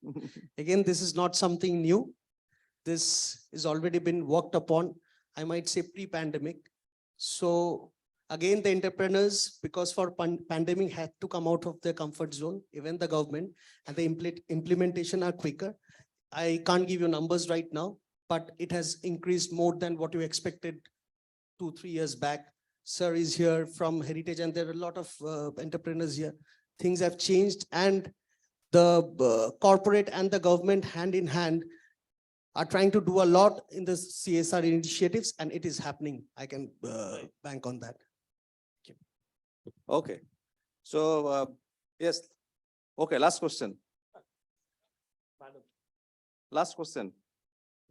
Again, this is not something new. This has already been worked upon, I might say pre-pandemic. So again, the entrepreneurs, because for pandemic had to come out of their comfort zone, even the government, and the implementation are quicker. I can't give you numbers right now, but it has increased more than what you expected 2-3 years back. Sir is here from Heritage, and there are a lot of entrepreneurs here. Things have changed, and the corporate and the government hand in hand are trying to do a lot in the CSR initiatives, and it is happening. I can bank on that. Okay. So, yes. Okay, last question. Madam. Last question.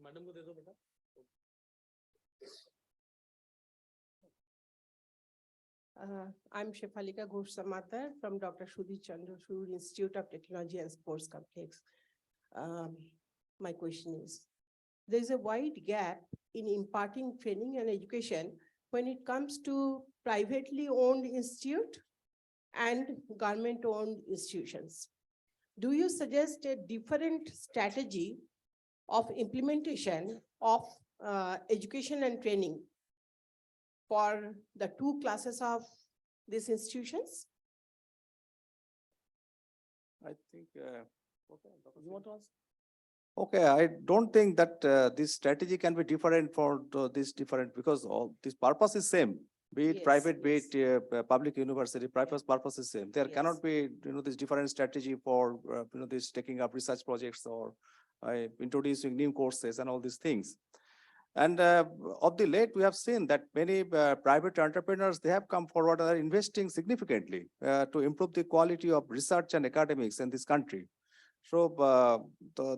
Madam ko de do beta. I'm Shefalika Ghosh Samatar from Dr. Sudhi Chandra Surur Institute of Technology and Sports Complex. My question is, there is a wide gap in imparting training and education when it comes to privately owned institute and government-owned institutions. Do you suggest a different strategy of implementation of education and training for the two classes of these institutions? I think, okay, I don't think that this strategy can be different for this different, because all this purpose is same. Be it Yes, private, be yes. it public university, purpose is same. There Yes. cannot be, this different strategy for, this taking up research projects or introducing new courses and all these things. And of the late, we have seen that many private entrepreneurs, they have come forward and are investing significantly to improve the quality of research and academics in this country. So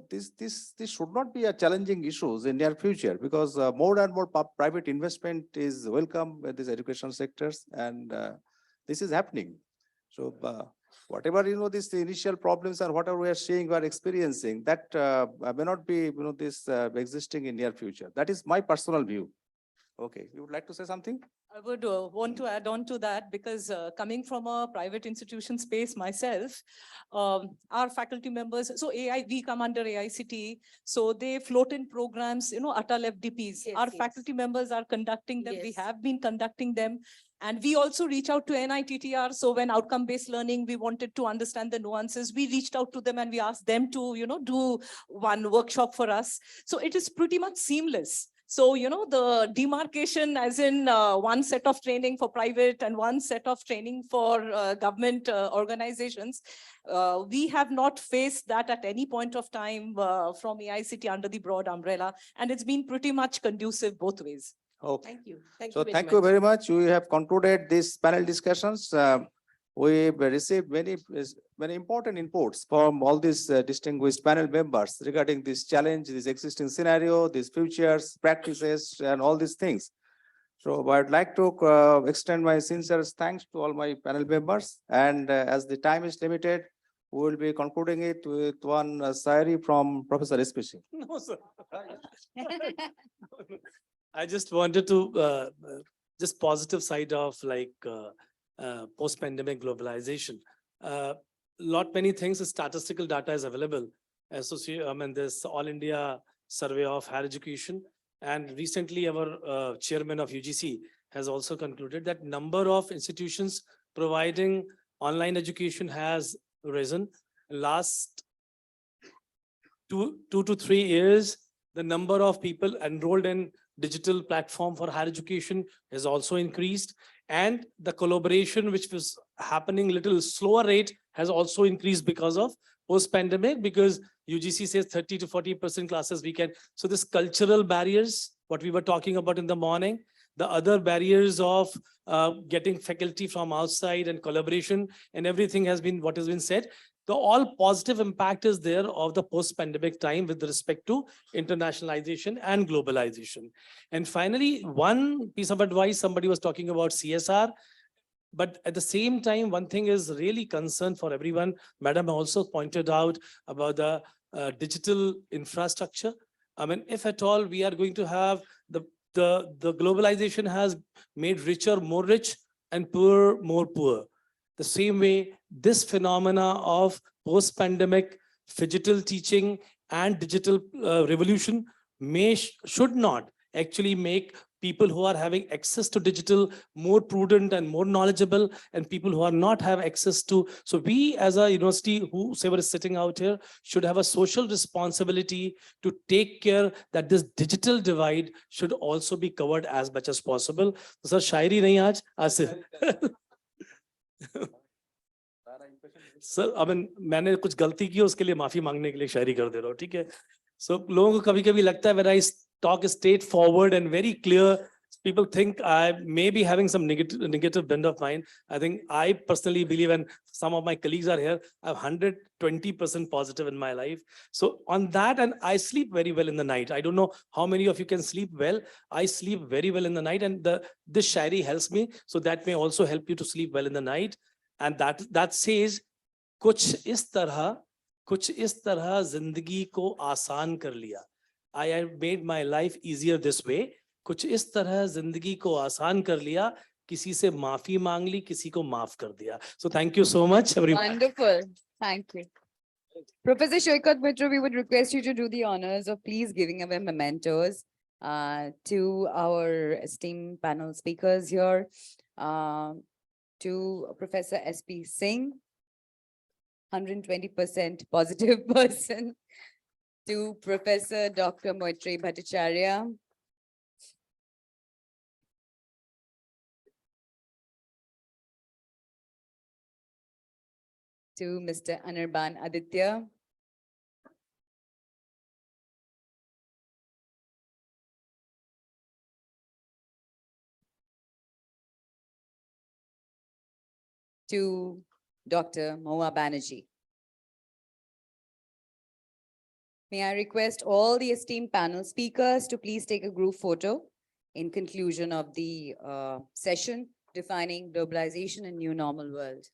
this should not be a challenging issue in near future, because more and more private investment is welcome in these education sectors, and this is happening. So whatever, these initial problems and whatever we are seeing, we are experiencing, that may not be, this existing in near future. That is my personal view. Okay, you would like to say something? I would want to add on to that, because coming from a private institution space myself, our faculty members, so we come under AICTE, so they float in programs, Atal FDPs. Yes, Our yes. faculty members are conducting them. We Yes. have been conducting them. And we also reach out to NITTR. So when outcome-based learning, we wanted to understand the nuances, we reached out to them and we asked them to, do one workshop for us. So it is pretty much seamless. So, the demarcation as in one set of training for private and one set of training for government organizations, we have not faced that at any point of time from AICT under the broad umbrella, and it's been pretty much conducive both ways. Okay. Thank you. Thank So you very thank much. you very much. We have concluded this panel discussions. We received many important inputs from all these distinguished panel members regarding this challenge, this existing scenario, these futures, practices, and all these things. So I'd like to extend my sincere thanks to all my panel members. And as the time is limited, we will be concluding it with one Sayari from Professor SPC. No, sir. I just wanted to just positive side of like post-pandemic globalization. Many things, statistical data is available. This All India Survey of Higher Education, and recently our chairman of UGC has also concluded that number of institutions providing online education has risen. Last 2 to 3 years, the number of people enrolled in digital platform for higher education has also increased, and the collaboration which was happening little slower rate has also increased because of post-pandemic, because UGC says 30 to 40% classes we can. So this cultural barriers, what we were talking about in the morning, the other barriers of getting faculty from outside and collaboration and everything has been what has been said. The all positive impact is there of the post-pandemic time with respect to internationalization and globalization. And finally, one piece of advice, somebody was talking about CSR, but at the same time, one thing is really concern for everyone. Madam also pointed out about the digital infrastructure. I mean, if at all we are going to have the globalization has made richer more rich and poor more poor. The same way, this phenomena of post-pandemic digital teaching and digital revolution should not actually make people who are having access to digital more prudent and more knowledgeable, and people who are not have access to. So we as a university, whoever is sitting out here, should have a social responsibility to take care that this digital divide should also be covered as much as possible. So sir, शायरी नहीं आज sir अब मैंने कुछ गलती की उसके लिए माफी मांगने के लिए शायरी कर दे रहा हूँ, ठीक है. So लोगों को कभी-कभी लगता है when I talk straightforward and very clear, people think I may be having some negative bent of mind. I think I personally believe, and some of my colleagues are here, I'm 120% positive in my life. So on that, and I sleep very well in the night. I don't know how many of you can sleep well. I sleep very well in the night, and this shairi helps me. So that may also help you to sleep well in the night. And that says, कुछ इस तरह जिंदगी को आसान कर लिया. I have made my life easier this way. कुछ इस तरह जिंदगी को आसान कर लिया, किसी से माफी मांग ली, किसी को माफ कर दिया. So thank you so much, everyone. Wonderful. Thank you. Professor Shoikat Mitra, we would request you to do the honors of please giving away mementos to our esteemed panel speakers here. To Professor S.P. Singh, 120% positive person. To Professor Dr. Moitri Bhattacharya. To Mr. Anirban Aditya. To Dr. Moa Banerjee. May I request all the esteemed panel speakers to please take a group photo in conclusion of the session defining globalization and new normal world.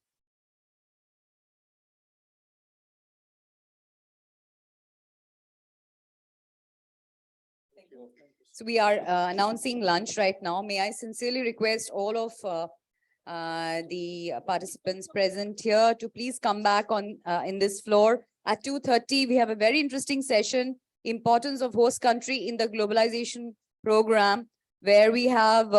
So we are announcing lunch right now. May I sincerely request all of the participants present here to please come back on in this floor. At 2:30, we have a very interesting session, Importance of Host Country in the Globalization Program, where we have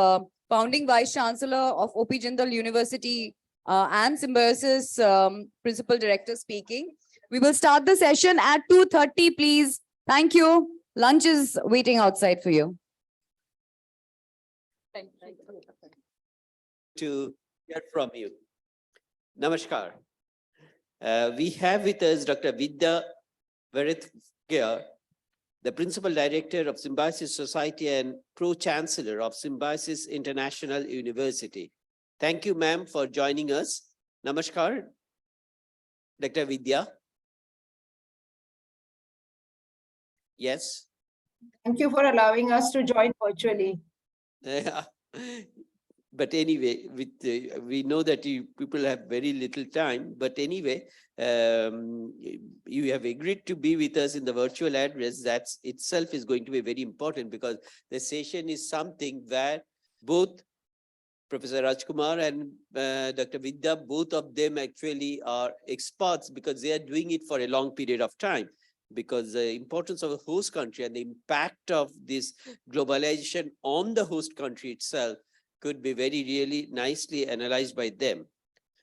founding Vice Chancellor of OP Jindal University and Symbiosis Principal Director speaking. We will start the session at 2:30, please. Thank you. Lunch is waiting outside for you. Thank you. To hear from you. Namaskar. We have with us Dr. Vidya Varadkar, the Principal Director of Symbiosis Society and Pro-Chancellor of Symbiosis International University. Thank you, ma'am, for joining us. Namaskar, Dr. Vidya. Yes. Thank you for allowing us to join virtually. But anyway, we know that people have very little time, but anyway, you have agreed to be with us in the virtual address. That itself is going to be very important because the session is something where both Professor Rajkumar and Dr. Vidya, both of them actually are experts because they are doing it for a long period of time. Because the importance of a host country and the impact of this globalization on the host country itself could be very really nicely analyzed by them.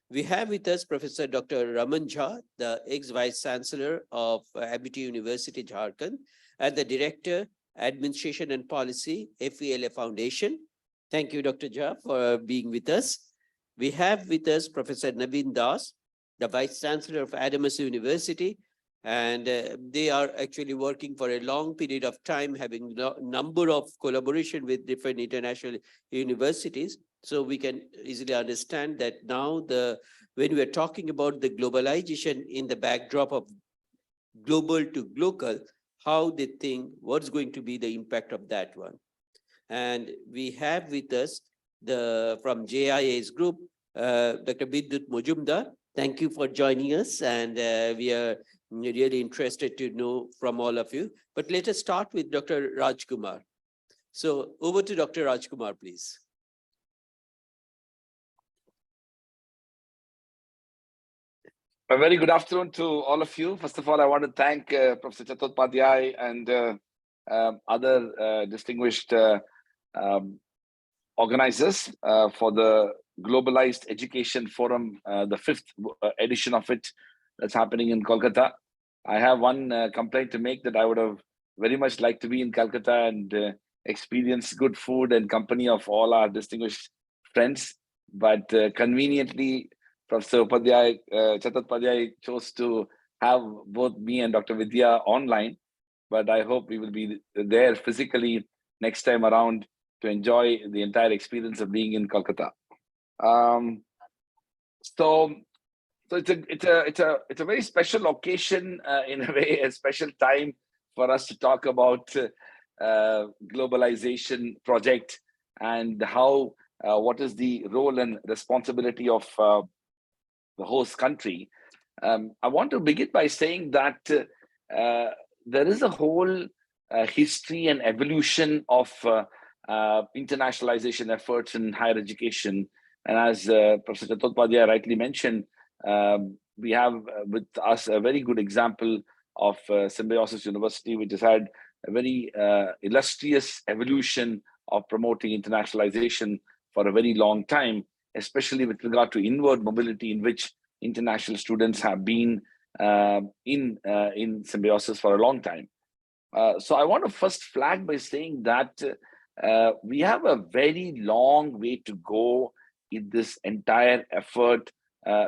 We have with us Professor Dr. Raman Jha, the ex-Vice Chancellor of Amity University, Jharkhand, and the Director, Administration and Policy, FELA Foundation. Thank you, Dr. Jha, for being with us. We have with us Professor Naveen Das, the Vice Chancellor of Adamas University, and they are actually working for a long period of time, having a number of collaboration with different international universities. So we can easily understand that now when we are talking about the globalization in the backdrop of global to local, how they think, what's going to be the impact of that one. And we have with us from JIA's group, Dr. Bidyut Majumdar. Thank you for joining us, and we are really interested to know from all of you. But let us start with Dr. Rajkumar. So over to Dr. Rajkumar, please. A very good afternoon to all of you. First of all, I want to thank Professor Chattopadhyay and other distinguished organizers for the Globalized Education Forum, the 5th edition of it that's happening in Kolkata. I have one complaint to make, that I would have very much liked to be in Calcutta and experience good food and company of all our distinguished friends. But conveniently, Professor Chattopadhyay chose to have both me and Dr. Vidya online. But I hope we will be there physically next time around to enjoy the entire experience of being in Kolkata. So it's a very special occasion, in a way, a special time for us to talk about globalization project and how what is the role and responsibility of the host country. I want to begin by saying that there is a whole history and evolution of internationalization efforts in higher education. And as Professor Chattopadhyay rightly mentioned, we have with us a very good example of Symbiosis University, which has had a very illustrious evolution of promoting internationalization for a very long time, especially with regard to inward mobility, in which international students have been in Symbiosis for a long time. So I want to first flag by saying that we have a very long way to go in this entire effort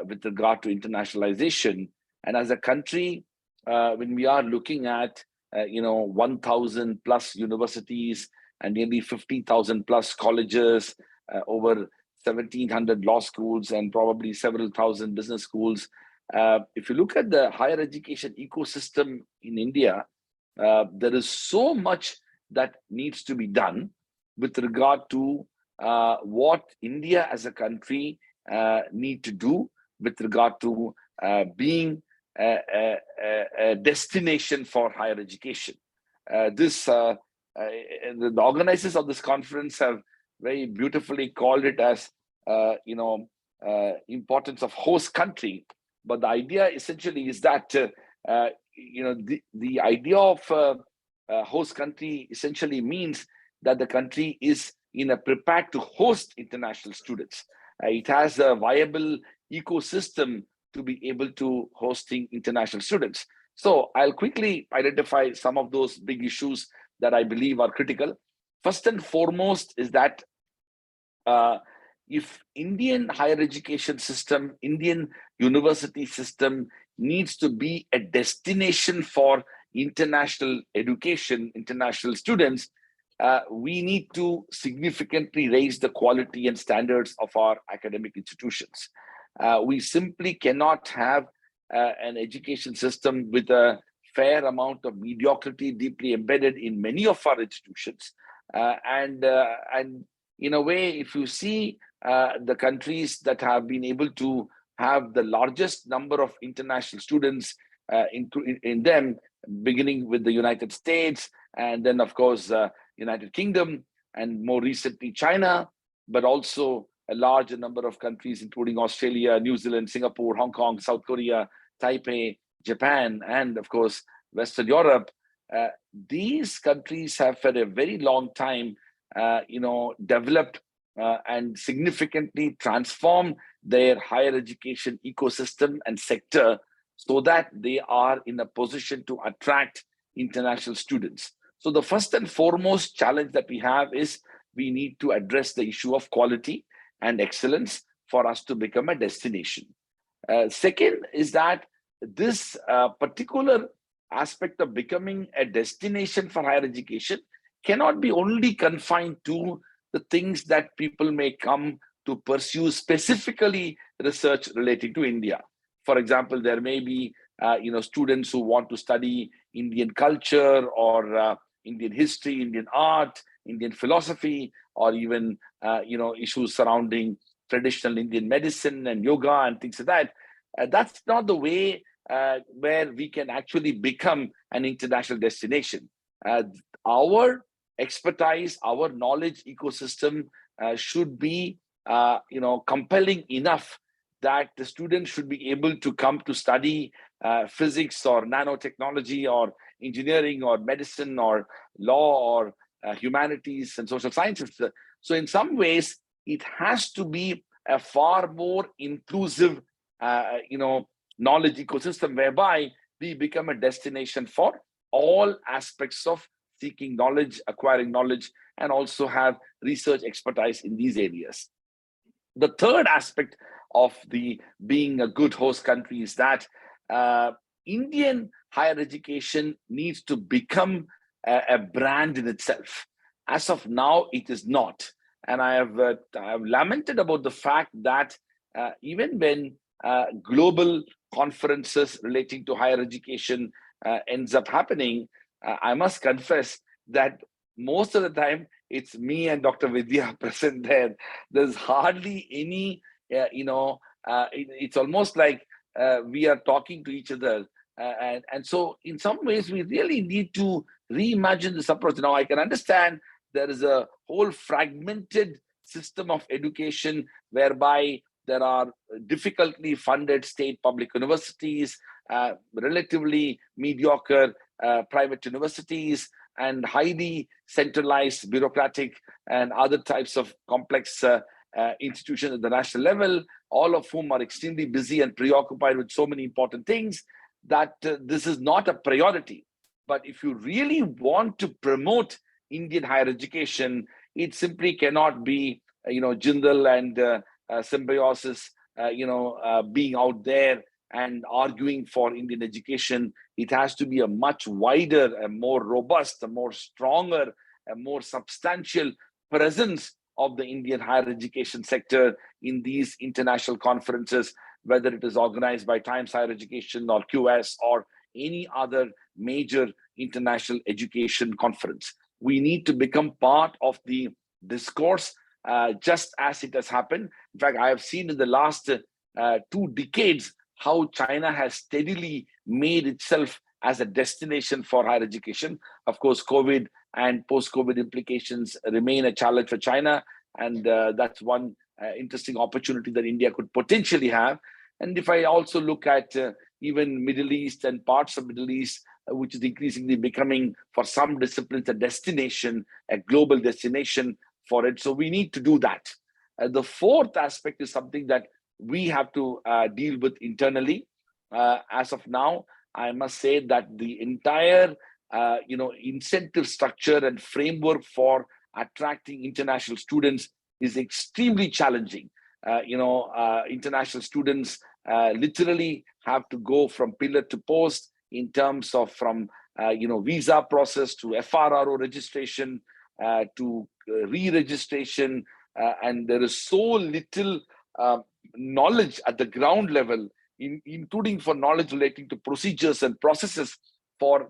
with regard to internationalization. And as a country, when we are looking at 1,000 plus universities and nearly 50,000 plus colleges, over 1,700 law schools, and probably several thousand business schools. If you look at the higher education ecosystem in India, there is so much that needs to be done with regard to what India as a country need to do with regard to being a destination for higher education. The organizers of this conference have very beautifully called it as importance of host country. But the idea essentially is that the idea of host country essentially means that the country is prepared to host international students. It has a viable ecosystem to be able to hosting international students. So I'll quickly identify some of those big issues that I believe are critical. First and foremost is that If Indian higher education system, Indian university system needs to be a destination for international education, international students, we need to significantly raise the quality and standards of our academic institutions. We simply cannot have an education system with a fair amount of mediocrity deeply embedded in many of our institutions. And in a way, if you see the countries that have been able to have the largest number of international students in them, beginning with the United States, and then of course, United Kingdom, and more recently China, but also a large number of countries, including Australia, New Zealand, Singapore, Hong Kong, South Korea, Taipei, Japan, and of course, Western Europe. These countries have for a very long time, developed and significantly transformed their higher education ecosystem and sector so that they are in a position to attract international students. So the first and foremost challenge that we have is we need to address the issue of quality and excellence for us to become a destination. Second is that this particular aspect of becoming a destination for higher education cannot be only confined to the things that people may come to pursue, specifically research relating to India. For example, there may be students who want to study Indian culture or Indian history, Indian art, Indian philosophy, or even issues surrounding traditional Indian medicine and yoga and things like that. That's not the way where we can actually become an international destination. Our expertise, our knowledge ecosystem should be compelling enough that the students should be able to come to study physics or nanotechnology or engineering or medicine or law or humanities and social sciences. So in some ways, it has to be a far more inclusive knowledge ecosystem whereby we become a destination for all aspects of seeking knowledge, acquiring knowledge, and also have research expertise in these areas. The third aspect of the being a good host country is that Indian higher education needs to become a brand in itself. As of now, it is not. And I have lamented about the fact that even when global conferences relating to higher education ends up happening, I must confess that most of the time it's me and Dr. Vidya present there. There's hardly any, it's almost like we are talking to each other. And so in some ways, we really need to reimagine this approach. Now, I can understand there is a whole fragmented system of education whereby there are difficultly funded state public universities, relatively mediocre private universities, and highly centralized bureaucratic and other types of complex institutions at the national level, all of whom are extremely busy and preoccupied with so many important things that this is not a priority. But if you really want to promote Indian higher education, it simply cannot be, Jindal and Symbiosis, being out there and arguing for Indian education. It has to be a much wider, a more robust, a more stronger, a more substantial presence of the Indian higher education sector in these international conferences, whether it is organized by Times Higher Education or QS or any other major international education conference. We need to become part of the discourse, just as it has happened. In fact, I have seen in the last 2 decades how China has steadily made itself as a destination for higher education. Of course, COVID and post-COVID implications remain a challenge for China. And that's one interesting opportunity that India could potentially have. And if I also look at even Middle East and parts of Middle East, which is increasingly becoming for some disciplines a destination, a global destination for it. So we need to do that. The fourth aspect is something that we have to deal with internally. As of now, I must say that the entire incentive structure and framework for attracting international students is extremely challenging. International students literally have to go from pillar to post in terms of from visa process to FRRO registration to re-registration, and there is so little knowledge at the ground level, including for knowledge relating to procedures and processes for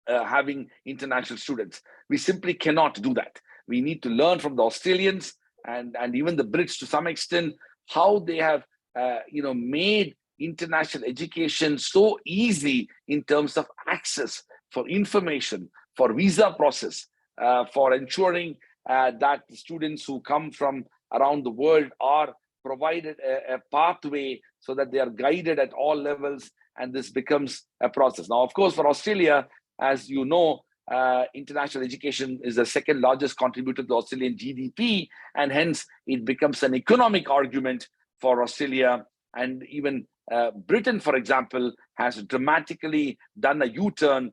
having international students. We simply cannot do that. We need to learn from the Australians and even the Brits to some extent, how they have made international education so easy in terms of access for information, for visa process, for ensuring that the students who come from around the world are provided a pathway so that they are guided at all levels, and this becomes a process. Now, of course, for Australia, as you know, international education is the second largest contributor to Australian GDP, and hence it becomes an economic argument for Australia. And even Britain, for example, has dramatically done a U-turn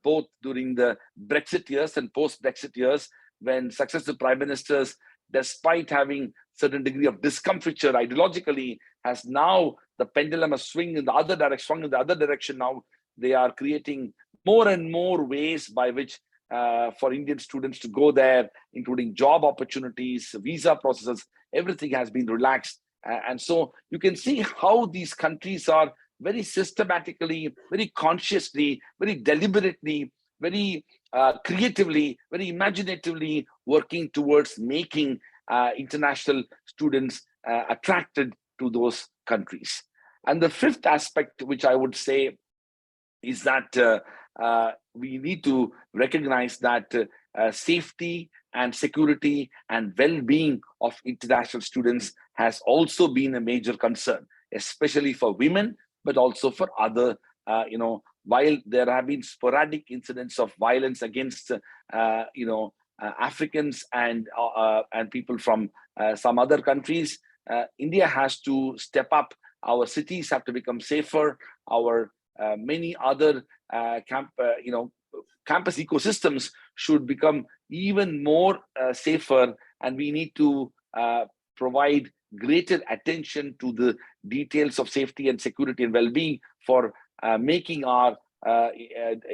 both during the Brexit years and post-Brexit years, when successive prime ministers, despite having certain degree of discomfiture ideologically, has now the pendulum has swung in the other direction. Now they are creating more and more ways by which for Indian students to go there, including job opportunities, visa processes, everything has been relaxed. And so you can see how these countries are very systematically, very consciously, very deliberately, very creatively, very imaginatively working towards making international students attracted to those countries. And the fifth aspect, which I would say, is that we need to recognize that safety and security and well-being of international students has also been a major concern, especially for women, but also for other, while there have been sporadic incidents of violence against, Africans and people from some other countries, India has to step up. Our cities have to become safer. Our many other campus ecosystems should become even more safer, and we need to provide greater attention to the details of safety and security and well-being for making our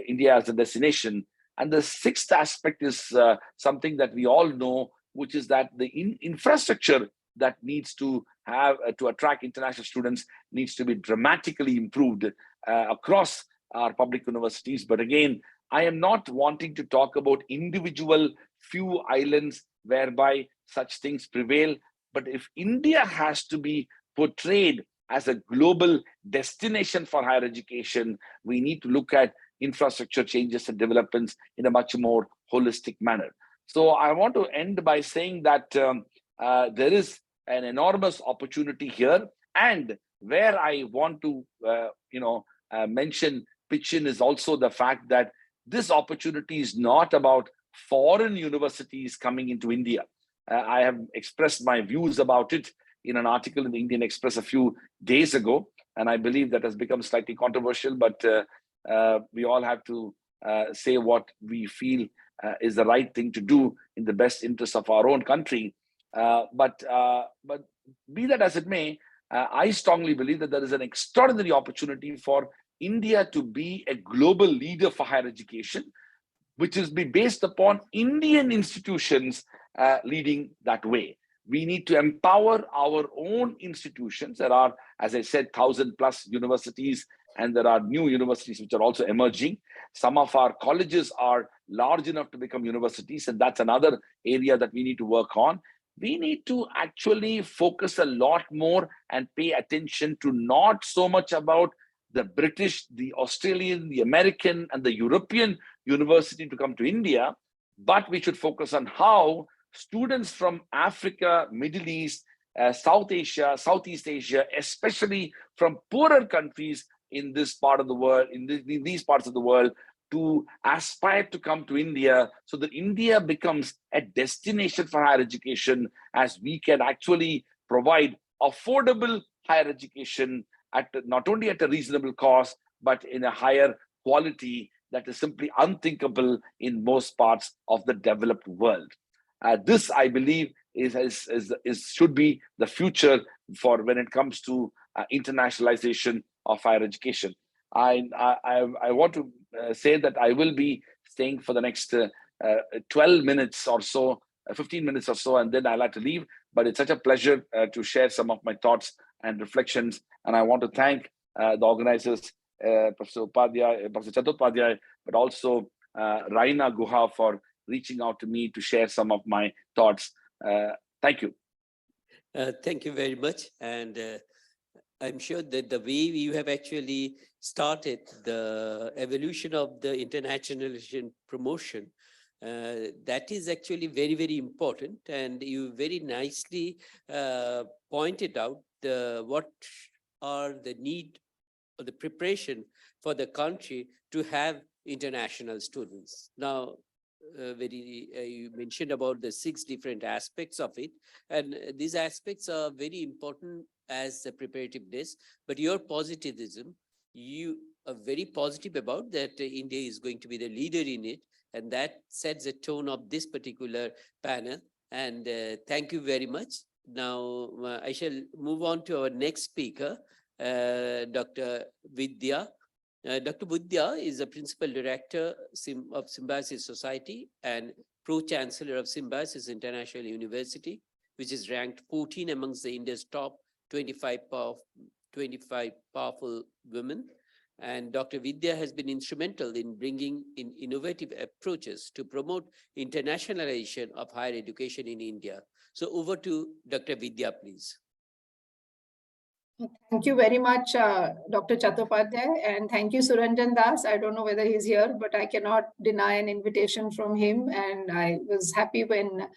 India as a destination. And the sixth aspect is something that we all know, which is that the infrastructure that needs to have to attract international students needs to be dramatically improved across our public universities. But again, I am not wanting to talk about individual few islands whereby such things prevail. But if India has to be portrayed as a global destination for higher education, we need to look at infrastructure changes and developments in a much more holistic manner. So I want to end by saying that there is an enormous opportunity here, and where I want to pitch in is also the fact that this opportunity is not about foreign universities coming into India. I have expressed my views about it in an article in the Indian Express a few days ago, and I believe that has become slightly controversial, but we all have to say what we feel is the right thing to do in the best interest of our own country. But be that as it may, I strongly believe that there is an extraordinary opportunity for India to be a global leader for higher education, which is be based upon Indian institutions leading that way. We need to empower our own institutions. There are, as I said, 1,000+ universities, and there are new universities which are also emerging. Some of our colleges are large enough to become universities, and that's another area that we need to work on. We need to actually focus a lot more and pay attention to not so much about the British, the Australian, the American, and the European university to come to India, but we should focus on how students from Africa, Middle East, South Asia, Southeast Asia, especially from poorer countries in this part of the world, in these parts of the world, to aspire to come to India, so that India becomes a destination for higher education, as we can actually provide affordable higher education at not only at a reasonable cost, but in a higher quality that is simply unthinkable in most parts of the developed world. This, I believe, should be the future for when it comes to internationalization of higher education. I want to say that I will be staying for the next 12 minutes or so, 15 minutes or so, and then I'll have to leave. But it's such a pleasure to share some of my thoughts and reflections. And I want to thank the organizers, Professor Upadhyay, Professor Chattopadhyay, but also Raina Guha for reaching out to me to share some of my thoughts. Thank you. Thank you very much. And I'm sure that the way you have actually started the evolution of the internationalization promotion, that is actually very, very important. And you very nicely pointed out what are the need or the preparation for the country to have international students. Now, you mentioned about the 6 different aspects of it, and these aspects are very important as the preparativeness, but your positivism, you are very positive about that India is going to be the leader in it, and that sets the tone of this particular panel. And thank you very much. Now I shall move on to our next speaker, Dr. Vidya. Dr. Vidya is a Principal Director of Symbiosis Society and Pro-Chancellor of Symbiosis International University, which is ranked 14 amongst the India's top 25 powerful women. And Dr. Vidya has been instrumental in bringing in innovative approaches to promote internationalization of higher education in India. So over to Dr. Vidya, please. Thank you very much, Dr. Chattopadhyay, and thank you, Suranjan Das. I don't know whether he's here, but I cannot deny an invitation from him. And I was happy when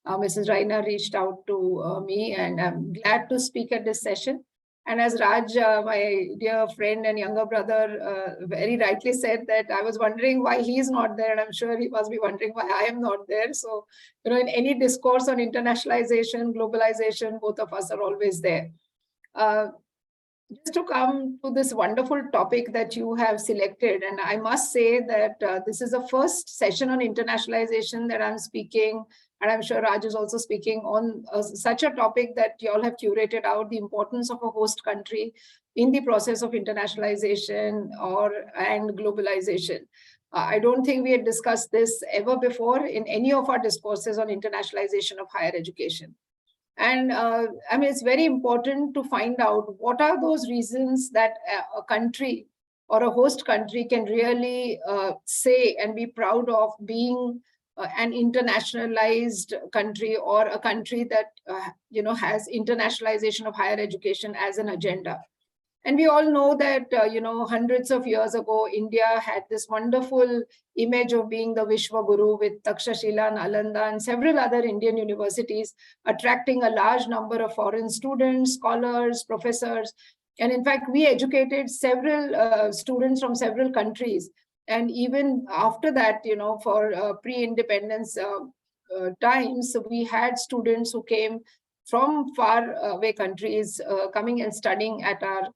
Mrs. Raina reached out to me, and I'm glad to speak at this session. And as Raj, my dear friend and younger brother, very rightly said that I was wondering why he's not there, and I'm sure he must be wondering why I am not there. So, in any discourse on internationalization, globalization, both of us are always there. Just to come to this wonderful topic that you have selected, and I must say that this is the first session on internationalization that I'm speaking, and I'm sure Raj is also speaking on such a topic that you all have curated out, the importance of a host country in the process of internationalization and globalization. I don't think we had discussed this ever before in any of our discourses on internationalization of higher education. And I mean, it's very important to find out what are those reasons that a country or a host country can really say and be proud of being an internationalized country, or a country that has internationalization of higher education as an agenda. And we all know that, hundreds of years ago, India had this wonderful image of being the Vishwa Guru with Takshashila, Nalanda, and several other Indian universities, attracting a large number of foreign students, scholars, professors. And in fact, we educated several students from several countries. And even after that, for pre-independence times, we had students who came from far away countries coming and studying at our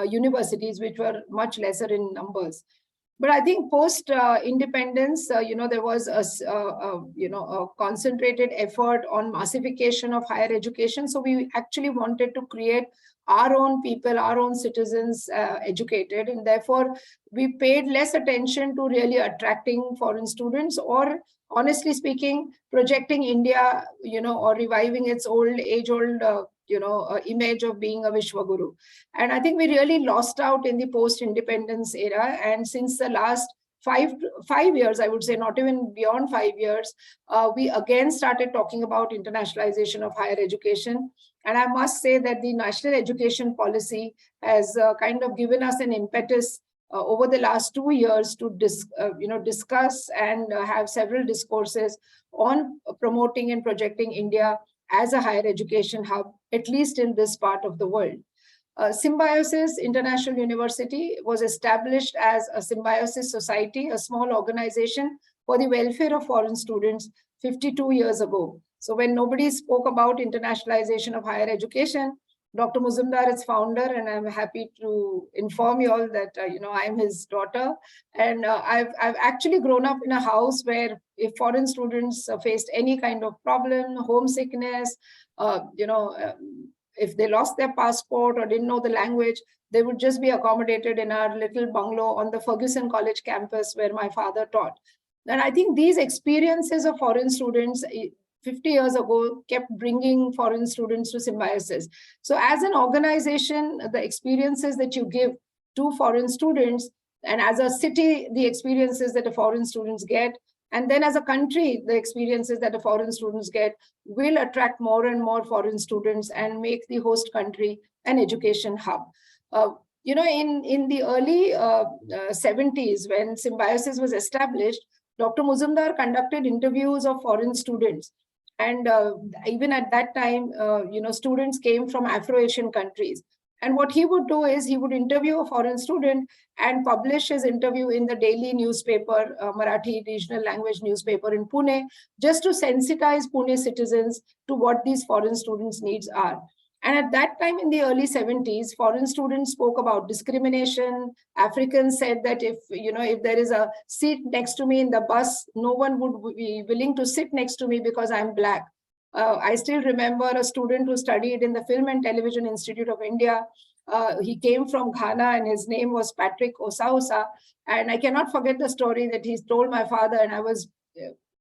universities, which were much lesser in numbers. But I think post independence, there was a concentrated effort on massification of higher education. So we actually wanted to create our own people, our own citizens educated, and therefore we paid less attention to really attracting foreign students, or honestly speaking, projecting India, or reviving its age-old image of being a Vishwa Guru. And I think we really lost out in the post-independence era. And since the last five years, I would say, not even beyond 5 years, we again started talking about internationalization of higher education. And I must say that the national education policy has kind of given us an impetus over the last 2 years to discuss and have several discourses on promoting and projecting India as a higher education hub, at least in this part of the world. Symbiosis International University was established as a Symbiosis Society, a small organization for the welfare of foreign students 52 years ago. So when nobody spoke about internationalization of higher education, Dr. Muzumdar is founder, and I'm happy to inform you all that, I'm his daughter. And I've actually grown up in a house where if foreign students faced any kind of problem, homesickness, if they lost their passport or didn't know the language, they would just be accommodated in our little bungalow on the Ferguson College campus where my father taught. And I think these experiences of foreign students 50 years ago kept bringing foreign students to Symbiosis. So as an organization, the experiences that you give to foreign students, and as a city, the experiences that the foreign students get, and then as a country, the experiences that the foreign students get will attract more and more foreign students and make the host country an education hub. In the early 70s, when Symbiosis was established, Dr. Muzumdar conducted interviews of foreign students. And even at that time, students came from Afro-Asian countries. And what he would do is he would interview a foreign student and publish his interview in the daily newspaper, Marathi regional language newspaper in Pune, just to sensitize Pune citizens to what these foreign students' needs are. And at that time in the early 70s, foreign students spoke about discrimination. Africans said that if there is a seat next to me in the bus, no one would be willing to sit next to me because I'm Black. I still remember a student who studied in the Film and Television Institute of India. He came from Ghana and his name was Patrick Osausa. And I cannot forget the story that he told my father, and I was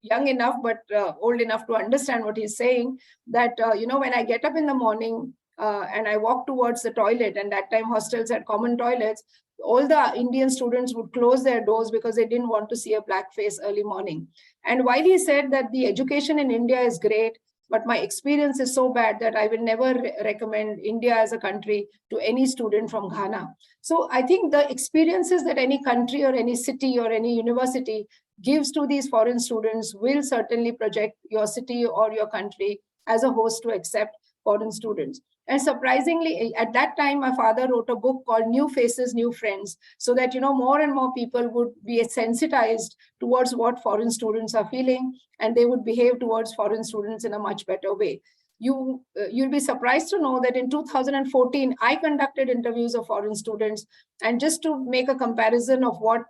young enough but old enough to understand what he's saying, that when I get up in the morning and I walk towards the toilet, and that time hostels had common toilets, all the Indian students would close their doors because they didn't want to see a Black face early morning. And while he said that the education in India is great, but my experience is so bad that I will never recommend India as a country to any student from Ghana. So I think the experiences that any country or any city or any university gives to these foreign students will certainly project your city or your country as a host to accept foreign students. And surprisingly, at that time, my father wrote a book called New Faces, New Friends, so that, more and more people would be sensitized towards what foreign students are feeling, and they would behave towards foreign students in a much better way. You'll be surprised to know that in 2014, I conducted interviews of foreign students, and just to make a comparison of what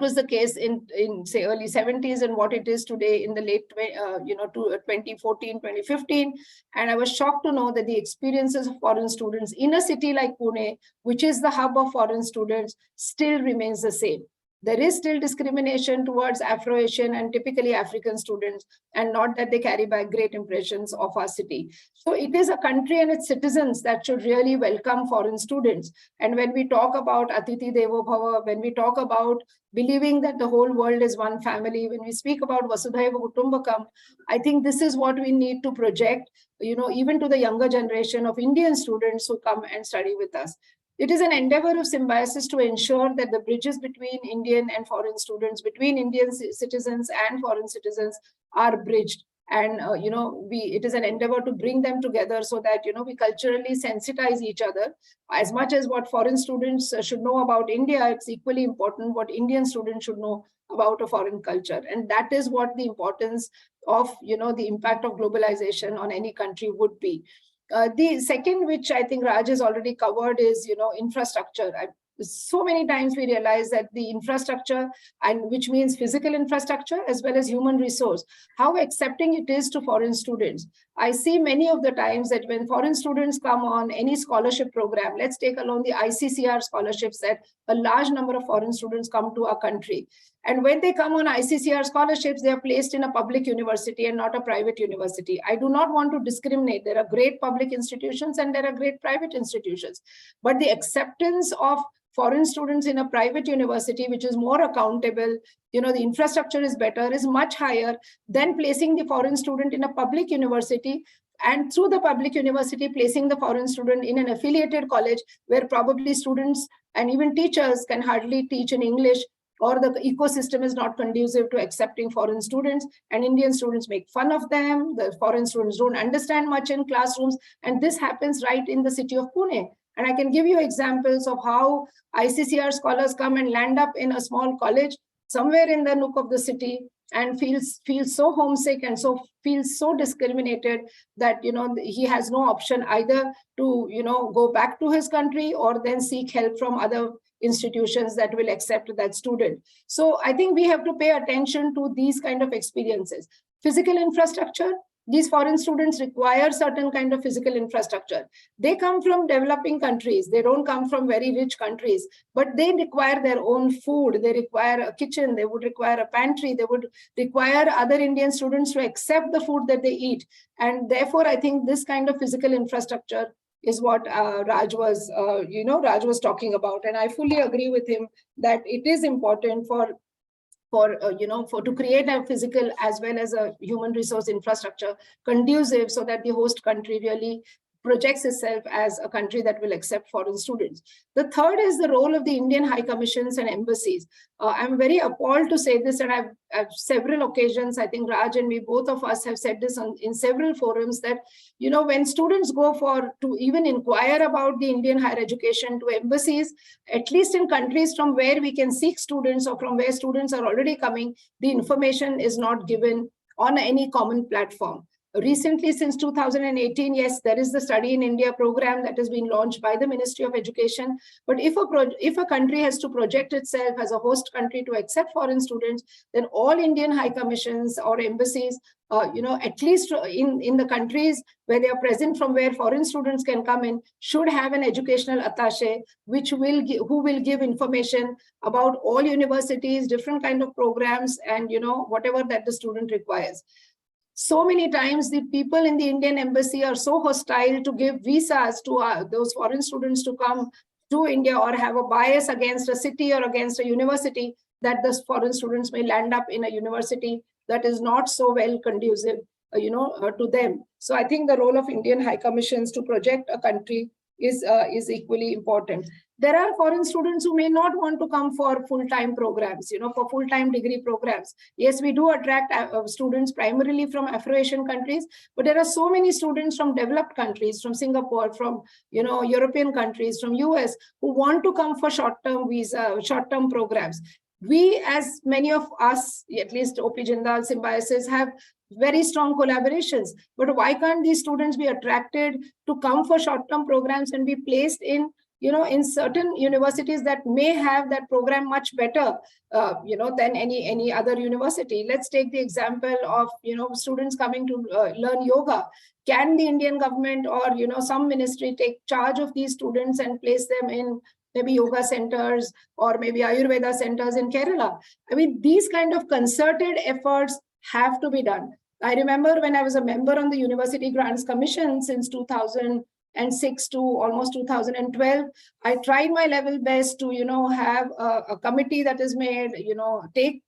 was the case in say early 70s and what it is today in the late 2014, 2015. And I was shocked to know that the experiences of foreign students in a city like Pune, which is the hub of foreign students, still remains the same. There is still discrimination towards Afro-Asian and typically African students, and not that they carry back great impressions of our city. So it is a country and its citizens that should really welcome foreign students. And when we talk about Atithi Devo Bhava, when we talk about believing that the whole world is one family, when we speak about Vasudhaiva Kutumbakam, I think this is what we need to project, even to the younger generation of Indian students who come and study with us. It is an endeavor of Symbiosis to ensure that the bridges between Indian and foreign students, between Indian citizens and foreign citizens are bridged. And, it is an endeavor to bring them together so that, we culturally sensitize each other. As much as what foreign students should know about India, it's equally important what Indian students should know about a foreign culture. And that is what the importance of, the impact of globalization on any country would be. The second, which I think Raj has already covered, is infrastructure. So many times we realize that the infrastructure, and which means physical infrastructure as well as human resource, how accepting it is to foreign students. I see many of the times that when foreign students come on any scholarship program, let's take along the ICCR scholarships, that a large number of foreign students come to our country. And when they come on ICCR scholarships, they are placed in a public university and not a private university. I do not want to discriminate. There are great public institutions and there are great private institutions. But the acceptance of foreign students in a private university, which is more accountable, the infrastructure is better, is much higher than placing the foreign student in a public university, and through the public university, placing the foreign student in an affiliated college where probably students and even teachers can hardly teach in English, or the ecosystem is not conducive to accepting foreign students, and Indian students make fun of them. The foreign students don't understand much in classrooms, and this happens right in the city of Pune. And I can give you examples of how ICCR scholars come and land up in a small college somewhere in the nook of the city, and feels so homesick and feels so discriminated that, you know, he has no option either to, you know, go back to his country or then seek help from other institutions that will accept that student. So I think we have to pay attention to these kind of experiences. Physical infrastructure, these foreign students require certain kind of physical infrastructure. They come from developing countries. They don't come from very rich countries, but they require their own food. They require a kitchen. They would require a pantry. They would require other Indian students to accept the food that they eat. And therefore, I think this kind of physical infrastructure is what Raj was talking about. And I fully agree with him that it is important to create a physical as well as a human resource infrastructure conducive so that the host country really projects itself as a country that will accept foreign students. The third is the role of the Indian high commissions and embassies. I'm very appalled to say this, and I've several occasions, I think Raj and me, both of us have said this in several forums, that, you know, when students go to even inquire about the Indian higher education to embassies, at least in countries from where we can seek students or from where students are already coming, the information is not given on any common platform. Recently, since 2018, yes, there is the Study in India program that has been launched by the Ministry of Education. But if a country has to project itself as a host country to accept foreign students, then all Indian high commissions or embassies, at least in the countries where they are present from where foreign students can come in, should have an educational attaché, who will give information about all universities, different kind of programs, and, you know, whatever that the student requires. So many times the people in the Indian embassy are so hostile to give visas to those foreign students to come to India, or have a bias against a city or against a university, that the foreign students may land up in a university that is not so well conducive, to them. So I think the role of Indian high commissions to project a country is equally important. There are foreign students who may not want to come for full-time programs, for full-time degree programs. Yes, we do attract students primarily from Afro-Asian countries, but there are so many students from developed countries, from Singapore, from European countries, from US, who want to come for short-term visa, short-term programs. We, as many of us, at least OP Jindal Symbiosis, have very strong collaborations. But why can't these students be attracted to come for short-term programs and be placed in certain universities that may have that program much better, than any other university? Let's take the example of, students coming to learn yoga. Can the Indian government or, some ministry take charge of these students and place them in maybe yoga centers or maybe Ayurveda centers in Kerala? I mean, these kind of concerted efforts have to be done. I remember when I was a member on the University Grants Commission since 2006 to almost 2012, I tried my level best to, have a committee that is made, take,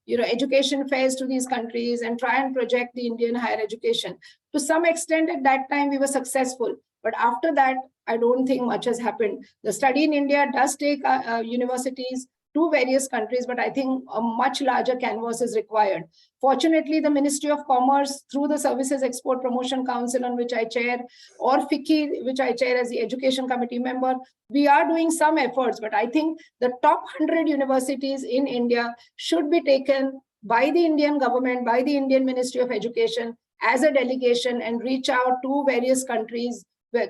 education fairs to these countries and try and project the Indian higher education. To some extent at that time, we were successful. But after that, I don't think much has happened. The Study in India does take universities to various countries, but I think a much larger canvas is required. Fortunately, the Ministry of Commerce, through the Services Export Promotion Council, on which I chair, or FICCI, which I chair as the Education Committee member, we are doing some efforts. But I think the top 100 universities in India should be taken by the Indian government, by the Indian Ministry of Education as a delegation, and reach out to various countries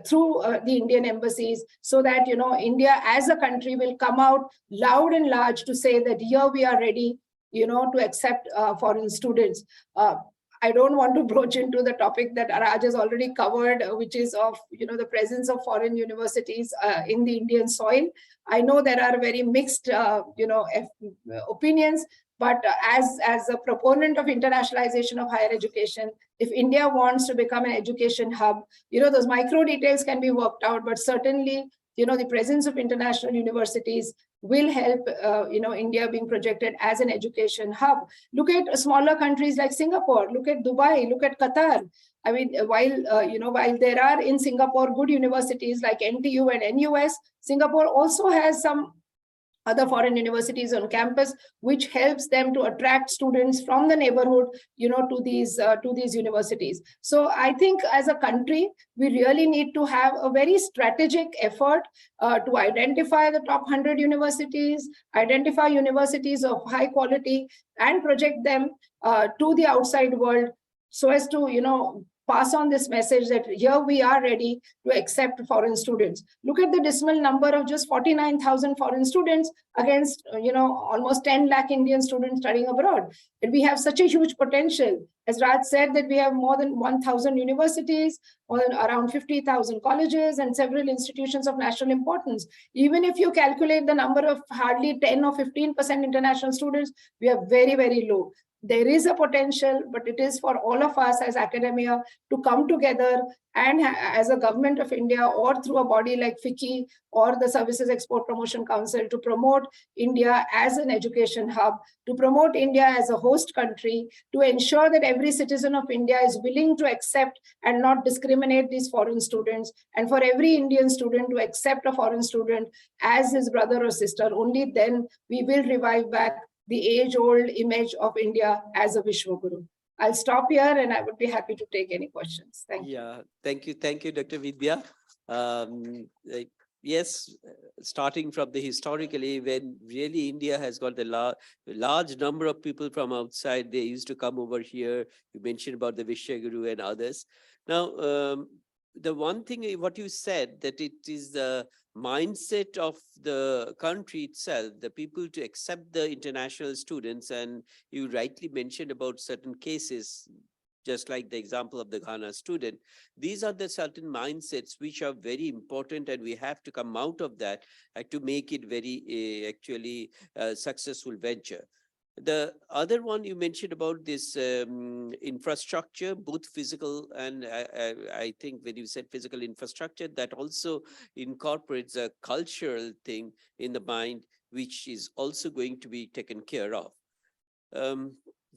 through the Indian embassies, so that India as a country will come out loud and large to say that here we are ready to accept foreign students. I don't want to broach into the topic that Raj has already covered, which is of the presence of foreign universities in the Indian soil. I know there are very mixed opinions, but as a proponent of internationalization of higher education, if India wants to become an education hub, those micro details can be worked out, but certainly, the presence of international universities will help, India being projected as an education hub. Look at smaller countries like Singapore, look at Dubai, look at Qatar. I mean, while there are in Singapore good universities like NTU and NUS, Singapore also has some other foreign universities on campus, which helps them to attract students from the neighborhood, to these universities. So I think as a country, we really need to have a very strategic effort to identify the top 100 universities, identify universities of high quality, and project them to the outside world, so as to, pass on this message that here we are ready to accept foreign students. Look at the dismal number of just 49,000 foreign students against, almost 10 lakh Indian students studying abroad. And we have such a huge potential. As Raj said, that we have more than 1,000 universities, more than around 50,000 colleges, and several institutions of national importance. Even if you calculate the number of hardly 10 or 15% international students, we are very, very low. There is a potential, but it is for all of us as academia to come together and as a government of India, or through a body like FICCI or the Services Export Promotion Council, to promote India as an education hub, to promote India as a host country, to ensure that every citizen of India is willing to accept and not discriminate these foreign students, and for every Indian student to accept a foreign student as his brother or sister. Only then we will revive back the age-old image of India as a Vishwaguru. I'll stop here and I would be happy to take any questions. Thank you. Yeah, thank you, Dr. Vidya. Yes, starting from the historically, when really India has got the large number of people from outside, they used to come over here. You mentioned about the Vishwaguru and others. Now, the one thing, what you said, that it is the mindset of the country itself, the people to accept the international students, and you rightly mentioned about certain cases, just like the example of the Ghana student. These are the certain mindsets which are very important, and we have to come out of that to make it very actually successful venture. The other one you mentioned about this infrastructure, both physical and I think when you said physical infrastructure, that also incorporates a cultural thing in the mind, which is also going to be taken care of.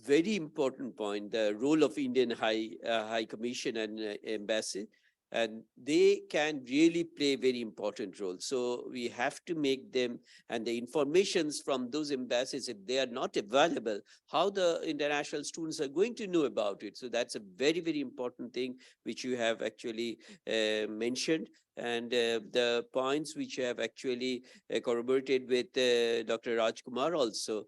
Very important point, the role of Indian High Commission and Embassy. And they can really play a very important role. So we have to make them, and the informations from those embassies, if they are not available, how the international students are going to know about it. So that's a very, very important thing which you have actually mentioned. And the points which you have actually corroborated with Dr. Rajkumar also.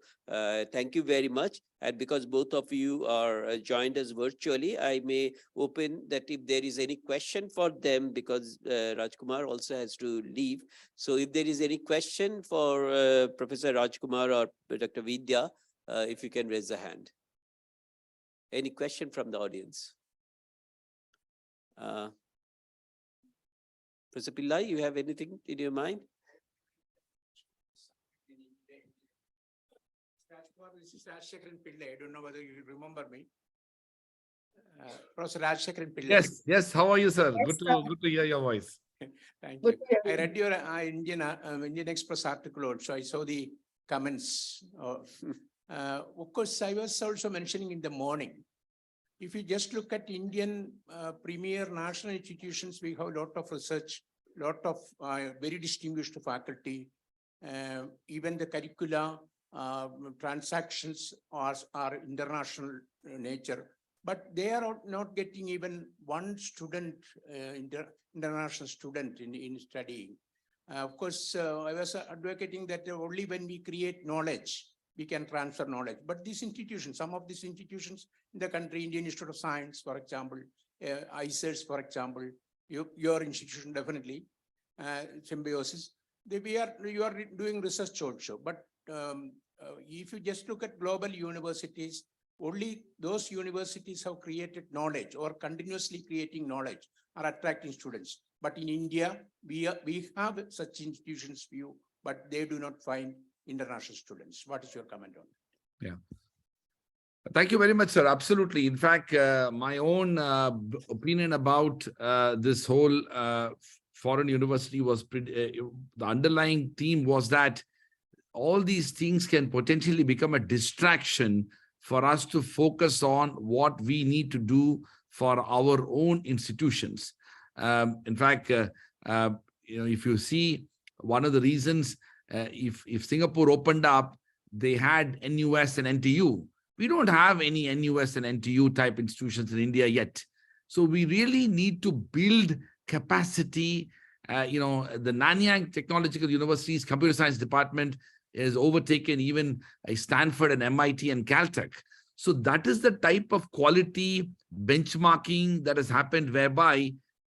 Thank you very much. And because both of you are joined us virtually, I may open that if there is any question for them, because Rajkumar also has to leave. So if there is any question for Professor Rajkumar or Dr. Vidya, if you can raise a hand. Any question from the audience? Professor Pillai, you have anything in your mind? This is Rajshekharan Pillai. I don't know whether you remember me. Professor Rajshekharan Pillai. Yes. How are you, sir? Yes, Good to hear your voice. Thank you. I read your Indian Express article also. I saw the comments. Of course, I was also mentioning in the morning. If you just look at Indian premier national institutions, we have a lot of research, lot of very distinguished faculty, even the curricula, transactions are international nature, but they are not getting even one student, international student in studying. Of course, I was advocating that only when we create knowledge, we can transfer knowledge. But these institutions, some of these institutions in the country, Indian Institute of Science, for example, ICERS, for example, your institution definitely, Symbiosis, you are doing research also. But if you just look at global universities, only those universities have created knowledge or continuously creating knowledge are attracting students. But in India, we have such institutions few, but they do not find international students. What is your comment on that? Yeah. Thank you very much, sir. Absolutely. In fact, my own opinion about this whole foreign university was the underlying theme was that all these things can potentially become a distraction for us to focus on what we need to do for our own institutions. In fact, if you see, one of the reasons if Singapore opened up, they had NUS and NTU. We don't have any NUS and NTU type institutions in India yet. So we really need to build capacity. The Nanyang Technological University's computer science department has overtaken even Stanford and MIT and Caltech. So that is the type of quality benchmarking that has happened, whereby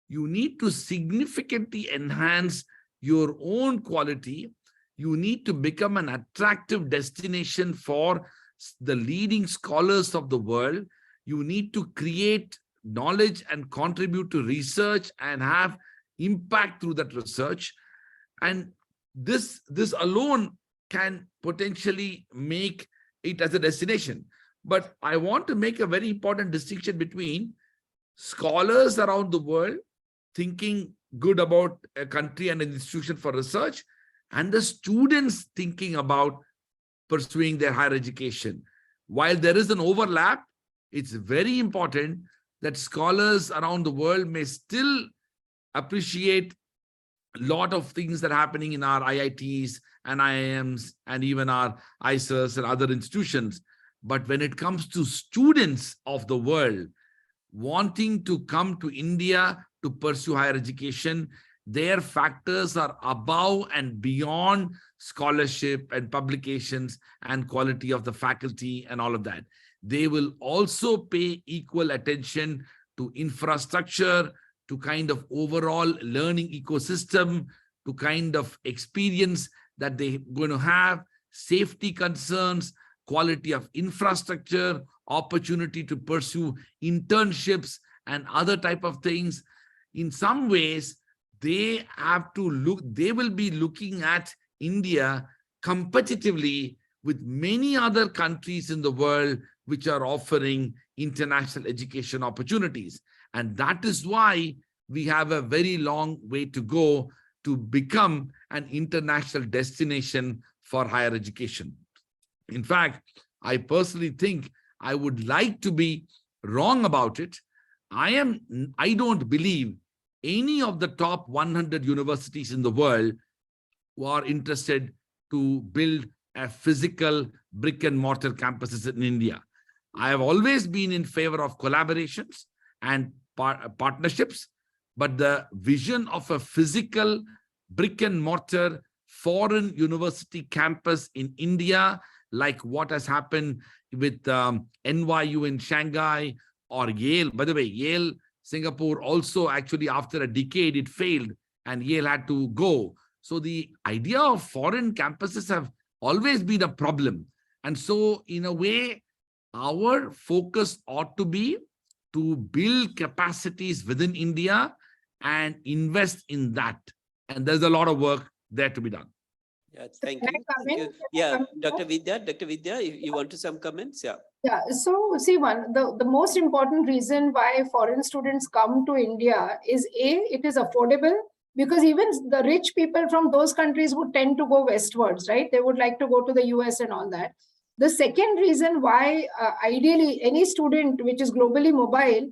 you need to significantly enhance your own quality. You need to become an attractive destination for the leading scholars of the world. You need to create knowledge and contribute to research and have impact through that research. And this alone can potentially make it as a destination. But I want to make a very important distinction between scholars around the world thinking good about a country and an institution for research, and the students thinking about pursuing their higher education. While there is an overlap, it's very important that scholars around the world may still appreciate a lot of things that are happening in our IITs and IIMs and even our ISERs and other institutions. But when it comes to students of the world wanting to come to India to pursue higher education, their factors are above and beyond scholarship and publications and quality of the faculty and all of that. They will also pay equal attention to infrastructure, to kind of overall learning ecosystem, to kind of experience that they're going to have, safety concerns, quality of infrastructure, opportunity to pursue internships and other type of things. In some ways, they will be looking at India competitively with many other countries in the world which are offering international education opportunities. And that is why we have a very long way to go to become an international destination for higher education. In fact, I personally think I would like to be wrong about it. I don't believe any of the top 100 universities in the world who are interested to build a physical brick and mortar campuses in India. I have always been in favor of collaborations and partnerships, but the vision of a physical brick and mortar foreign university campus in India, like what has happened with NYU in Shanghai or Yale. By the way, Yale, Singapore also actually after a decade it failed and Yale had to go. So the idea of foreign campuses have always been a problem. And so in a way, our focus ought to be to build capacities within India and invest in that. And there's a lot of work there to be done. Yeah, thank you. Thank you. Yeah, Dr. Vidya, if you want to some comments, yeah. Yeah, so see, the most important reason why foreign students come to India is it is affordable, because even the rich people from those countries would tend to go westwards, right? They would like to go to the US and all that. The second reason why ideally any student which is globally mobile,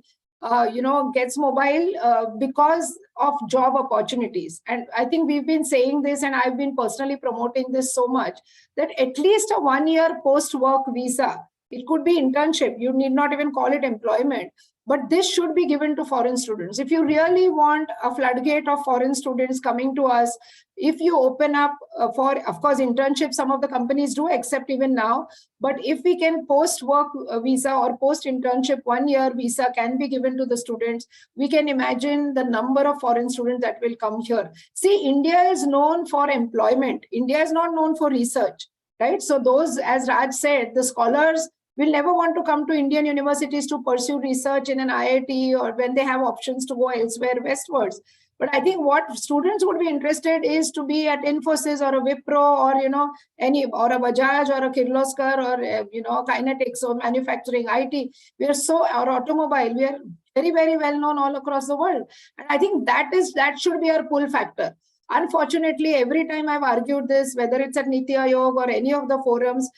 gets mobile because of job opportunities. And I think we've been saying this, and I've been personally promoting this so much, that at least a 1-year post-work visa, it could be internship, you need not even call it employment, but this should be given to foreign students. If you really want a floodgate of foreign students coming to us, if you open up for, of course, internship, some of the companies do accept even now, but if we can post-work visa or post-internship 1-year visa can be given to the students, we can imagine the number of foreign students that will come here. See, India is known for employment. India is not known for research, right? So those, as Raj said, the scholars will never want to come to Indian universities to pursue research in an IIT or when they have options to go elsewhere westwards. But I think what students would be interested is to be at Infosys or a Wipro or, or a Bajaj or a Kirloskar or, Kinetics or manufacturing, IT. Or automobile, we are very, very well known all across the world. And I think that should be our pull factor. Unfortunately, every time I've argued this, whether it's at Niti Aayog or any of the forums,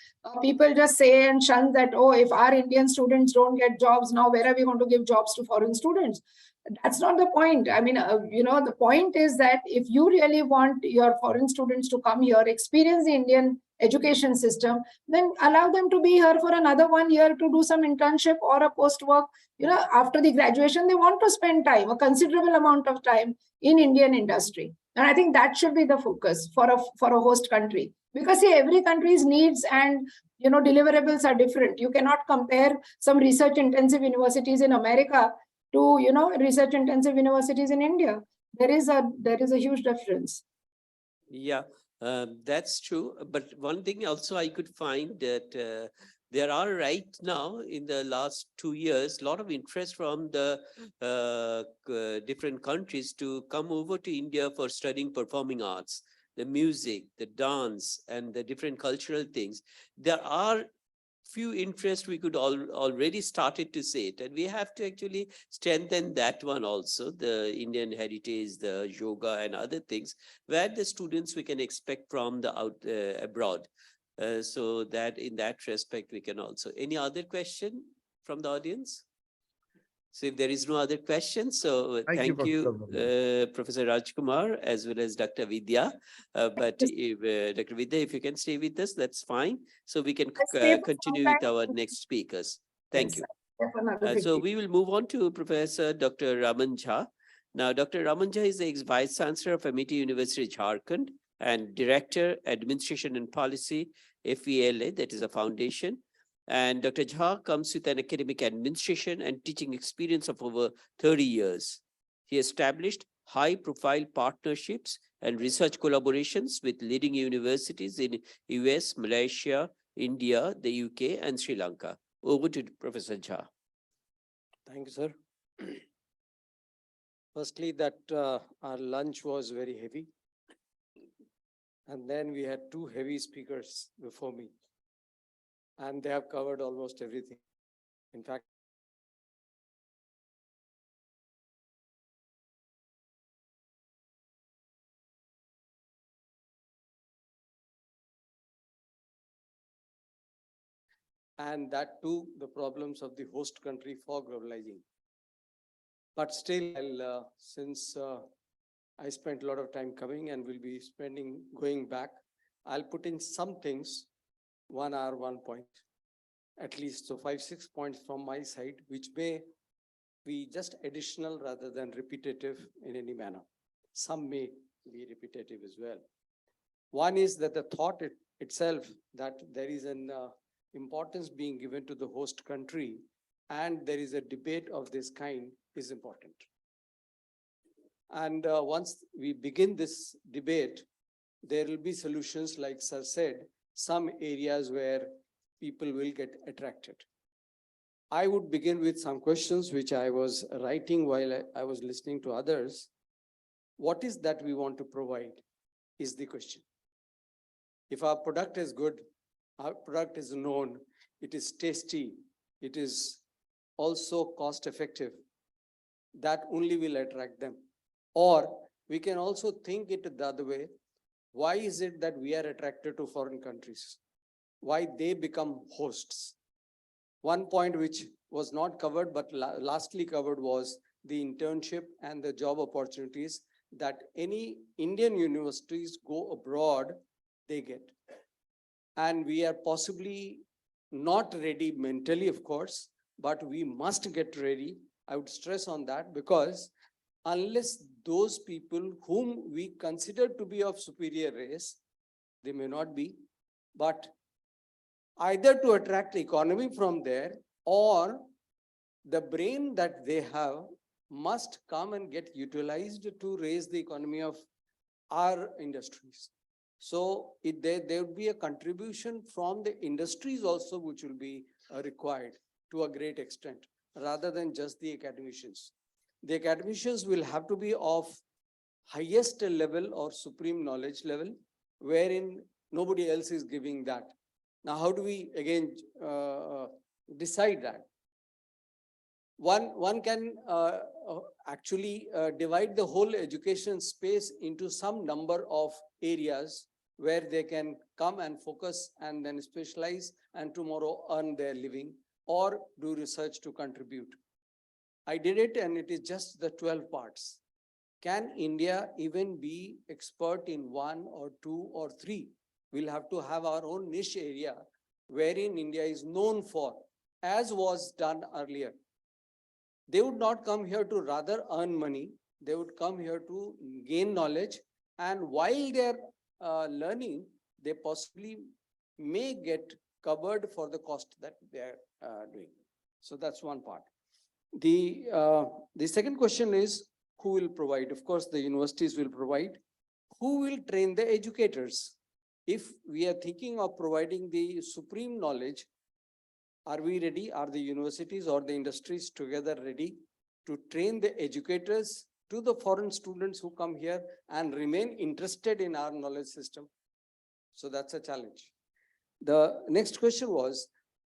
people just say and shun that, oh, if our Indian students don't get jobs, now where are we going to give jobs to foreign students? That's not the point. I mean, the point is that if you really want your foreign students to come here, experience the Indian education system, then allow them to be here for another 1 year to do some internship or a post-work. After the graduation, they want to spend time, a considerable amount of time in Indian industry. And I think that should be the focus for a host country. Because see, every country's needs and deliverables are different. You cannot compare some research-intensive universities in America to research-intensive universities in India. There is a huge difference. Yeah, that's true. But one thing also I could find that there are right now in the last 2 years, a lot of interest from the different countries to come over to India for studying performing arts, the music, the dance, and the different cultural things. There are few interests we could already started to say it, and we have to actually strengthen that one also, the Indian heritage, the yoga and other things, where the students we can expect from the abroad. So that in that respect, we can also. Any other question from the audience? So if there is no other question, so thank you, Professor Rajkumar, as well as Dr. Vidya. But if, Dr. Vidya, if you can stay with us, that's fine. So we can continue with our next speakers. Thank you. So we will move on to Professor Dr. Raman Jha. Now, Dr. Raman Jha is the ex-Vice Chancellor of Amity University, Jharkhand, and Director, Administration and Policy, FELA, that is a foundation. And Dr. Jha comes with an academic administration and teaching experience of over 30 years. He established high-profile partnerships and research collaborations with leading universities in US, Malaysia, India, the UK, and Sri Lanka. Over to Professor Jha. Thank you, sir. Firstly, that our lunch was very heavy. And then we had two heavy speakers before me. And they have covered almost everything. In fact, and that too, the problems of the host country for globalizing. But still, since I spent a lot of time coming and will be going back, I'll put in some things, 1 hour, 1 point, at least. So 5, 6 points from my side, which may be just additional rather than repetitive in any manner. Some may be repetitive as well. One is that the thought itself that there is an importance being given to the host country and there is a debate of this kind is important. And once we begin this debate, there will be solutions, like Sir said, some areas where people will get attracted. I would begin with some questions which I was writing while I was listening to others. What is that we want to provide is the question. If our product is good, our product is known, it is tasty, it is also cost effective, that only will attract them. Or we can also think it the other way. Why is it that we are attracted to foreign countries? Why they become hosts? One point which was not covered but lastly covered was the internship and the job opportunities that any Indian universities go abroad, they get. And we are possibly not ready mentally, of course, but we must get ready. I would stress on that, because unless those people whom we consider to be of superior race, they may not be, but either to attract economy from there or the brain that they have must come and get utilized to raise the economy of our industries. So there would be a contribution from the industries also, which will be required to a great extent, rather than just the academicians. The academicians will have to be of highest level or supreme knowledge level, wherein nobody else is giving that. Now, how do we again decide that? One can actually divide the whole education space into some number of areas where they can come and focus and then specialize and tomorrow earn their living or do research to contribute. I did it and it is just the 12 parts. Can India even be expert in 1 or 2 or 3? We'll have to have our own niche area wherein India is known for, as was done earlier. They would not come here to rather earn money. They would come here to gain knowledge. And while they're learning, they possibly may get covered for the cost that they're doing. So that's one part. The second question is, who will provide? Of course, the universities will provide. Who will train the educators? If we are thinking of providing the supreme knowledge, are we ready? Are the universities or the industries together ready to train the educators to the foreign students who come here and remain interested in our knowledge system? So that's a challenge. The next question was,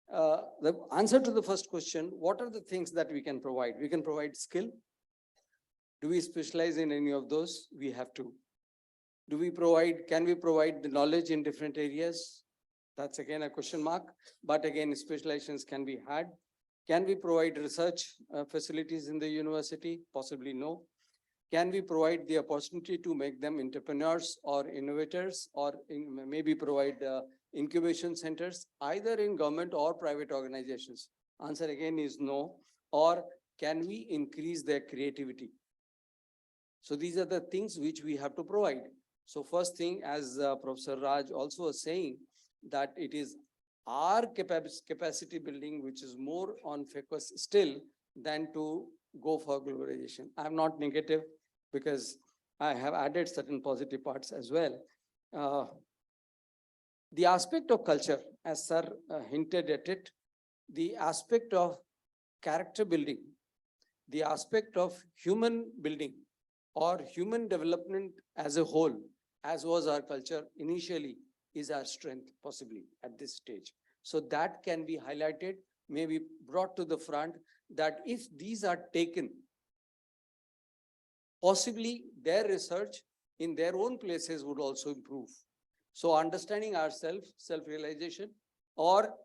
the answer to the first question, what are the things that we can provide? We can provide skill. Do we specialize in any of those? We have to. Do we provide, can we provide the knowledge in different areas? That's again a question mark, but again, specializations can be had. Can we provide research facilities in the university? Possibly no. Can we provide the opportunity to make them entrepreneurs or innovators, or maybe provide incubation centers, either in government or private organizations? Answer again is no. Or can we increase their creativity? So these are the things which we have to provide. So first thing, as Professor Raj also was saying, that it is our capacity building, which is more on focus still than to go for globalization. I'm not negative because I have added certain positive parts as well. The aspect of culture, as Sir hinted at it, the aspect of character building, the aspect of human building or human development as a whole, as was our culture initially, is our strength possibly at this stage. So that can be highlighted, maybe brought to the front, that if these are taken, possibly their research in their own places would also improve. So understanding ourselves, self-realization, or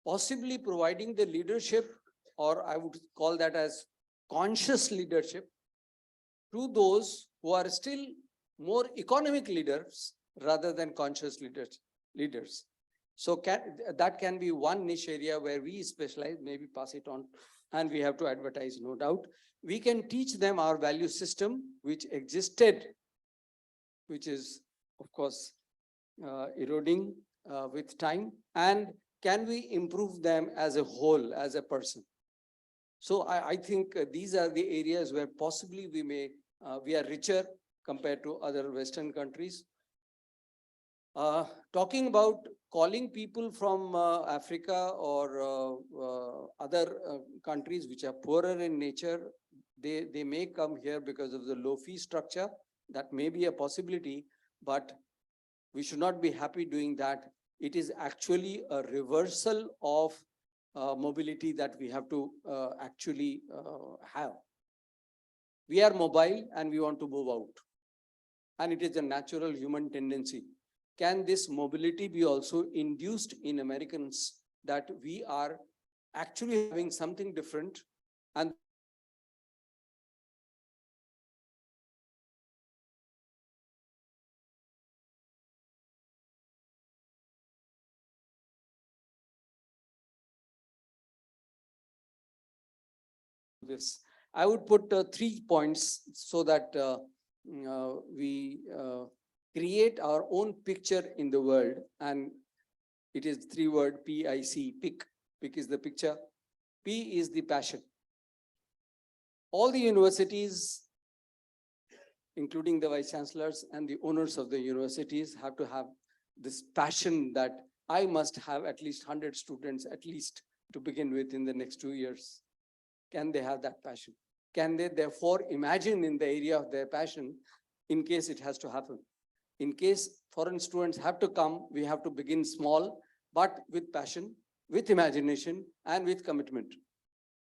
possibly providing the leadership, or I would call that as conscious leadership, to those who are still more economic leaders rather than conscious leaders. So that can be one niche area where we specialize, maybe pass it on, and we have to advertise, no doubt. We can teach them our value system, which existed, which is, of course, eroding with time, and can we improve them as a whole, as a person? So I think these are the areas where possibly we are richer compared to other Western countries. Talking about calling people from Africa or other countries which are poorer in nature, they may come here because of the low fee structure. That may be a possibility, but we should not be happy doing that. It is actually a reversal of mobility that we have to actually have. We are mobile and we want to move out. And it is a natural human tendency. Can this mobility be also induced in Americans, that we are actually having something different, and this? I would put 3 points so that we create our own picture in the world, and it is 3-word PIC, pick. Pick is the picture. P is the passion. All the universities, including the vice chancellors and the owners of the universities, have to have this passion that I must have at least 100 students, at least to begin with, in the next 2 years. Can they have that passion? Can they therefore imagine in the area of their passion in case it has to happen? In case foreign students have to come, we have to begin small, but with passion, with imagination, and with commitment.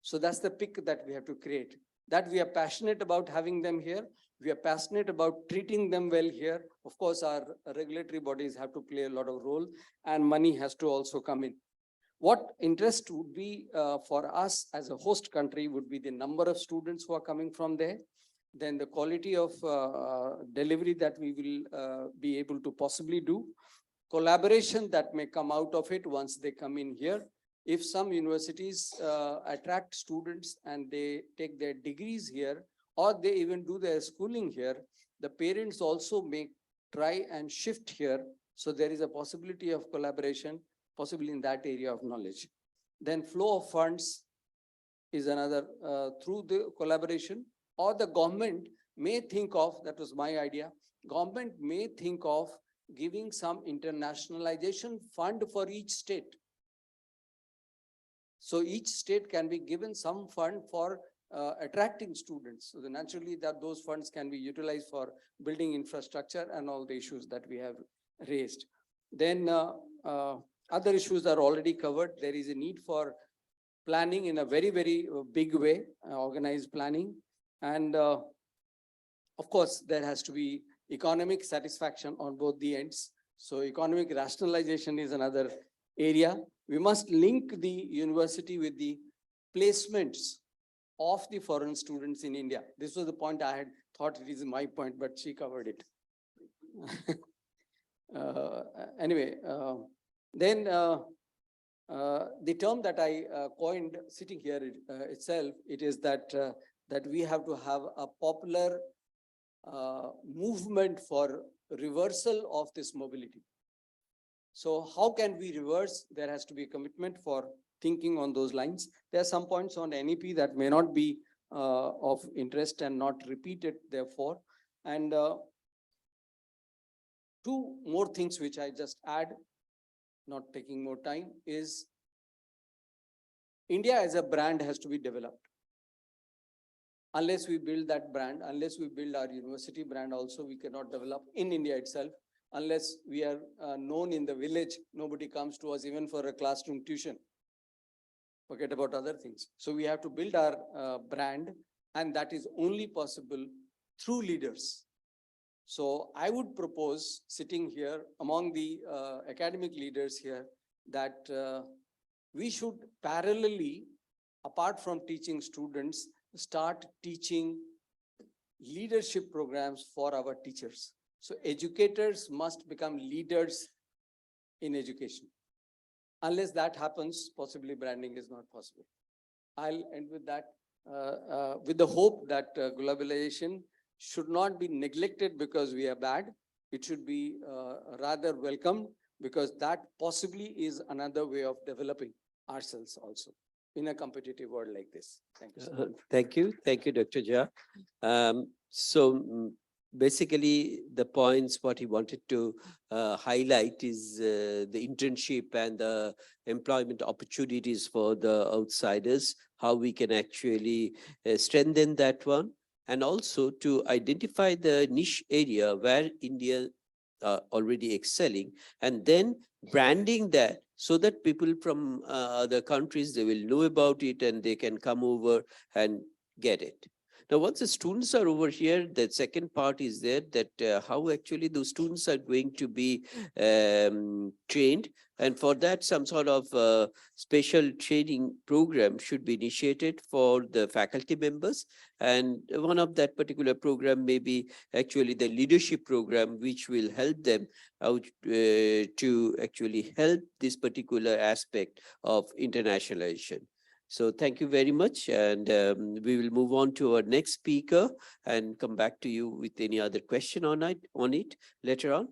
So that's the pick that we have to create. that we are passionate about having them here. We are passionate about treating them well here. Of course, our regulatory bodies have to play a lot of role, and money has to also come in. What interest would be for us as a host country would be the number of students who are coming from there, then the quality of delivery that we will be able to possibly do, collaboration that may come out of it once they come in here. If some universities attract students and they take their degrees here, or they even do their schooling here, the parents also may try and shift here. So there is a possibility of collaboration, possibly in that area of knowledge. Then flow of funds is another through the collaboration, or the government may think of, that was my idea, government may think of giving some internationalization fund for each state. So each state can be given some fund for attracting students. So then naturally that those funds can be utilized for building infrastructure and all the issues that we have raised. Then other issues are already covered. There is a need for planning in a very, very big way, organized planning. And of course, there has to be economic satisfaction on both the ends. So economic rationalization is another area. We must link the university with the placements of the foreign students in India. This was the point I had thought it is my point, but she covered it. Anyway, then the term that I coined sitting here itself, it is that that we have to have a popular movement for reversal of this mobility. So how can we reverse? There has to be a commitment for thinking on those lines. There are some points on NEP that may not be of interest and not repeated therefore. And two more things which I just add, not taking more time, is India as a brand has to be developed. Unless we build that brand, unless we build our university brand also, we cannot develop in India itself. Unless we are known in the village, nobody comes to us even for a classroom tuition. Forget about other things. So we have to build our brand, and that is only possible through leaders. So I would propose, sitting here among the academic leaders here, that we should parallelly, apart from teaching students, start teaching leadership programs for our teachers. So educators must become leaders in education. Unless that happens, possibly branding is not possible. I'll end with that, with the hope that globalization should not be neglected because we are bad. It should be rather welcomed, because that possibly is another way of developing ourselves also in a competitive world like this. Thank you. Thank you. Thank you, Dr. Jha. Basically, the points what he wanted to highlight is the internship and the employment opportunities for the outsiders, how we can actually strengthen that one, and also to identify the niche area where India are already excelling, and then branding that so that people from other countries, they will know about it and they can come over and get it. Now, once the students are over here, the second part is there, that how actually those students are going to be trained. And for that, some sort of special training program should be initiated for the faculty members. And one of that particular program may be actually the leadership program, which will help them out to actually help this particular aspect of internationalization. So thank you very much, and we will move on to our next speaker and come back to you with any other question on it later on.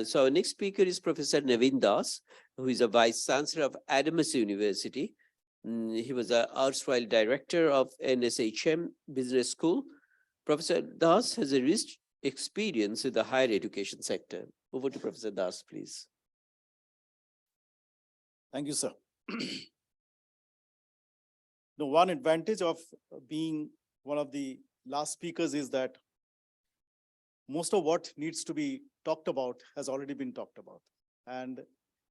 So our next speaker is Professor Naveen Das, who is a Vice Chancellor of Adamas University. He was an erstwhile director of NSHM Business School. Professor Das has a rich experience in the higher education sector. Over to Professor Das, please. Thank you, sir. The one advantage of being one of the last speakers is that most of what needs to be talked about has already been talked about. And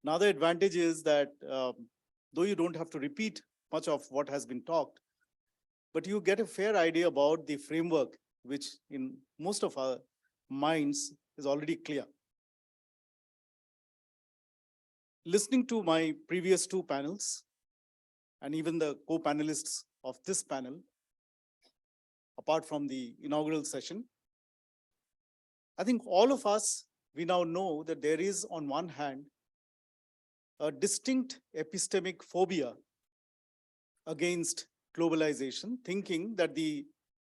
another advantage is that though you don't have to repeat much of what has been talked, but you get a fair idea about the framework, which in most of our minds is already clear. Listening to my previous two panels, and even the co-panelists of this panel, apart from the inaugural session, I think all of us, we now know that there is, on one hand, a distinct epistemic phobia against globalization, thinking that the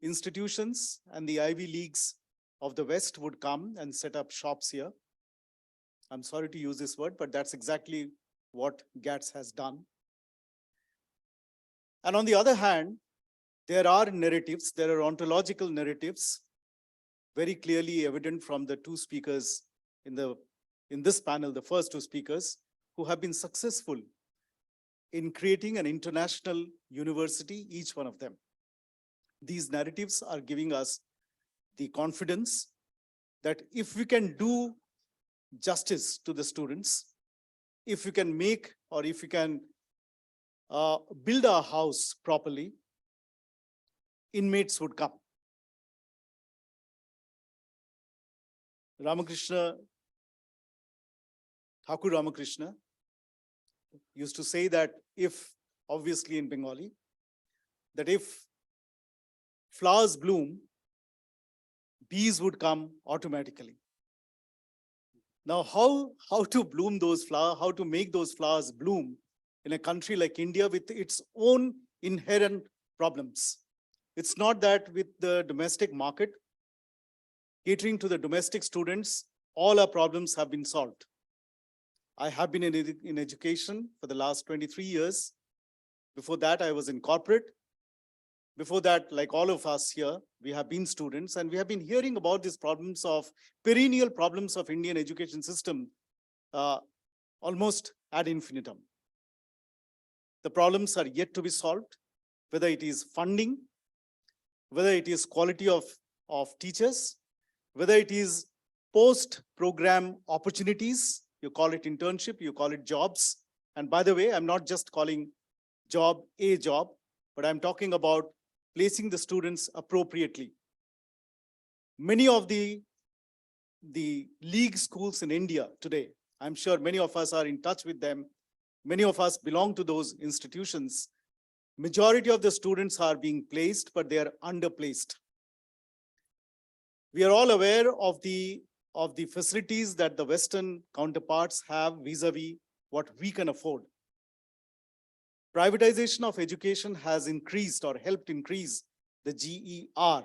institutions and the Ivy Leagues of the West would come and set up shops here. I'm sorry to use this word, but that's exactly what GATS has done. And on the other hand, there are narratives, there are ontological narratives, very clearly evident from the two speakers in this panel, the first two speakers, who have been successful in creating an international university, each one of them. These narratives are giving us the confidence that if we can do justice to the students, if we can make, or if we can build our house properly, inmates would come. Thakur Ramakrishna used to say that if, obviously in Bengali, that if flowers bloom, bees would come automatically. Now, how to bloom those flowers, how to make those flowers bloom in a country like India with its own inherent problems? It's not that with the domestic market, catering to the domestic students, all our problems have been solved. I have been in education for the last 23 years. Before that, I was in corporate. Before that, like all of us here, we have been students, and we have been hearing about these problems of perennial problems of Indian education system almost ad infinitum. The problems are yet to be solved, whether it is funding, whether it is quality of teachers, whether it is post-program opportunities. You call it internship, you call it jobs. And by the way, I'm not just calling job a job, but I'm talking about placing the students appropriately. Many of the league schools in India today, I'm sure many of us are in touch with them. Many of us belong to those institutions. Majority of the students are being placed, but they are underplaced. We are all aware of the facilities that the Western counterparts have vis-a-vis what we can afford. Privatization of education has increased or helped increase the GER.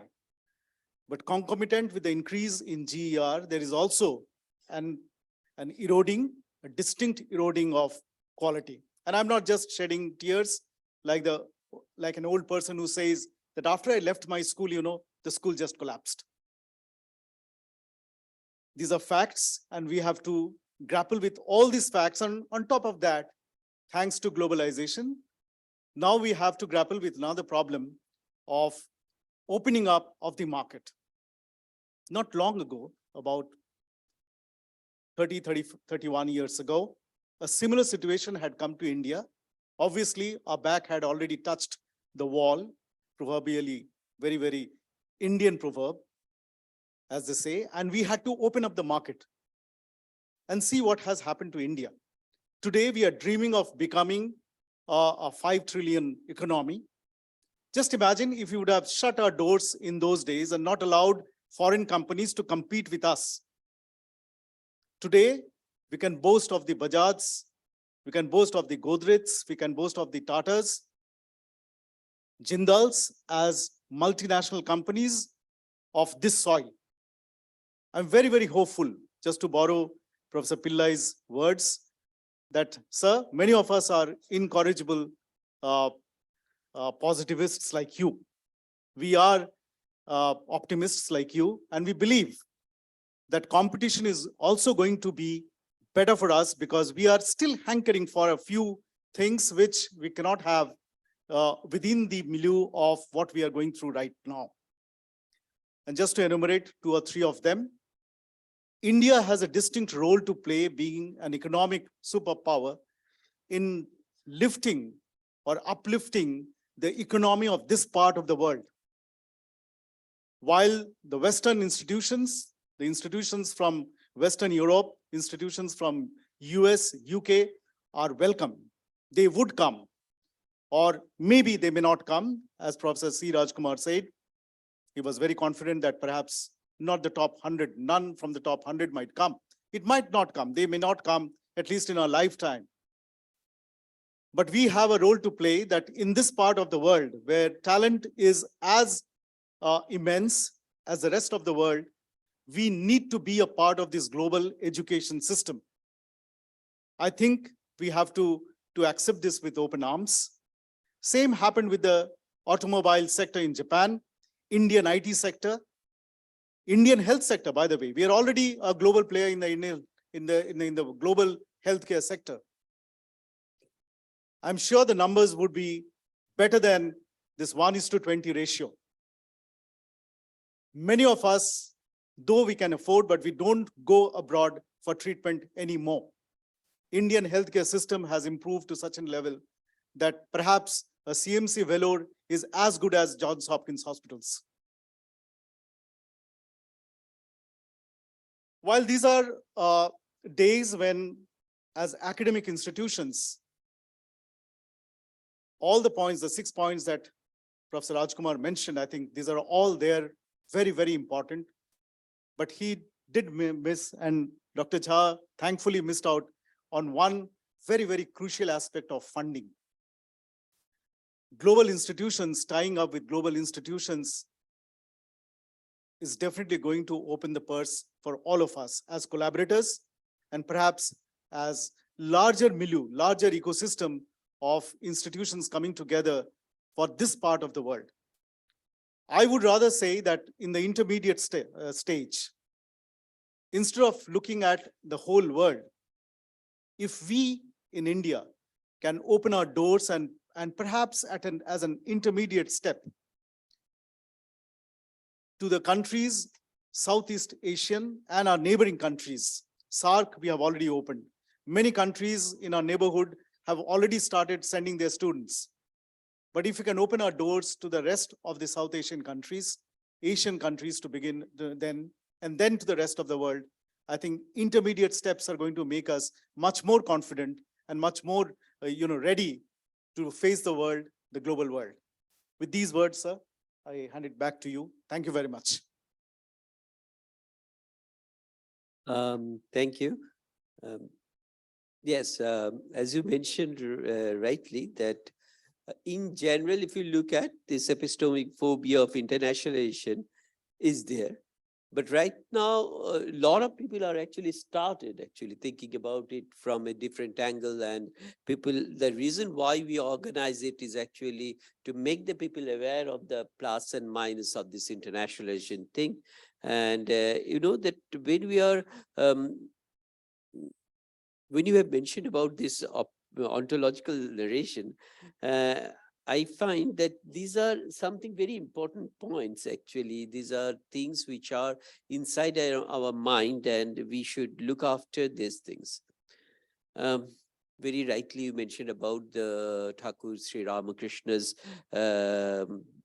But concomitant with the increase in GER, there is also a distinct eroding of quality. And I'm not just shedding tears like an old person who says that after I left my school, the school just collapsed. These are facts, and we have to grapple with all these facts. And on top of that, thanks to globalization, now we have to grapple with another problem of opening up of the market. Not long ago, about 31 years ago, a similar situation had come to India. Obviously, our back had already touched the wall, proverbially, very, very Indian proverb, as they say, and we had to open up the market and see what has happened to India. Today, we are dreaming of becoming a 5 trillion economy. Just imagine if we would have shut our doors in those days and not allowed foreign companies to compete with us. Today, we can boast of the Bajaj, we can boast of the Godrejs, we can boast of the Tatas, Jindals as multinational companies of this soil. I'm very, very hopeful, just to borrow Professor Pillai's words, that, sir, many of us are incorrigible positivists like you. We are optimists like you, and we believe that competition is also going to be better for us because we are still hankering for a few things which we cannot have within the milieu of what we are going through right now. And just to enumerate 2 or 3 of them, India has a distinct role to play, being an economic superpower, in lifting or uplifting the economy of this part of the world. While the Western institutions, the institutions from Western Europe, institutions from US, UK are welcome. They would come, or maybe they may not come, as Professor C. Rajkumar said. He was very confident that perhaps not the top 100, none from the top 100 might come. It might not come. They may not come, at least in our lifetime. But we have a role to play that in this part of the world where talent is as immense as the rest of the world, we need to be a part of this global education system. I think we have to accept this with open arms. Same happened with the automobile sector in Japan, Indian IT sector, Indian health sector, by the way. We are already a global player in the global healthcare sector. I'm sure the numbers would be better than this 1:20 ratio. Many of us, though we can afford, but we don't go abroad for treatment anymore. Indian healthcare system has improved to such a level that perhaps a CMC Vellore is as good as Johns Hopkins hospitals. While these are days when, as academic institutions, all the points, the 6 points that Professor Rajkumar mentioned, I think these are all there, very, very important. But he did miss, and Dr. Jha thankfully missed out on one very, very crucial aspect of funding. Global institutions, tying up with global institutions is definitely going to open the purse for all of us as collaborators and perhaps as larger milieu, larger ecosystem of institutions coming together for this part of the world. I would rather say that in the intermediate stage, instead of looking at the whole world, if we in India can open our doors and perhaps as an intermediate step to the countries, Southeast Asian and our neighboring countries, SAARC we have already opened. Many countries in our neighborhood have already started sending their students. But if we can open our doors to the rest of the South Asian countries, Asian countries to begin then, and then to the rest of the world, I think intermediate steps are going to make us much more confident and much more ready to face the world, the global world. With these words, sir, I hand it back to you. Thank you very much. Thank you. Yes, as you mentioned rightly, that in general, if you look at this epistemic phobia of internationalization is there. But right now, a lot of people are actually thinking about it from a different angle, and the reason why we organize it is actually to make the people aware of the plus and minus of this internationalization thing. And that when we are, when you have mentioned about this ontological narration, I find that these are something very important points, actually. These are things which are inside our mind, and we should look after these things. Very rightly, you mentioned about the Thakur Sri Ramakrishna's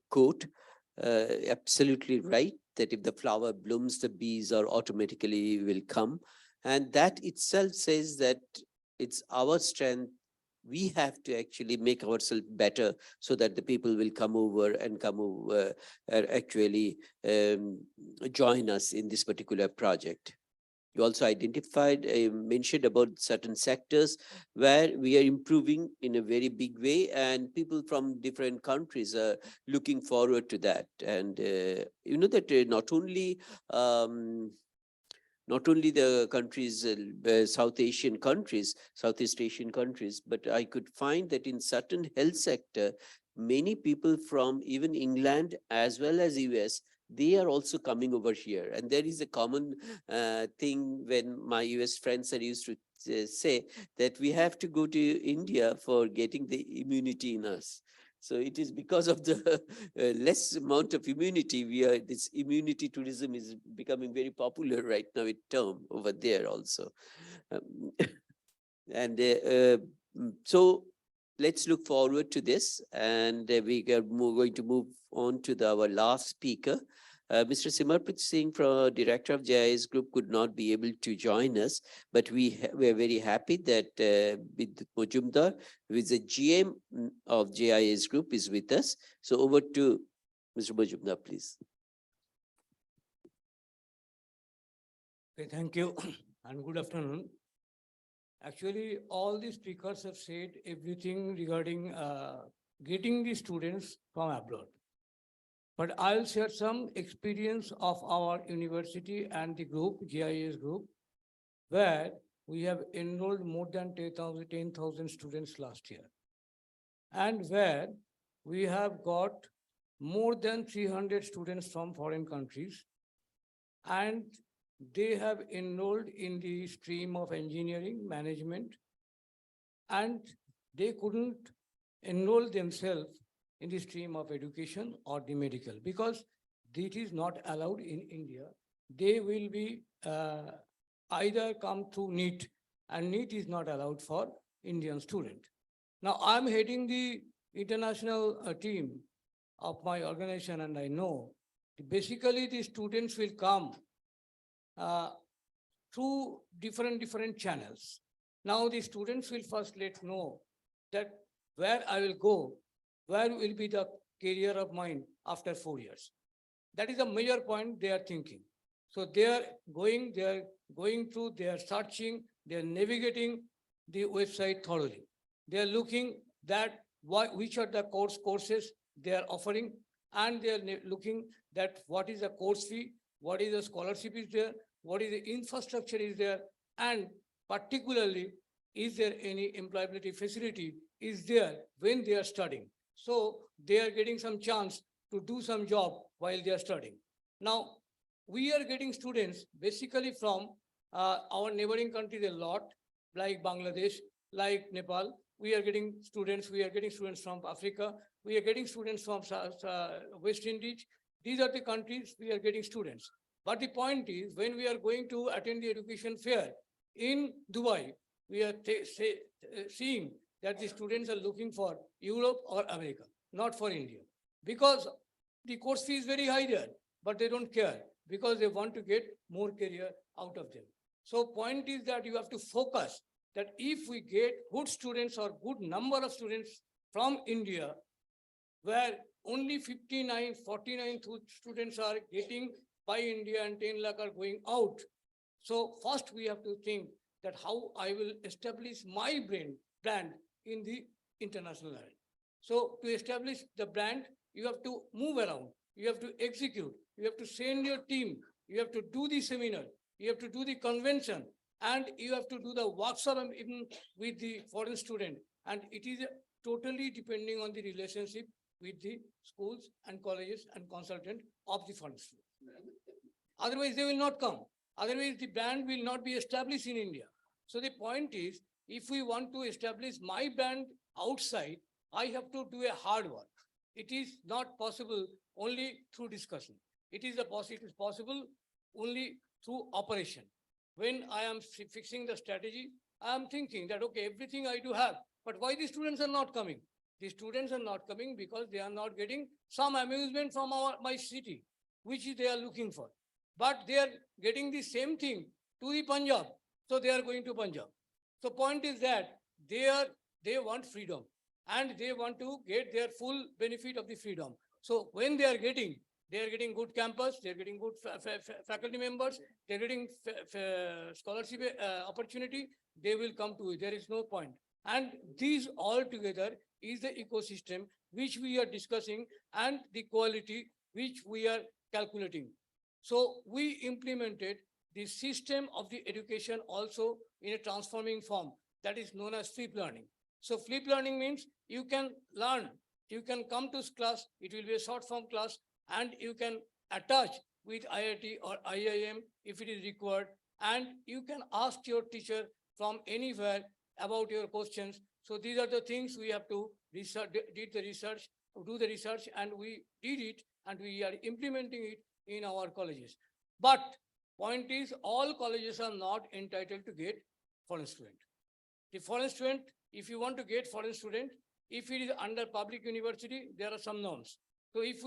quote. Absolutely right, that if the flower blooms, the bees are automatically will come. And that itself says that it's our strength. We have to actually make ourselves better so that the people will come over and actually join us in this particular project. You also identified, mentioned about certain sectors where we are improving in a very big way, and people from different countries are looking forward to that. And that not only the countries, Southeast Asian countries, but I could find that in certain health sector, many people from even England as well as US, they are also coming over here. And there is a common thing when my US friends are used to say that we have to go to India for getting the immunity in us. So it is because of the less amount of immunity, this immunity tourism is becoming very popular right now with term over there also. So let's look forward to this, and we are going to move on to our last speaker. Mr. Simarpreet Singh, Director of JIS Group, could not be able to join us, but we are very happy that Vidit Majumdar, who is the GM of JIS Group, is with us. So over to Mr. Majumdar, please. Okay, thank you and good afternoon. Actually, all the speakers have said everything regarding getting the students from abroad. But I'll share some experience of our university and the group, GIS group, where we have enrolled more than 10,000 students last year. And where we have got more than 300 students from foreign countries. And they have enrolled in the stream of engineering, management, and they couldn't enroll themselves in the stream of education or the medical because it is not allowed in India. They will be either come through NEET, and NEET is not allowed for Indian student. Now I'm heading the international team of my organization, and I know basically the students will come through different channels. Now the students will first let know that where I will go, where will be the career of mine after 4 years. That is a major point they are thinking. So they are going through, they are searching, they are navigating the website thoroughly. They are looking that which are the courses they are offering, and they are looking that what is the course fee, what is the scholarship is there, what is the infrastructure is there, and particularly, is there any employability facility is there when they are studying. So they are getting some chance to do some job while they are studying. Now, we are getting students basically from our neighboring countries a lot, like Bangladesh, like Nepal. We are getting students from Africa. We are getting students from West Indies. These are the countries we are getting students. But the point is, when we are going to attend the education fair in Dubai, we are seeing that the students are looking for Europe or America, not for India. Because the course fee is very high there, but they don't care because they want to get more career out of them. So point is that you have to focus that if we get good students or good number of students from India, where only 49 students are getting by India and 10 lakh are going out. So first we have to think that how I will establish my brand in the international level. So to establish the brand, you have to move around, you have to execute, you have to send your team, you have to do the seminar, you have to do the convention, and you have to do the workshop even with the foreign student. And it is totally depending on the relationship with the schools and colleges and consultant of the foreign student. Otherwise, they will not come. Otherwise, the brand will not be established in India. So the point is, if we want to establish my brand outside, I have to do a hard work. It is not possible only through discussion. It is possible only through operation. When I am fixing the strategy, I am thinking that, okay, everything I do have, but why the students are not coming? The students are not coming because they are not getting some amusement from my city, which they are looking for. But they are getting the same thing to the Punjab. So they are going to Punjab. So point is that they want freedom and they want to get their full benefit of the freedom. So when they are getting good campus, they're getting good faculty members, they're getting scholarship opportunity, they will come to it. There is no point. And these all together is the ecosystem which we are discussing and the quality which we are calculating. So we implemented the system of the education also in a transforming form that is known as flip learning. So flip learning means you can learn, you can come to class, it will be a short form class, and you can attach with IIT or IIM if it is required, and you can ask your teacher from anywhere about your questions. So these are the things we have to do the research, and we did it, and we are implementing it in our colleges. But point is, all colleges are not entitled to get foreign student. The foreign student if you want to get foreign student, if it is under public university, there are some norms. So if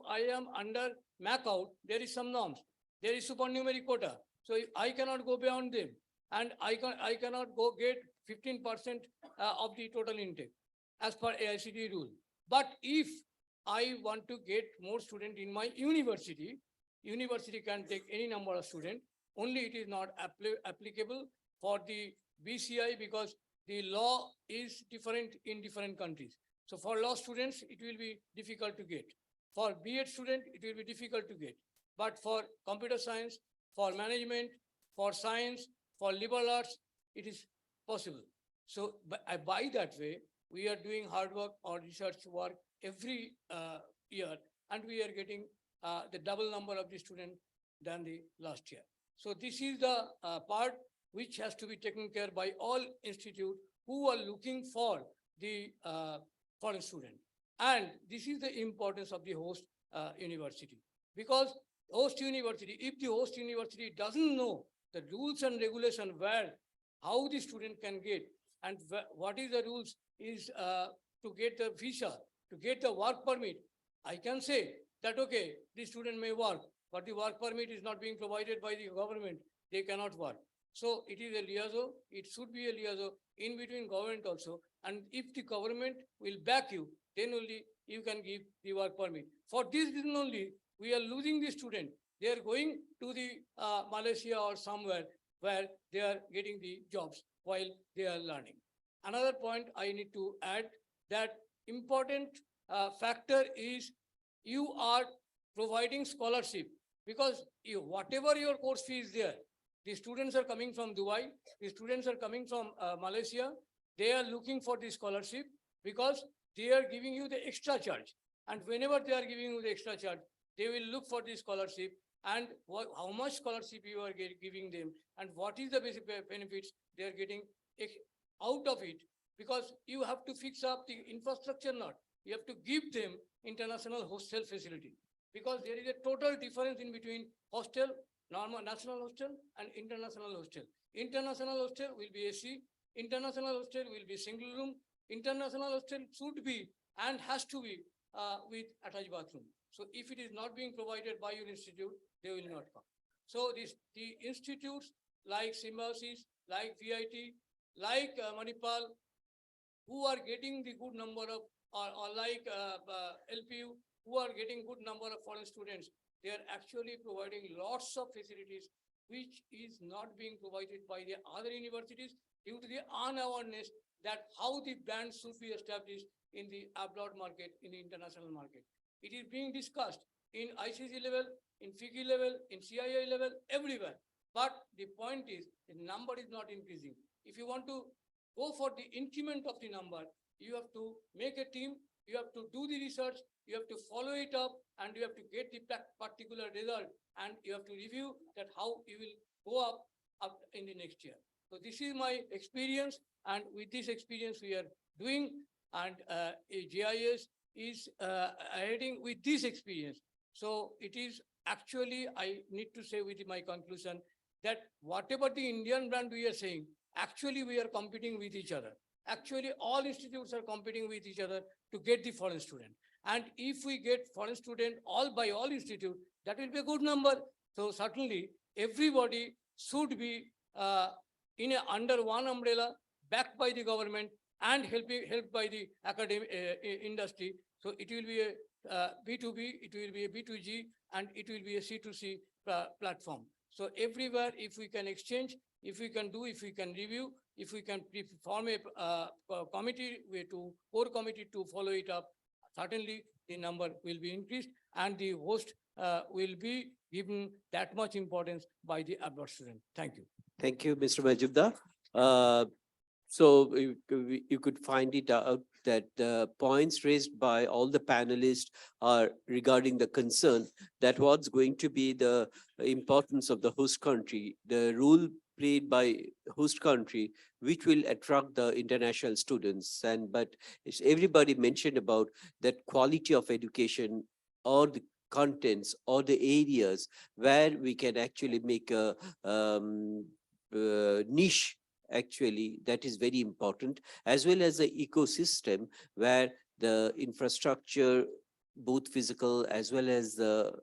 I am under MACOUT, there is some norms. There is supernumerary quota. So I cannot go beyond them. And I cannot go get 15% of the total intake as per AICTE rule. But if I want to get more student in my university, university can take any number of students. Only it is not applicable for the BCI because the law is different in different countries. So for law students, it will be difficult to get. For B.Ed student, it will be difficult to get. But for computer science, for management, for science, for liberal arts, it is possible. So by that way, we are doing hard work or research work every year, and we are getting the double number of the students than the last year. So this is the part which has to be taken care by all institutes who are looking for the foreign student. And this is the importance of the host university. Because host university, if the host university doesn't know the rules and regulation where, how the student can get, and what is the rules is to get the visa, to get the work permit, I can say that, okay, the student may work, but the work permit is not being provided by the government, they cannot work. So it is a liaison, it should be a liaison in between government also. And if the government will back you, then only you can give the work permit. For this reason only, we are losing the student. They are going to the Malaysia or somewhere where they are getting the jobs while they are learning. Another point I need to add, that important factor is you are providing scholarship, because whatever your course fee is there, the students are coming from Dubai, the students are coming from Malaysia, they are looking for the scholarship because they are giving you the extra charge. And whenever they are giving you the extra charge, they will look for the scholarship and how much scholarship you are giving them and what is the basic benefits they are getting out of it. Because you have to fix up the infrastructure not. You have to give them international hostel facility. Because there is a total difference in between hostel, normal national hostel and international hostel. International hostel will be AC, international hostel will be single room, international hostel should be and has to be with attached bathroom. So if it is not being provided by your institute, they will not come. So the institutes like Symbiosis, like VIT, like Manipal, who are getting the good number of, or like LPU, who are getting good number of foreign students, they are actually providing lots of facilities which is not being provided by the other universities due to the unawareness that how the brand should be established in the abroad market, in the international market. It is being discussed in ICC level, in FICCI level, in CIA level, everywhere. But the point is, the number is not increasing. If you want to go for the increment of the number, you have to make a team, you have to do the research, you have to follow it up, and you have to get the particular result, and you have to review that how you will go up in the next year. So this is my experience, and with this experience we are doing, and GIS is heading with this experience. So it is actually, I need to say with my conclusion, that whatever the Indian brand we are saying, actually we are competing with each other. Actually, all institutes are competing with each other to get the foreign student. And if we get foreign student by all institutes, that will be a good number. So certainly everybody should be under one umbrella, backed by the government and helped by the academic industry. So it will be a B2B, it will be a B2G, and it will be a C2C platform. So everywhere, if we can exchange, if we can review, if we can form a committee, core committee to follow it up, certainly the number will be increased and the host will be given that much importance by the abroad student. Thank you. Thank you, Mr. Majumdar. So you could find it out that the points raised by all the panelists are regarding the concern that what's going to be the importance of the host country, the role played by host country, which will attract the international students. But everybody mentioned about that quality of education or the contents or the areas where we can actually make a niche actually, that is very important, as well as the ecosystem where the infrastructure, both physical as well as the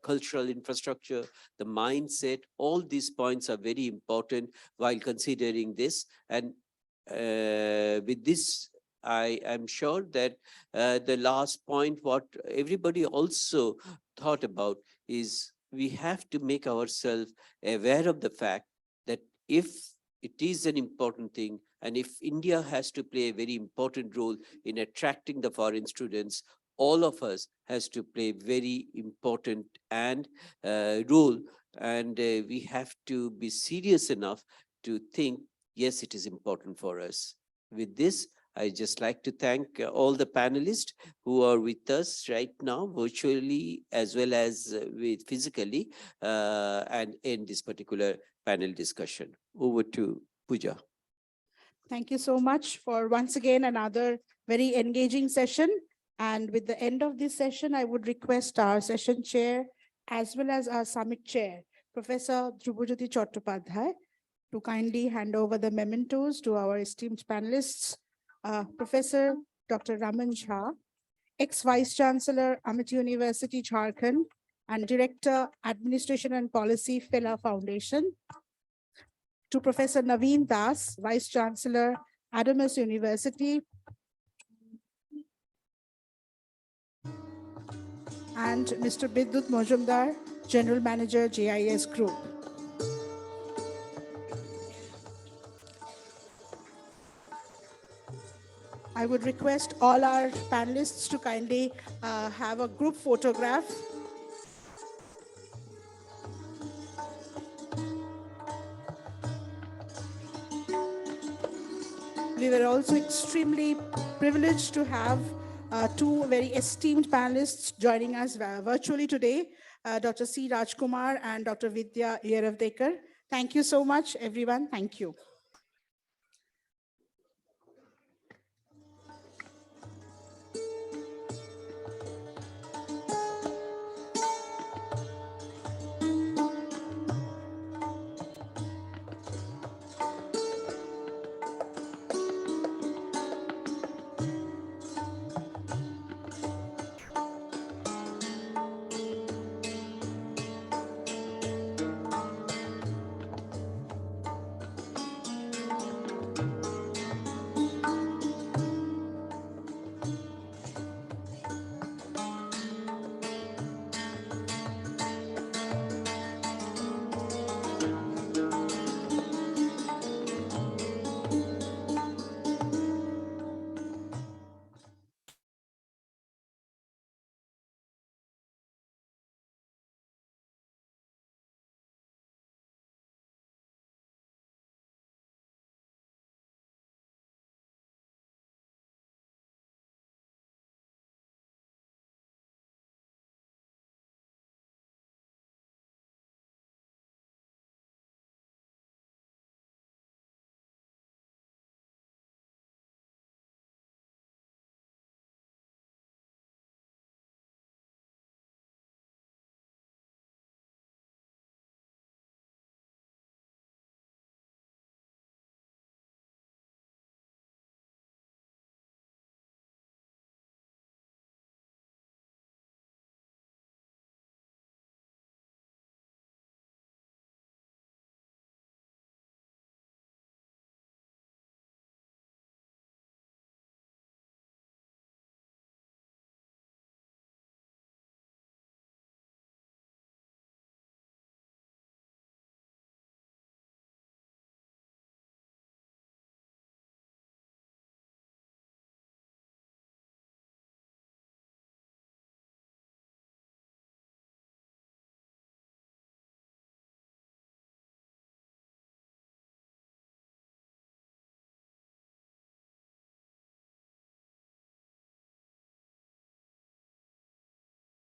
cultural infrastructure, the mindset, all these points are very important while considering this. And with this, I am sure that the last point, what everybody also thought about, is we have to make ourselves aware of the fact that if it is an important thing, and if India has to play a very important role in attracting the foreign students, all of us has to play very important and role, and we have to be serious enough to think, yes, it is important for us. With this, I just like to thank all the panelists who are with us right now, virtually as well as with physically, and end this particular panel discussion. Over to Pooja. Thank you so much for once again another very engaging session. And with the end of this session, I would request our session chair as well as our summit chair, Professor Dhrubajyoti Chattopadhyay, to kindly hand over the mementos to our esteemed panelists. Professor Dr. Raman Jha, ex-Vice Chancellor, Amit University, Jharkhand, and Director, Administration and Policy, Fela Foundation. To Professor Naveen Das, Vice Chancellor, Adamas University. And Mr. Bidyut Majumdar, General Manager, JIS Group. I would request all our panelists to kindly have a group photograph. We were also extremely privileged to have two very esteemed panelists joining us virtually today, Dr. C. Rajkumar and Dr. Vidya Yeravdekar. Thank you so much, everyone. Thank you.